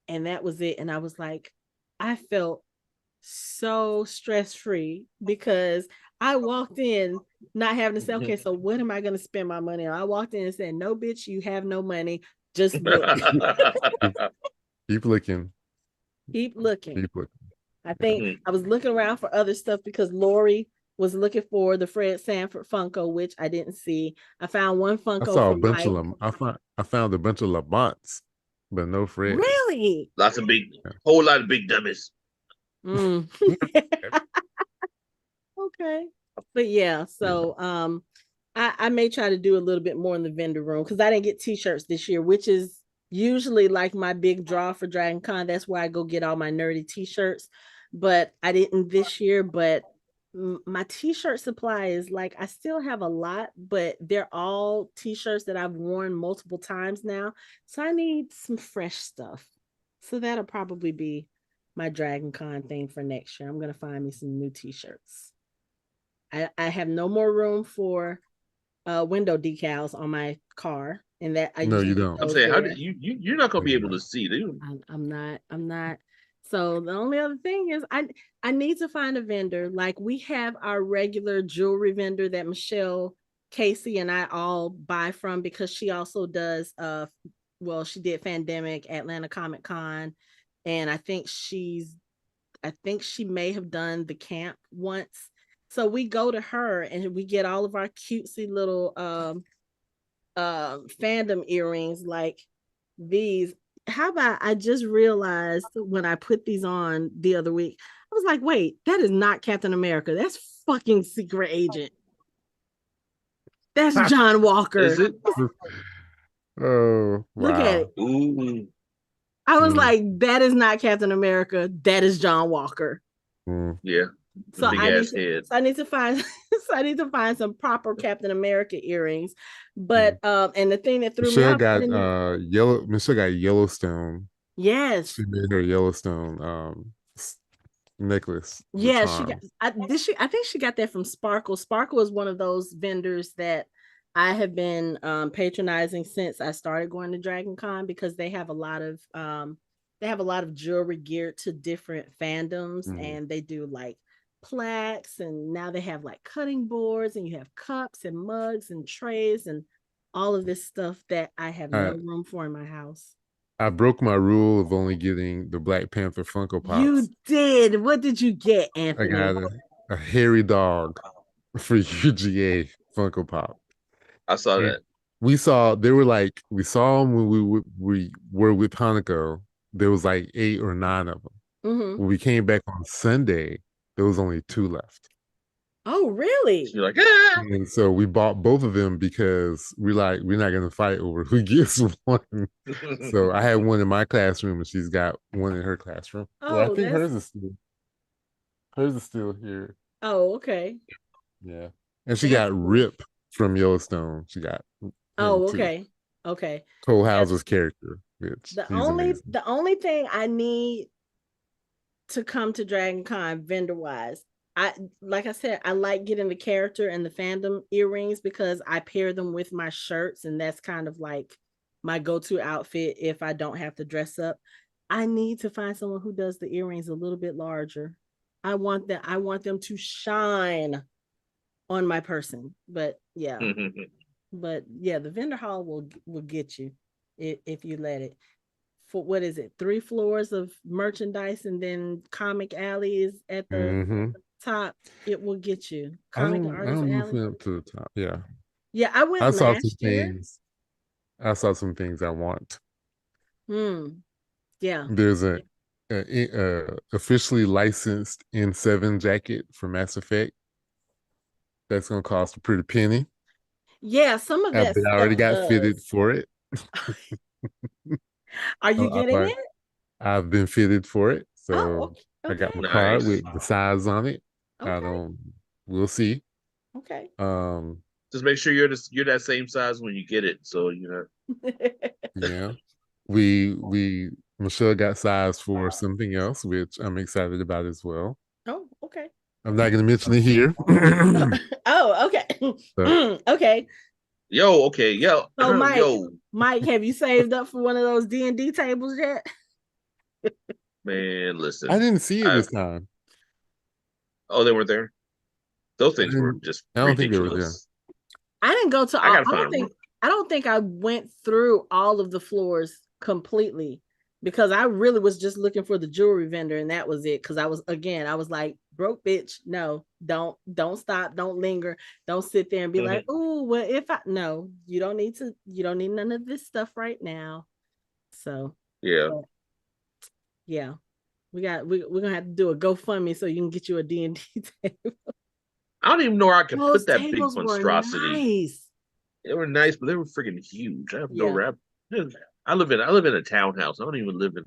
S1: And that was it. And I was like, I felt so stress free because I walked in not having to say, okay, so what am I going to spend my money on? I walked in and said, no, bitch, you have no money. Just look.
S3: Keep looking.
S1: Keep looking.
S3: Keep looking.
S1: I think I was looking around for other stuff because Lori was looking for the Fred Sanford Funko, which I didn't see. I found one Funko.
S3: I saw a bunch of them. I found a bunch of Lamonts, but no Fred.
S1: Really?
S2: Whole lot of big dummies.
S1: Mm. Okay. But yeah, so I may try to do a little bit more in the vendor room because I didn't get t-shirts this year, which is usually like my big draw for Dragon Con. That's where I go get all my nerdy t-shirts. But I didn't this year. But my t-shirt supply is like I still have a lot, but they're all t-shirts that I've worn multiple times now. So I need some fresh stuff. So that'll probably be my Dragon Con thing for next year. I'm gonna find me some new t-shirts. I have no more room for window decals on my car, and that I
S3: No,
S1: usually
S3: you
S1: get
S3: don't.
S2: I'm
S1: those
S2: saying, how
S1: there.
S2: did you're not gonna be able to see them.
S1: I'm not. So the only other thing is I need to find a vendor. Like we have our regular jewelry vendor that Michelle Casey and I all buy from because she also does well, she did Fandemic, Atlanta Comic Con, and I think she may have done the camp once. So we go to her and we get all of our cutesy little fandom earrings like these. How about I just realized when I put these on the other week, I was like, wait, that is not Captain America. That's fucking Secret Agent. That's John Walker.
S2: Is it?
S3: Oh,
S1: Look at it.
S2: Ooh.
S1: I was like, that is not Captain America. That is John Walker.
S2: Yeah.
S1: So
S2: big ass head.
S1: I need to find so I need to find some proper Captain America earrings. But and the thing that threw me off,
S3: Michelle got Yellowstone.
S1: yes,
S3: She made her Yellowstone necklace.
S1: yeah, she got I think she got that from Sparkle. Sparkle is one of those vendors that I have been patronizing since I started going to Dragon Con because they have a lot of jewelry geared to different fandoms, and they do like plaques, and now they have like cutting boards, and you have cups and mugs and trays and all of this stuff that I have no room for in my house.
S3: I broke my rule of only getting the Black Panther Funko Pops.
S1: You did. What did you get,
S3: I
S1: Anthony?
S3: got a hairy dog for UGA Funko Pop.
S2: I saw that.
S3: We saw them when we were with Hanako. There was like 8 or 9 of them. When we came back on Sunday, there was only 2 left.
S1: Oh, really?
S2: You're like, ah!
S3: And so we bought both of them because we're not gonna fight over who gets one. So I had one in my classroom and she's got one in her classroom.
S1: Oh,
S3: well, I think hers is still here.
S1: Oh, okay.
S3: Yeah. And she got Rip from Yellowstone. She got
S1: Oh, okay. Okay.
S3: Cole Hauser's character, which
S1: The
S3: amazing.
S1: only thing I need to come to Dragon Con vendor wise, like I said, I like getting the character and the fandom earrings because I pair them with my shirts, and that's kind of like my go-to outfit if I don't have to dress up. I need to find someone who does the earrings a little bit larger. I want them to shine on my person. But yeah. But yeah, the vendor hall will get you if you let it. for what is it, 3 floors of merchandise, and then Comic Alley is at the
S3: Mm-hmm.
S1: top. It will get you
S3: I
S1: Comic and
S3: don't I
S1: Artist
S3: don't know if
S1: Alley.
S3: we up to the top. Yeah.
S1: Yeah, I went
S3: I saw some
S1: last year.
S3: things. I saw some things I want.
S1: Yeah.
S3: There's a officially licensed N7 jacket for Mass Effect that's gonna cost a pretty penny.
S1: Yeah, some of that
S3: But I
S1: stuff
S3: already got fitted
S1: does.
S3: for it.
S1: Are you
S3: I've,
S1: getting it?
S3: I've been fitted for it,
S1: Oh,
S3: so I got
S1: okay.
S3: my card
S2: Nice.
S3: with the size on it. I
S1: Okay.
S3: don't. We'll see.
S1: Okay.
S2: Just make sure you're that same size when you get it. So
S3: Yeah, we Michelle got size for something else, which I'm excited about as well.
S1: Oh, okay.
S3: I'm not going to mention it here.
S1: Oh, okay.
S3: But
S1: Okay.
S2: Yo, okay, yo,
S1: So
S2: yo,
S1: Mike, have you saved up for one of those D&D tables yet?
S2: man,
S3: I
S2: listen.
S3: didn't see it this time.
S2: Oh, they weren't there. Those
S3: I
S2: things were
S3: didn't.
S2: just
S3: I don't think they were there.
S2: ridiculous.
S1: I didn't go to
S2: I
S1: all.
S2: gotta find them.
S1: I don't think I went through all of the floors completely, because I really was just looking for the jewelry vendor, and that was it. Because I was like, broke bitch. No, don't stop. Don't linger. Don't sit there and be like, oh, well, if I no, you don't need to. You don't need none of this stuff right now. So
S2: Yeah.
S1: yeah, we're gonna have to do a GoFundMe so you can get you a D&D table.
S2: I don't even know where I could
S1: Those
S2: put that big
S1: tables were
S2: monstrosity.
S1: nice.
S2: They were nice, but they were freaking huge. I have no
S1: Yeah.
S2: rap. I live in a townhouse. I don't even live in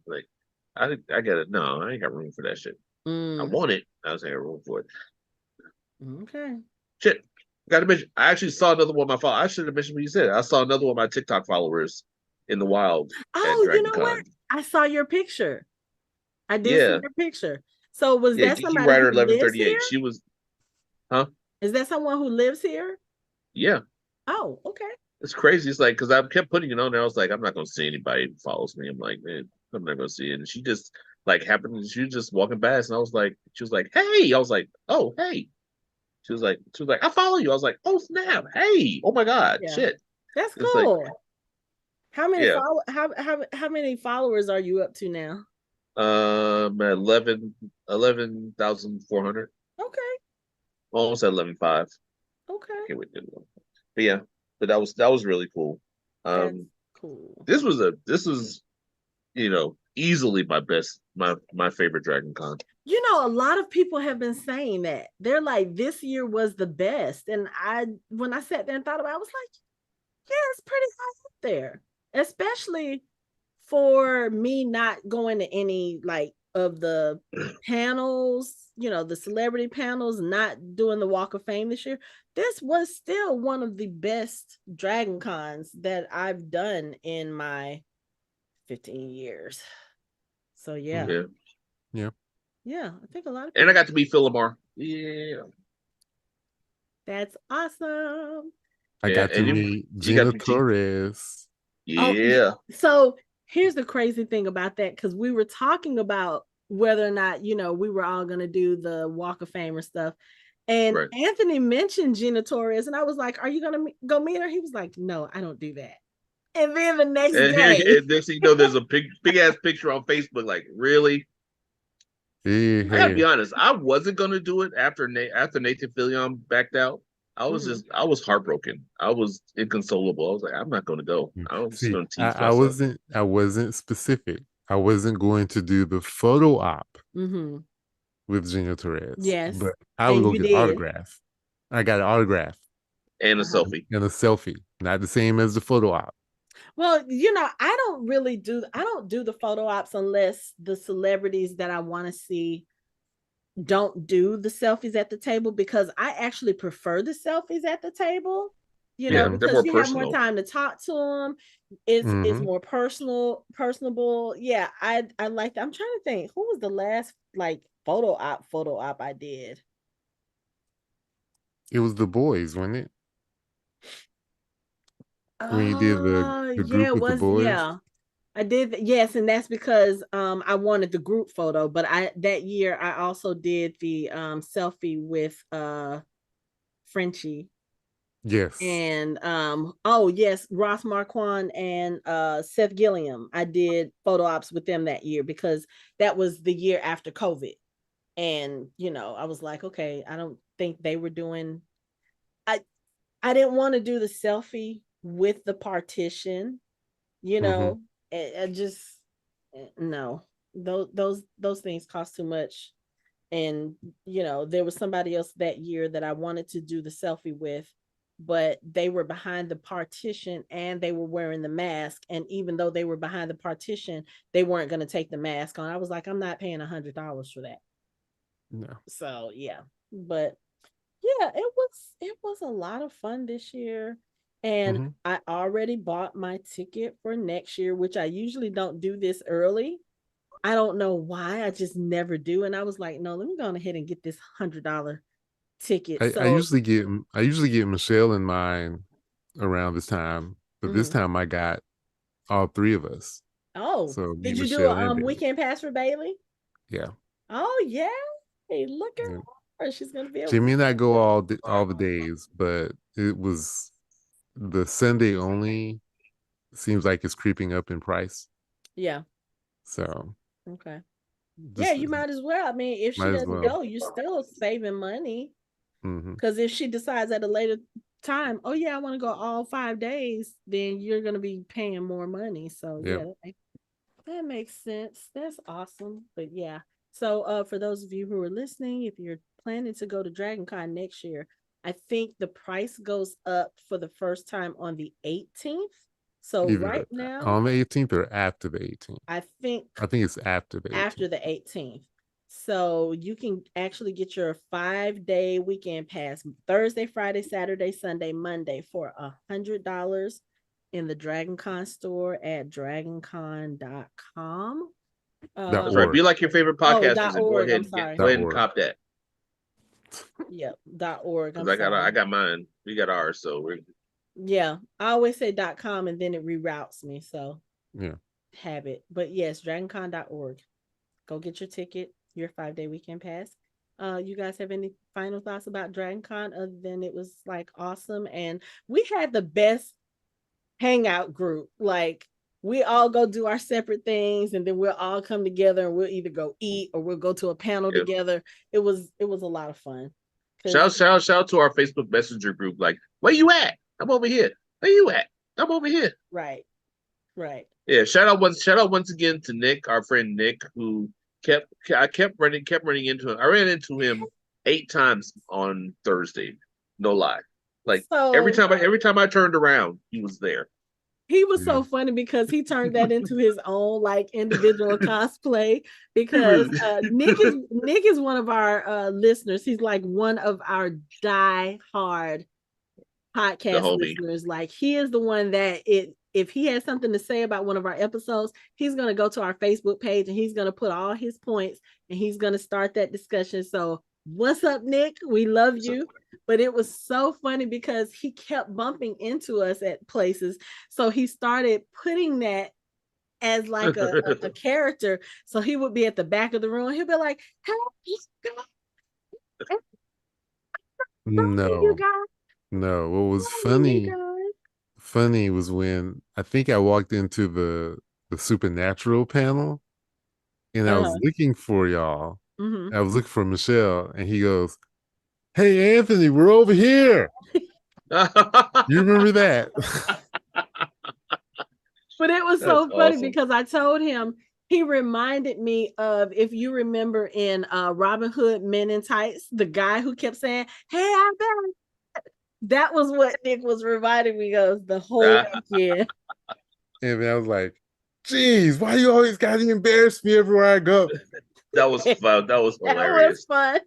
S2: like I got it. No, I ain't got room for that shit. I want it. I was ain't got room for it.
S1: Okay.
S2: Shit. Got to mention. I actually saw another one of my I should have mentioned what you said. I saw another one of my TikTok followers in the wild at
S1: Oh, you
S2: Dragon
S1: know what?
S2: Con.
S1: I saw your picture. I did see
S2: Yeah.
S1: your picture. So was
S2: Yeah,
S1: that
S2: Geeky
S1: somebody
S2: Rider
S1: who lives
S2: 1138.
S1: here?
S2: She was huh?
S1: Is that someone who lives here?
S2: Yeah.
S1: Oh, okay.
S2: It's crazy. It's like because I kept putting it on there. I was like, I'm not gonna see anybody who follows me. I'm like, man, I'm not gonna see it. And she just like happened. She was just walking past, and I was like, she was like, hey. I was like, oh, hey. She was like, I follow you. I was like, oh snap, hey, oh my god,
S1: Yeah.
S2: shit.
S1: That's
S2: It's like,
S1: cool. How many
S2: yeah,
S1: how many followers are you up to now?
S2: 11,400,
S1: Okay.
S2: almost at 11,500.
S1: Okay.
S2: Can't wait to do one. But yeah, but that was really cool.
S1: That's
S2: Um,
S1: cool.
S2: this was easily my favorite Dragon Con.
S1: You know, a lot of people have been saying that. They're like, this year was the best. And when I sat there and thought about it, I was like, yeah, it's pretty high up there, especially for me not going to any like of the panels, the celebrity panels, not doing the Walk of Fame this year. This was still one of the best Dragon Cons that I've done in my 15 years. So yeah.
S2: Yeah.
S3: Yeah.
S1: Yeah, I think a lot of
S2: And I
S1: people.
S2: got to meet Philomar. Yeah.
S1: That's awesome.
S3: I
S2: Yeah,
S3: got to meet
S2: you got
S3: Gina
S2: to meet
S3: Torres.
S1: Oh,
S2: Yeah.
S1: so here's the crazy thing about that, because we were talking about whether or not, we were all going to do the Walk of Fame or stuff. And
S2: Right.
S1: Anthony mentioned Gina Torres, and I was like, are you going to go meet her? He was like, no, I don't do that. And then the next day.
S2: And next thing you know, there's a big ass picture on Facebook. Like, really?
S3: Hey,
S2: I gotta be
S3: hey.
S2: honest. I wasn't gonna do it after Nathan Fillion backed out. I was heartbroken. I was inconsolable. I was like, I'm not gonna go. I was just
S3: See,
S2: gonna tease
S3: I
S2: myself.
S3: wasn't specific. I wasn't going to do the photo op with Gina Torres,
S1: Yes.
S3: but I would
S1: And
S3: go
S1: you
S3: get an
S1: did.
S3: autograph. I got an autograph
S2: And a selfie.
S3: and a selfie. Not the same as the photo op.
S1: Well, I don't do the photo ops unless the celebrities that I want to see don't do the selfies at the table, because I actually prefer the selfies at the table,
S2: Yeah, they're
S1: because
S2: more
S1: you have more
S2: personal.
S1: time to talk to them. It's more personable. Yeah, I like that. I'm trying to think, who was the last like photo op I did?
S3: It was the boys, wasn't it? When you did
S1: Oh,
S3: the
S1: yeah,
S3: group
S1: it
S3: with the
S1: was.
S3: boys.
S1: Yeah, I did. Yes, and that's because I wanted the group photo, but that year I also did the selfie with Frenchie.
S3: Yes.
S1: And oh yes, Ross Marquand and Seth Gilliam. I did photo ops with them that year because that was the year after COVID. And I was like, okay, I don't think they were doing I I didn't want to do the selfie with the partition, you
S3: Mm-hmm.
S1: know. I just no. Those things cost too much. And there was somebody else that year that I wanted to do the selfie with, but they were behind the partition and they were wearing the mask, and even though they were behind the partition, they weren't going to take the mask on. I was like, I'm not paying $100 for that.
S3: No.
S1: So yeah, but yeah, it was a lot of fun this year. And
S3: Mm-hmm.
S1: I already bought my ticket for next year, which I usually don't do this early. I don't know why. I just never do. And I was like, no, let me go ahead and get this $100 ticket.
S3: I
S1: So,
S3: usually get Michelle in mine around this time, but this
S1: mhm.
S3: time I got all three of us.
S1: Oh,
S3: So me,
S1: did you do a
S3: Michelle, and Bailey.
S1: weekend pass for Bailey?
S3: Yeah.
S1: Oh yeah. Hey, look at
S3: Yeah.
S1: her. She's gonna be able
S3: She
S1: to
S3: may not go
S1: see it.
S3: all the days, but it was the Sunday only seems like it's creeping up in price.
S1: Yeah.
S3: So
S1: Okay. Yeah,
S3: just
S1: you might as well. I mean, if she
S3: might as
S1: doesn't
S3: well.
S1: go, you're still saving money.
S3: Hmm.
S1: Because if she decides at a later time, oh yeah, I want to go all 5 days, then you're gonna be paying more money. So
S3: Yeah.
S1: yeah, that makes sense. That's awesome. But yeah. So for those of you who are listening, if you're planning to go to Dragon Con next year, I think the price goes up for the first time on the 18th. So right
S3: Either
S1: now,
S3: on the 18th or after the 18th.
S1: I think
S3: I think it's after the
S1: after
S3: 18th.
S1: the 18th. So you can actually get your 5-day weekend pass Thursday, Friday, Saturday, Sunday, Monday for $100 in the Dragon Con store at dragoncon.com.
S3: Dot
S2: That's right. Be
S3: org.
S2: like your favorite
S1: Oh,
S2: podcasters and go
S1: .org.
S2: ahead
S1: I'm
S2: and
S1: sorry.
S2: go
S3: Dot
S2: ahead and
S3: org.
S2: cop that.
S1: Yep. .org.
S2: Because
S1: I'm
S2: I
S1: sorry.
S2: got mine. We got ours, so we're
S1: Yeah. I always say .com and then it reroutes me. So
S3: Yeah.
S1: have it. But yes, dragoncon.org. Go get your ticket, your 5-day weekend pass. You guys have any final thoughts about Dragon Con other than it was like awesome? And we had the best hangout group. Like we all go do our separate things and then we'll all come together and we'll either go eat or we'll go to a panel
S2: yeah.
S1: together. It was a lot of fun. Because
S2: Shout out to our Facebook Messenger group. Like, where you at? I'm over here. Where you at? I'm over here.
S1: right, right.
S2: Yeah, shout out once again to Nick, our friend Nick, who kept running into him. I ran into him 8 times on Thursday. No lie. Like
S1: So
S2: every time I turned around, he was there.
S1: he was
S3: Yeah.
S1: so funny because he turned that into his own like individual cosplay
S2: He
S1: because
S2: really
S1: Nick is one of our listeners. He's like one of our die hard
S2: the
S1: podcast
S2: homie.
S1: listeners. Like he is the one that if he has something to say about one of our episodes, he's going to go to our Facebook page and he's going to put all his points and he's going to start that discussion. So what's up, Nick? We love you. But it was so funny because he kept bumping into us at places. So he started putting that as like a character. So he would be at the back of the room. He'll be like, hey, you
S3: No.
S1: guys,
S3: No. What was
S1: you
S3: funny
S1: guys.
S3: was when I think I walked into the supernatural panel and I was
S1: Uh-huh.
S3: looking for y'all.
S1: Mm-hmm.
S3: I was looking for Michelle and he goes, "Hey Anthony, we're over here." You remember that?
S1: But it was
S2: That's
S1: so funny
S2: awesome.
S1: because I told him he reminded me of if you remember in Robin Hood Men in Tights, the guy who kept saying, "Hey, I'm back." That was what Nick was reminding me of the whole weekend.
S3: And I was like, "Geez, why you always gotta embarrass me everywhere I go?"
S2: That was fun. That was
S1: That was
S2: hilarious.
S1: fun.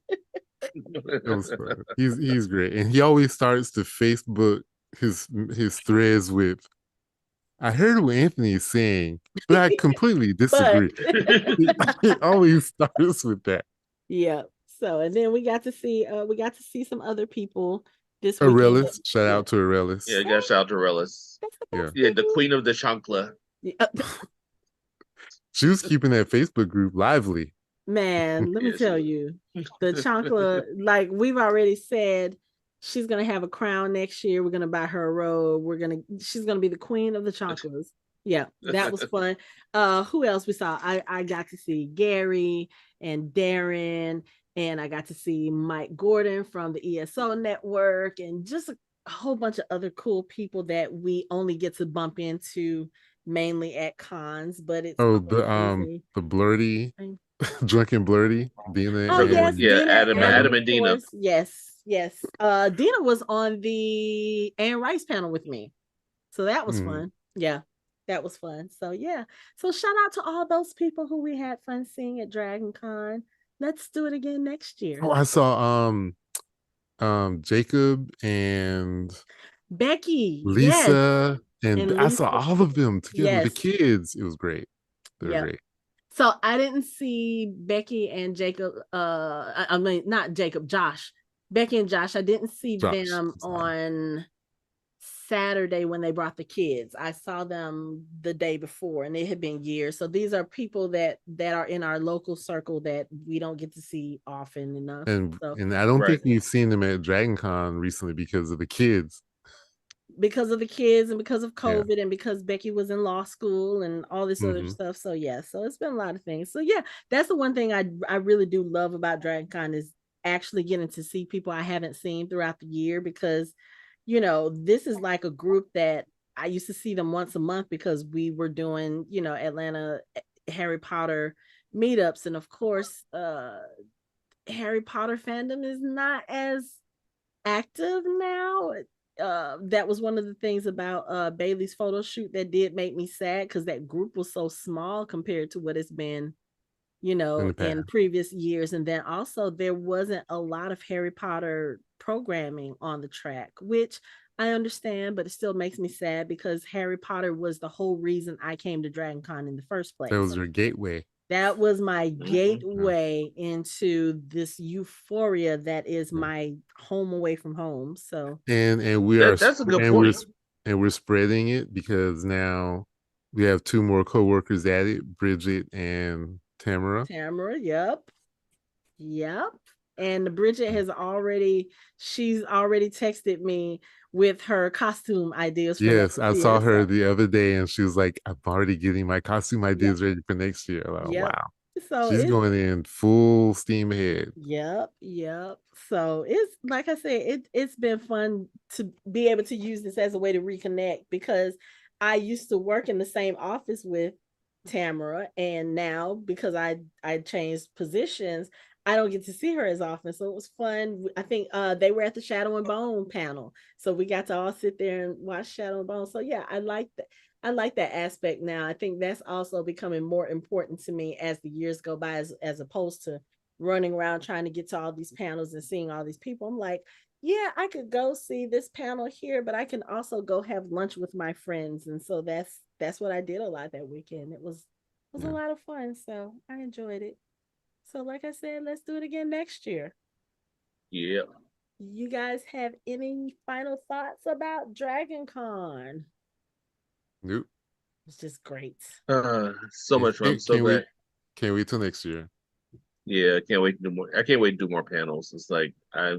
S3: It was fun. He's great, and he always starts to Facebook his threads with, "I heard what Anthony is saying, but I completely
S1: But
S3: disagree." He always starts with that.
S1: yeah. So and then we got to see some other people this weekend.
S3: Aurelius, shout
S1: Yeah.
S3: out to
S2: Yeah,
S3: Aurelius.
S2: got shout out to Relis.
S1: That's the
S3: Yeah,
S1: best
S2: Yeah, the
S1: people.
S2: queen of the chancla.
S1: Yeah.
S3: she was keeping that Facebook group lively.
S1: Man, let me
S2: Yeah, she
S1: tell
S2: was.
S1: you, the chancla, like we've already said, She's gonna have a crown next year. We're gonna buy her a robe. She's gonna be the queen of the chakras. Yeah, that was fun. Who else we saw? I got to see Gary and Darren, and I got to see Mike Gordon from the ESO network, and just a whole bunch of other cool people that we only get to bump into mainly at cons, but it's
S3: Oh,
S1: always easy.
S3: the blurty, drunken blurty, Dina
S1: Oh yes,
S3: and
S2: Yeah,
S1: Dina, Adam,
S3: Adam.
S1: of
S2: And Dina.
S1: course. Yes, yes. Dina was on the Anne Rice panel with me, so that was
S3: Mm.
S1: fun. Yeah, that was fun. So yeah, so shout out to all those people who we had fun seeing at Dragon Con. Let's do it again next year.
S3: Oh, I saw Jacob and
S1: Becky, yes,
S3: Lisa, and
S1: and
S3: I saw
S1: Lisa,
S3: all of them together with the
S1: yes,
S3: kids. It was great. They were
S1: yep.
S3: great.
S1: So I didn't see Becky and Jacob. I mean, not Jacob, Josh. Becky and Josh. I didn't see
S3: Josh.
S1: them on Saturday when they brought the kids. I saw them the day before, and it had been years. So these are people that are in our local circle that we don't get to see often enough. So
S3: And I don't
S2: Right.
S3: think we've seen them at Dragon Con recently because of the kids.
S1: because of the kids and because of
S3: Yeah.
S1: COVID and because Becky was in law school and all this other stuff. So yeah, so it's been a lot of things. So yeah, that's the one thing I really do love about Dragon Con is actually getting to see people I haven't seen throughout the year, because this is like a group that I used to see them once a month because we were doing, Atlanta Harry Potter meetups. And of course, Harry Potter fandom is not as active now. That was one of the things about Bailey's photo shoot that did make me sad, because that group was so small compared to what it's been,
S3: In the
S1: in
S3: past.
S1: previous years. And then also there wasn't a lot of Harry Potter programming on the track, which I understand, but it still makes me sad because Harry Potter was the whole reason I came to Dragon Con in the first
S3: That
S1: place.
S3: was your gateway.
S1: That was my
S2: Mhm.
S1: gateway into this euphoria that is
S3: Yeah.
S1: my home away from home. So
S3: And we are
S2: That's a good
S3: and
S2: point.
S3: we're spreading it because now we have two more coworkers at it, Bridget and Tamara.
S1: Tamara, yep. Yep. And Bridget she's already texted me with her costume ideas for
S3: Yes,
S1: next
S3: I
S1: year.
S3: saw her
S1: So
S3: the other day and she was like, I'm already getting my costume
S1: yep.
S3: ideas ready for next year. Like,
S1: Yep.
S3: wow.
S1: So
S3: She's going in full steam ahead.
S1: yep, yep. So it's like I said, it's been fun to be able to use this as a way to reconnect, because I used to work in the same office with Tamara, and now because I changed positions, I don't get to see her as often. So it was fun. I think they were at the Shadow and Bone panel, so we got to all sit there and watch Shadow and Bone. So yeah, I like that. I like that aspect now. I think that's also becoming more important to me as the years go by, as opposed to running around trying to get to all these panels and seeing all these people. I'm like, yeah, I could go see this panel here, but I can also go have lunch with my friends. And so that's what I did a lot that weekend. It was a
S3: Yeah.
S1: lot of fun. So I enjoyed it. So like I said, let's do it again next year.
S2: Yeah.
S1: You guys have any final thoughts about Dragon Con?
S3: Nope.
S1: It's just great.
S2: So much fun. I'm so
S3: Can't
S2: glad.
S3: wait. Can't wait till next year.
S2: Yeah, I can't wait to do more. I can't wait to do more panels. I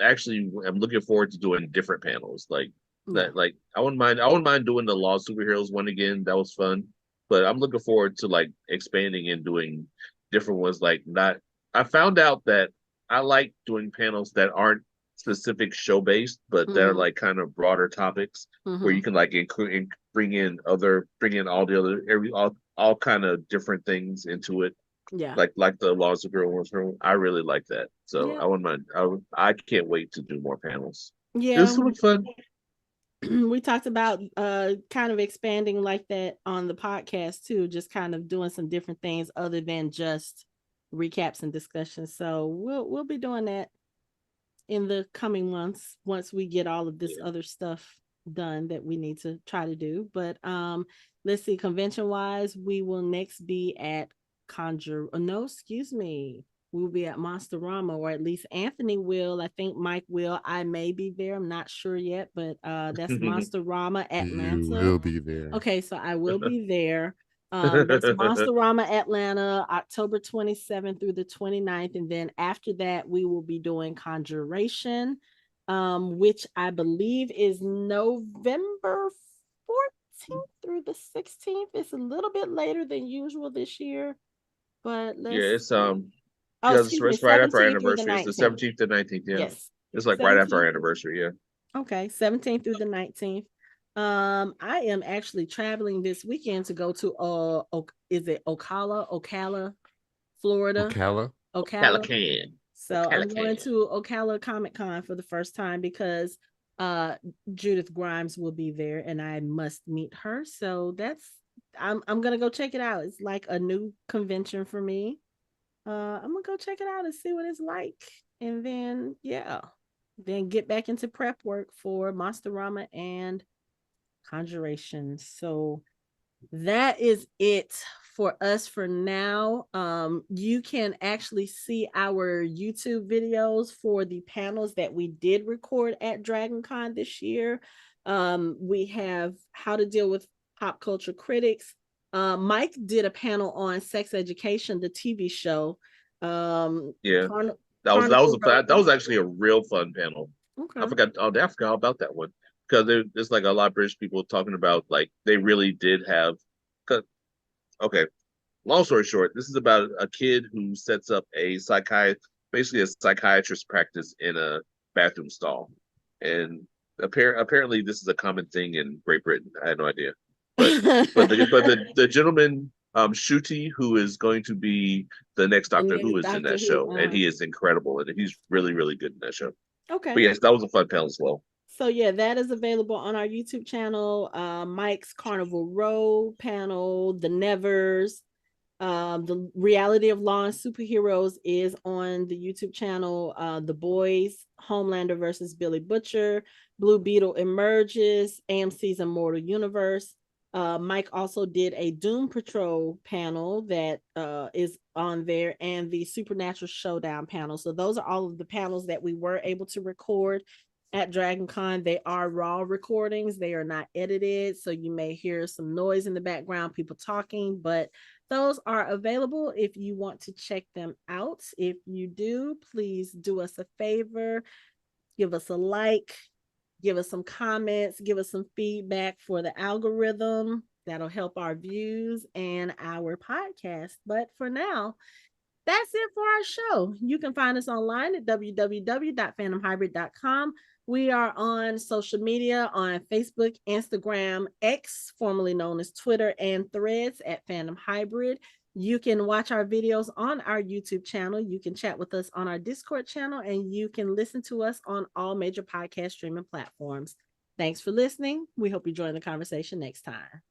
S2: actually am looking forward to doing different panels. Like
S1: Yeah.
S2: that, like I wouldn't mind doing the Law Superheroes one again. That was fun. But I'm looking forward to like expanding and doing different ones. Like not I found out that I like doing panels that aren't specific show based, but they're
S1: Mm-hmm.
S2: like kind of broader topics where
S1: Mm-hmm.
S2: you can like include bring in all the other all kind of different things into it,
S1: Yeah.
S2: like the Laws of Girl Wars Room. I really like that. So
S1: Yeah.
S2: I wouldn't mind. I can't wait to do more panels. It
S1: Yeah.
S2: was so much fun.
S1: We talked about kind of expanding like that on the podcast too, just kind of doing some different things other than just recaps and discussions. So we'll be doing that in the coming months once we get all of this
S2: Yeah.
S1: other stuff done that we need to try to do. But let's see, convention wise, we will next be at Conjure. Oh, no, excuse me. We'll be at Monsterama, or at least Anthony will. I think Mike will. I may be there. I'm not sure yet, but that's Monsterama
S3: You
S1: Atlanta.
S3: will be there.
S1: Okay, so I will be there. That's Monsterama Atlanta, October 27th through the 29th. And then after that, we will be doing Conjuration, which I believe is November 14th through the 16th. It's a little bit later than usual this year, but
S2: Yeah,
S1: let's
S2: it's
S1: see. Oh,
S2: because
S1: excuse me,
S2: it's right after our
S1: 17th through the
S2: anniversary. It's the
S1: 19th.
S2: 17th to 19th. Yeah,
S1: Yes.
S2: it's like right after our
S1: 17th.
S2: anniversary. Yeah.
S1: Okay, 17th through the 19th. I am actually traveling this weekend to go to is it Ocala, Florida?
S3: Ocala.
S1: Ocala.
S2: Calican.
S1: So I'm going
S2: Calican.
S1: to Ocala Comic Con for the first time because Judith Grimes will be there and I must meet her. So I'm gonna go check it out. It's like a new convention for me. I'm gonna go check it out and see what it's like. And then then get back into prep work for Monsterama and Conjuration. So that is it for us for now. You can actually see our YouTube videos for the panels that we did record at DragonCon this year. We have how to deal with pop culture critics. Mike did a panel on sex education, the TV show.
S2: Yeah,
S1: Carnival Road.
S2: that was actually a real fun panel.
S1: Okay.
S2: I forgot about that one because there's like a lot of British people talking about like they really did have. Okay, long story short, this is about a kid who sets up basically a psychiatrist practice in a bathroom stall, and apparently this is a common thing in Great Britain. I had no idea, but the gentleman Shuti, who is going to be the next
S1: The
S2: Doctor Who,
S1: next
S2: is in
S1: Doctor
S2: that
S1: Who.
S2: show, and he is incredible, and he's really really good in that show.
S1: Okay.
S2: But yes, that was a fun panel as well.
S1: So yeah, that is available on our YouTube channel. Mike's Carnival Row panel, the Nevers, the Reality of Law and Superheroes is on the YouTube channel. The Boys, Homelander versus Billy Butcher, Blue Beetle Emerges, AMC's Immortal Universe. Mike also did a Doom Patrol panel that is on there, and the Supernatural Showdown panel. So those are all of the panels that we were able to record at DragonCon. They are raw recordings. They are not edited. So you may hear some noise in the background, people talking, but those are available if you want to check them out. If you do, please do us a favor. Give us a like, give us some comments, give us some feedback for the algorithm. That'll help our views and our podcast. But for now, that's it for our show. You can find us online at www.fandomhybrid.com. We are on social media on Facebook, Instagram, X, formerly known as Twitter, and Threads at Fandom Hybrid. You can watch our videos on our YouTube channel. You can chat with us on our Discord channel, and you can listen to us on all major podcast streaming platforms. Thanks for listening. We hope you join the conversation next time.